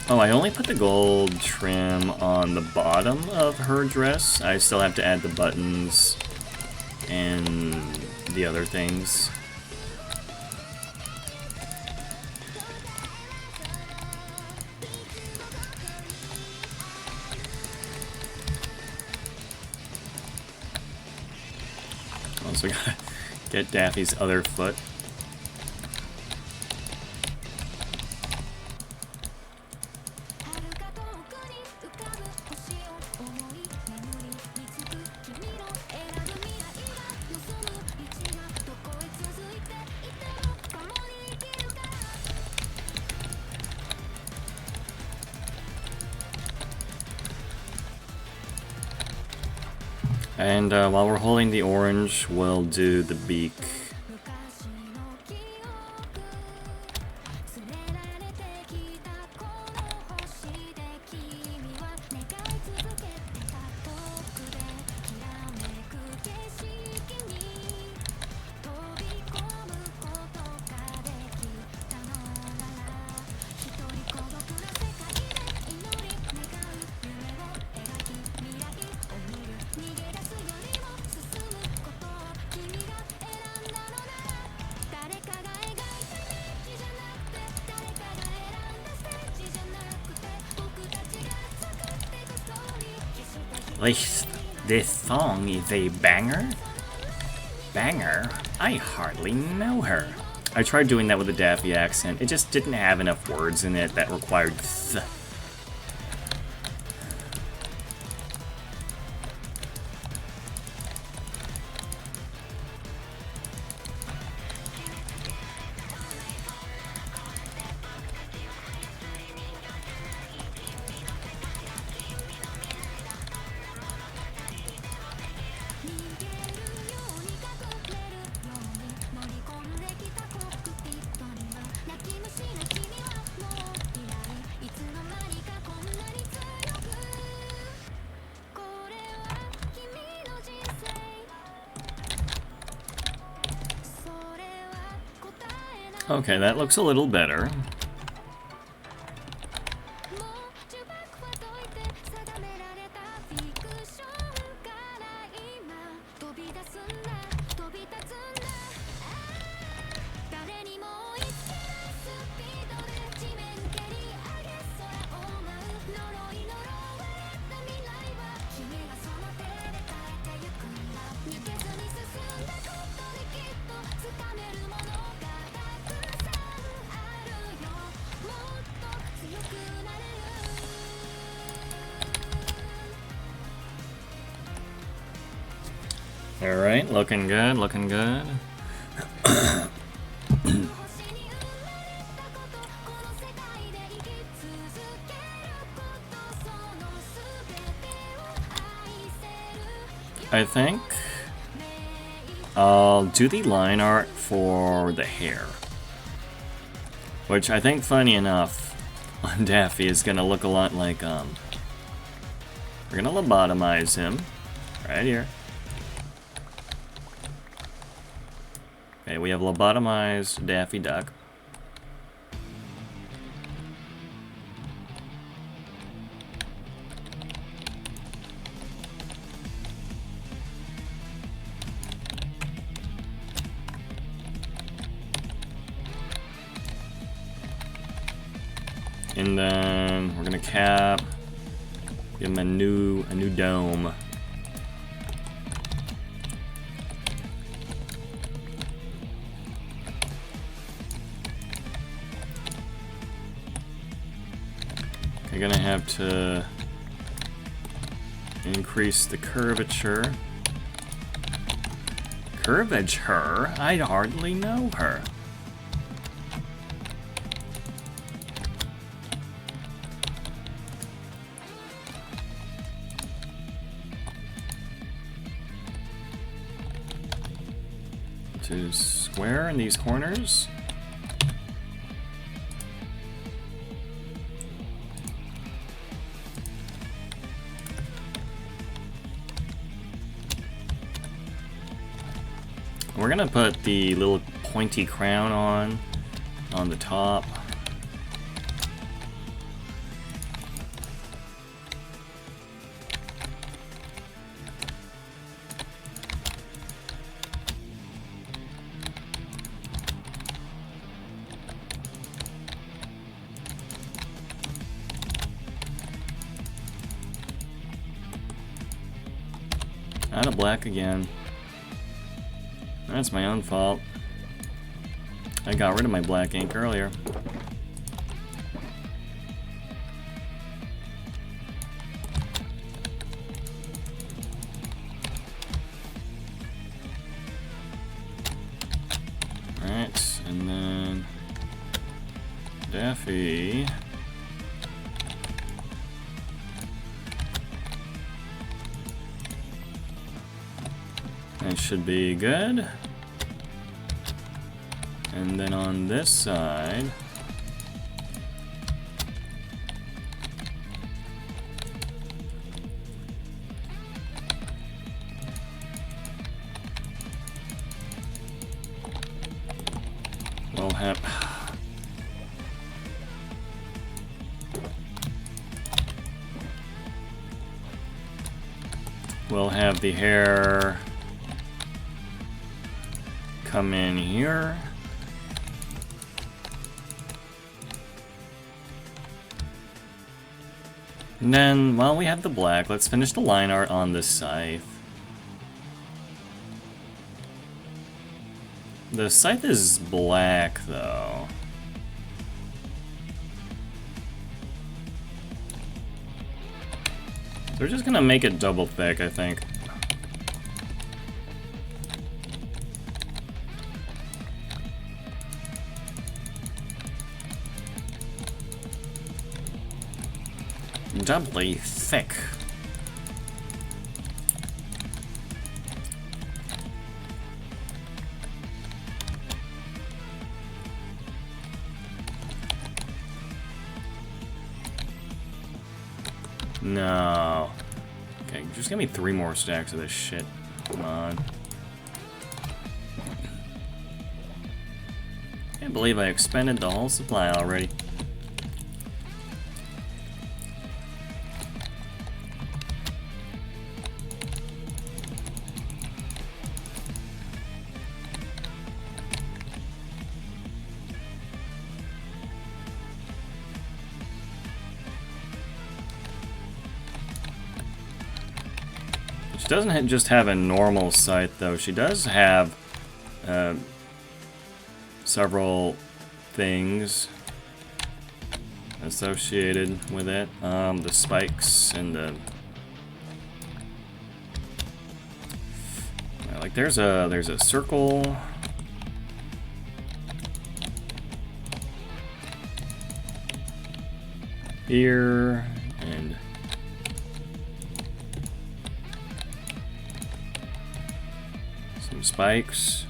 Oh, I only put the gold trim on the bottom of her dress. I still have to add the buttons and the other things. Also gotta get Daffy's other foot. And while we're holding the orange, we'll do the beak. This song is a banger? Banger? I hardly know her. I tried doing that with a Daffy accent. It just didn't have enough words in it that required th. Okay, that looks a little better. Alright, looking good, looking good. I think I'll do the line art for the hair. Which I think, funny enough, on Daffy is gonna look a lot like, we're gonna lobotomize him. Right here. Okay, we have lobotomized Daffy Duck. And then we're gonna cap, give him a new dome. You're gonna have to increase the curvature. Curvature? I hardly know her. To square in these corners. We're gonna put the little pointy crown on the top. Out of black again. That's my own fault. I got rid of my black ink earlier. Alright, and then Daffy. That should be good. And then on this side, we'll have the hair come in here. And then, while we have the black, let's finish the line art on this scythe. The scythe is black, though. They're just gonna make it double thick, I think. Doubly thick. No. Okay, just give me 3 more stacks of this shit. Come on. Can't believe I expended the whole supply already. She doesn't just have a normal site, though. She does have several things associated with it. The spikes and the... like, there's a circle. Here, and... some spikes.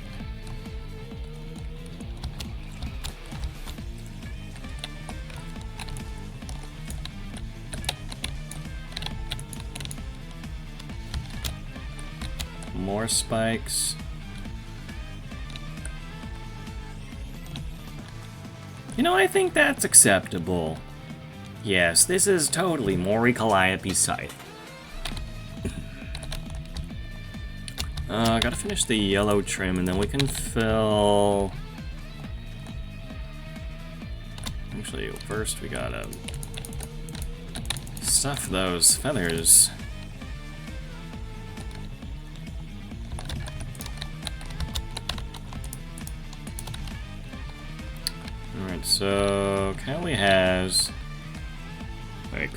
More spikes. You know, I think that's acceptable. Yes, this is totally Mori Calliope site. Gotta finish the yellow trim and then we can fill... Actually, first we gotta stuff those feathers. Alright, so Callie has... like...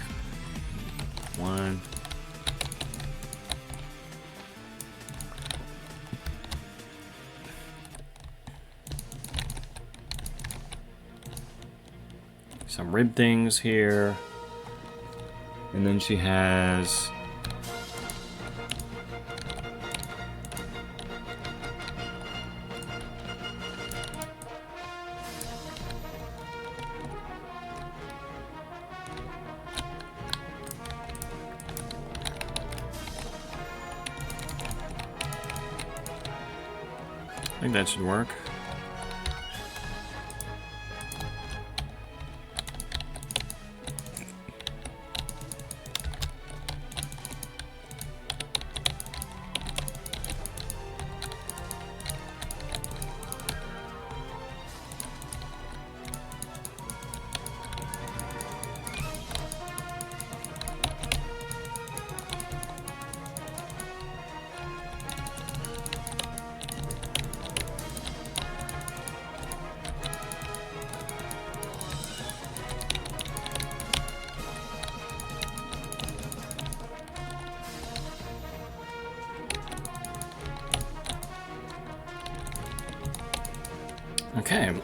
1... some rib things here, and then she has I think that should work. Okay.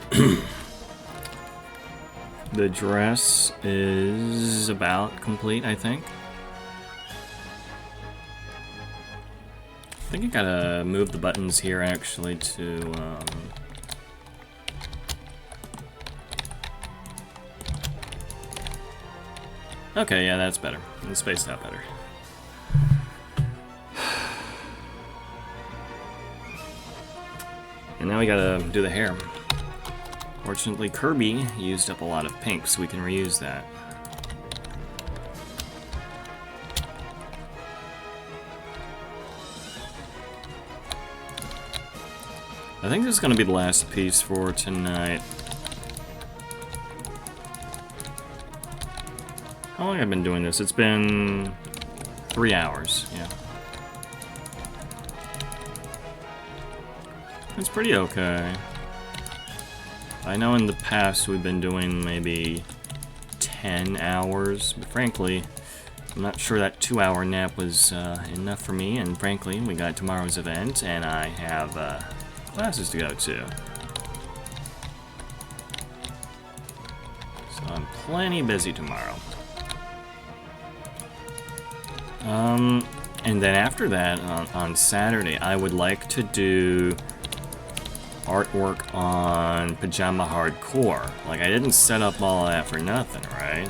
The dress is about complete, I think. I think I gotta move the buttons here actually to okay, yeah, that's better. It's spaced out better. And now we gotta do the hair. Fortunately, Kirby used up a lot of pink, so we can reuse that. I think this is gonna be the last piece for tonight. How long have I been doing this? It's been 3 hours, yeah. It's pretty okay. I know in the past we've been doing maybe 10 hours, but frankly, I'm not sure that 2-hour nap was enough for me, and frankly, we got tomorrow's event, and I have classes to go to. So I'm plenty busy tomorrow. And then after that, on Saturday, I would like to do artwork on Pajama Hardcore. Like, I didn't set up all of that for nothing, right?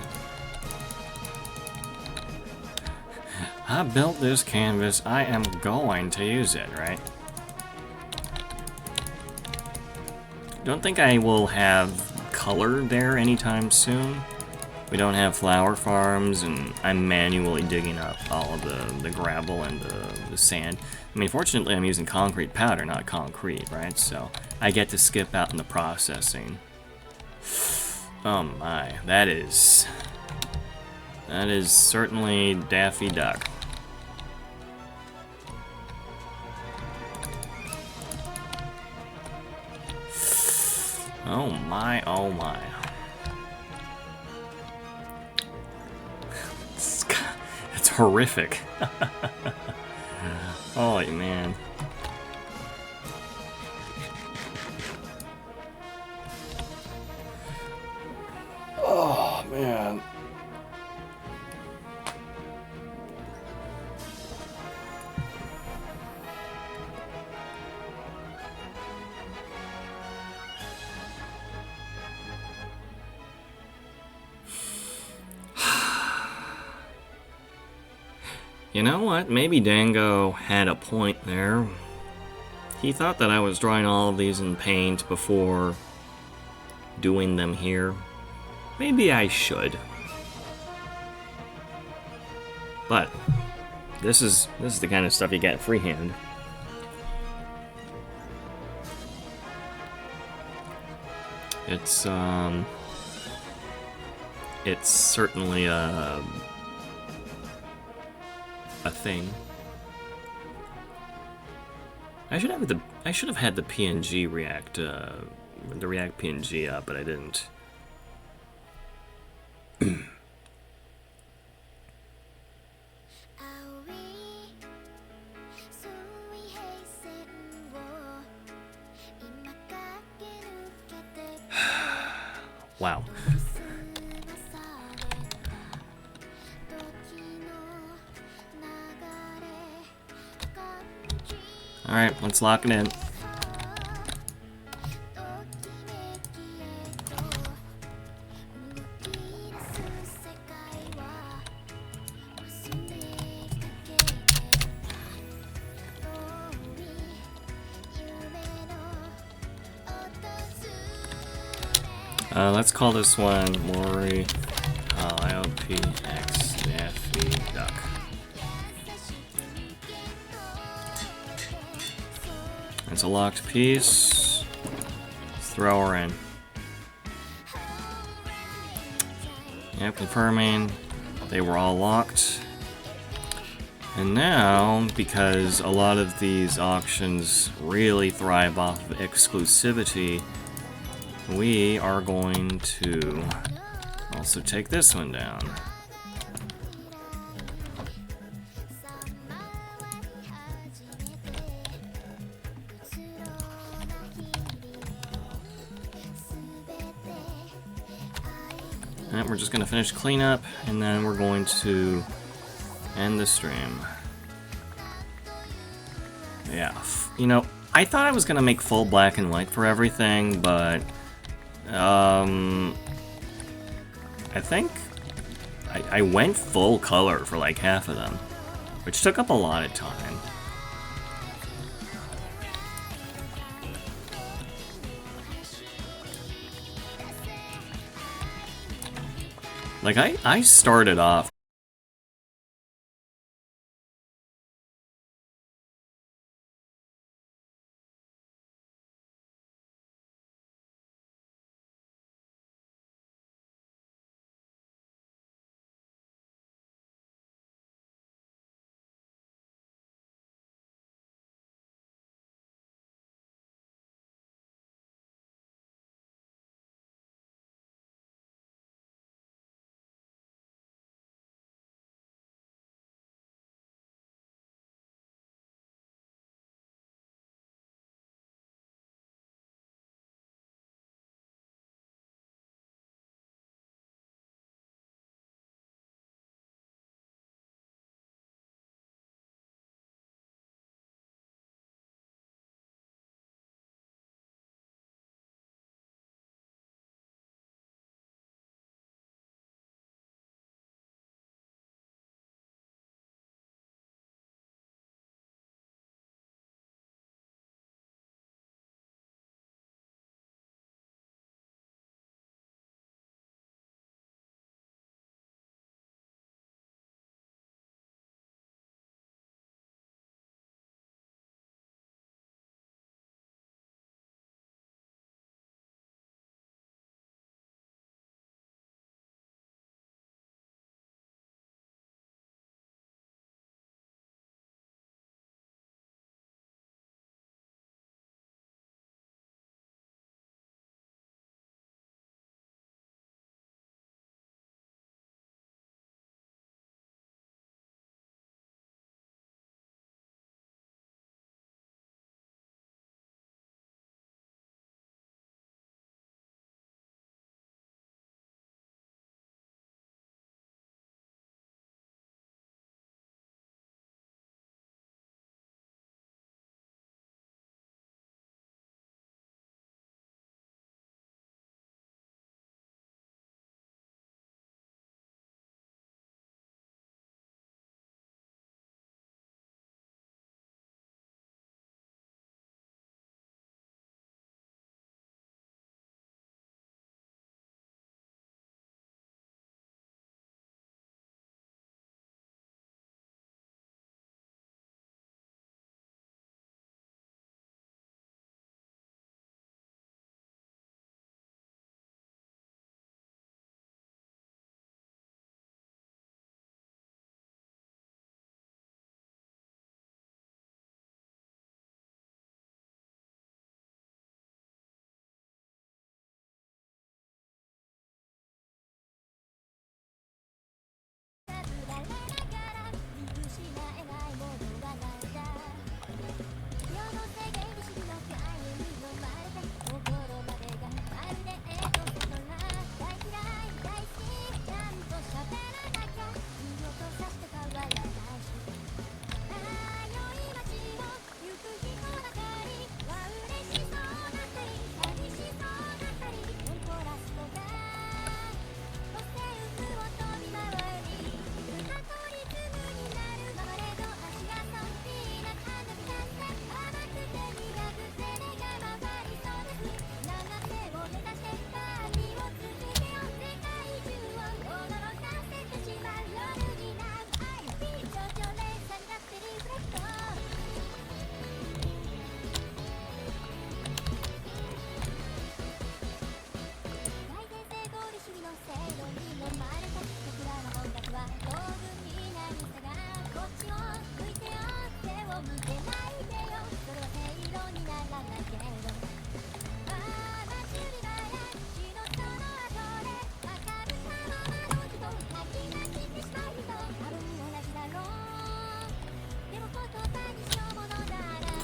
I built this canvas, I am going to use it, right? don't think I will have color there anytime soon. We don't have flower farms, and I'm manually digging up all of the gravel and the sand. I mean, fortunately, I'm using concrete powder, not concrete, right? So I get to skip out in the processing. Oh my, that is certainly Daffy Duck. Oh my, oh my. It's horrific. Oh man. Oh man. You know what? Maybe Dango had a point there. He thought that I was drawing all of these in paint before doing them here. Maybe I should. But this is the kind of stuff you get freehand. It's certainly a thing. I should have had the PNG React the React PNG up, but I didn't. Wow. Alright, let's lock it in. Let's call this one Mori IOPX Daffy Duck. It's a locked piece. Let's throw her in. Yep, confirming they were all locked. And now, because a lot of these auctions really thrive off of exclusivity, we are going to also take this one down. And we're just going to finish cleanup, and then we're going to end the stream. Yeah, you know, I thought I was going to make full black and white for everything, but I think I went full color for like half of them, which took up a lot of time. Like I started off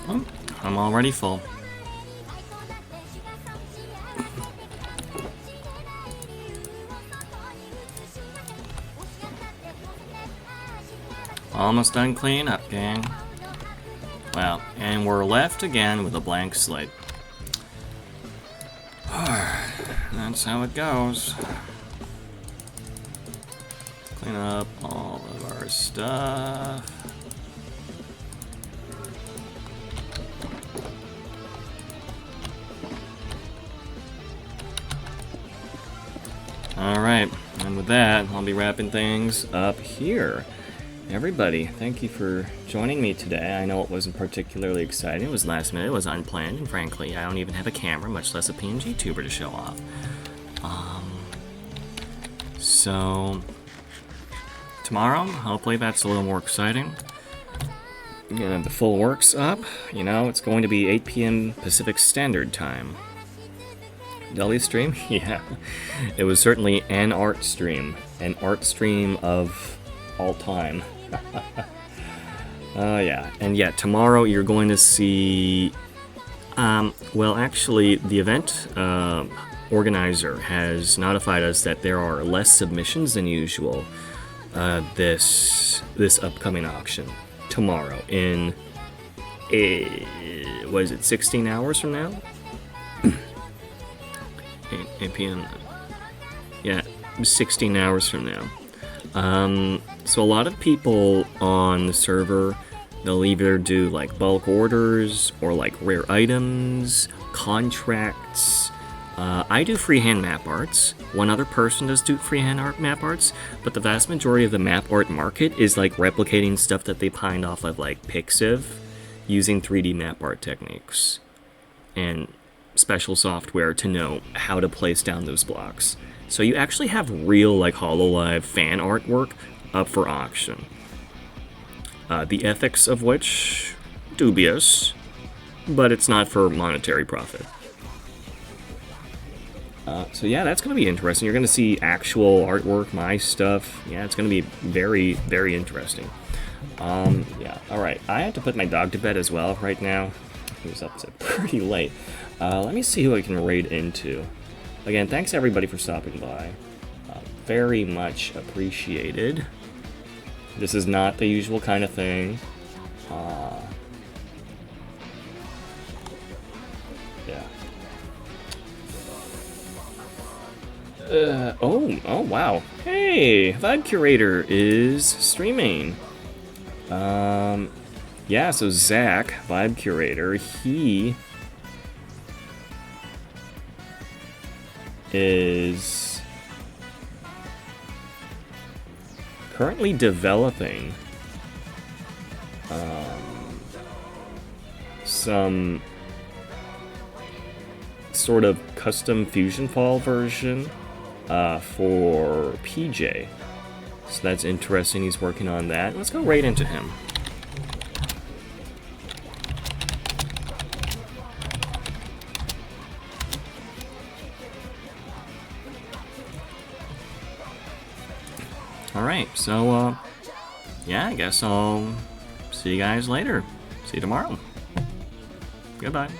Oh, I'm already full. Almost done cleaning up, gang. Well, and we're left again with a blank slate. That's how it goes. Clean up all of our stuff. Alright, and with that, I'll be wrapping things up here. Everybody, thank you for joining me today. I know it wasn't particularly exciting. It was last minute, it was unplanned, and frankly, I don't even have a camera, much less a PNG tuber to show off. So, tomorrow, hopefully that's a little more exciting. The full works up. You know, it's going to be 8 p.m. Pacific Standard Time. Deli stream? Yeah. It was certainly an art stream. An art stream of all time. Yeah. And yeah, tomorrow you're going to see... well, actually, the event organizer has notified us that there are less submissions than usual this upcoming auction. Tomorrow in... what is it, 16 hours from now? 8 p.m. Yeah, 16 hours from now. So a lot of people on the server, they'll either do like bulk orders or like rare items, contracts. I do freehand map arts. One other person does do freehand map arts, but the vast majority of the map art market is like replicating stuff that they pined off of like Pixiv using 3D map art techniques and special software to know how to place down those blocks. So you actually have real like Hololive fan artwork up for auction. The ethics of which, dubious, but it's not for monetary profit. So yeah, that's going to be interesting. You're going to see actual artwork, my stuff. Yeah, it's going to be very, very interesting. Yeah, alright. I have to put my dog to bed as well right now. He was up pretty late. Let me see who I can raid into. Again, thanks everybody for stopping by. Very much appreciated. This is not the usual kind of thing. Yeah. Oh wow. Hey, Vibe Curator is streaming. Yeah, so Zach, Vibe Curator, he is currently developing some sort of custom Fusion Fall version for PJ. So that's interesting, he's working on that. Let's go right into him. Alright, so, yeah, I guess I'll see you guys later. See you tomorrow. Goodbye.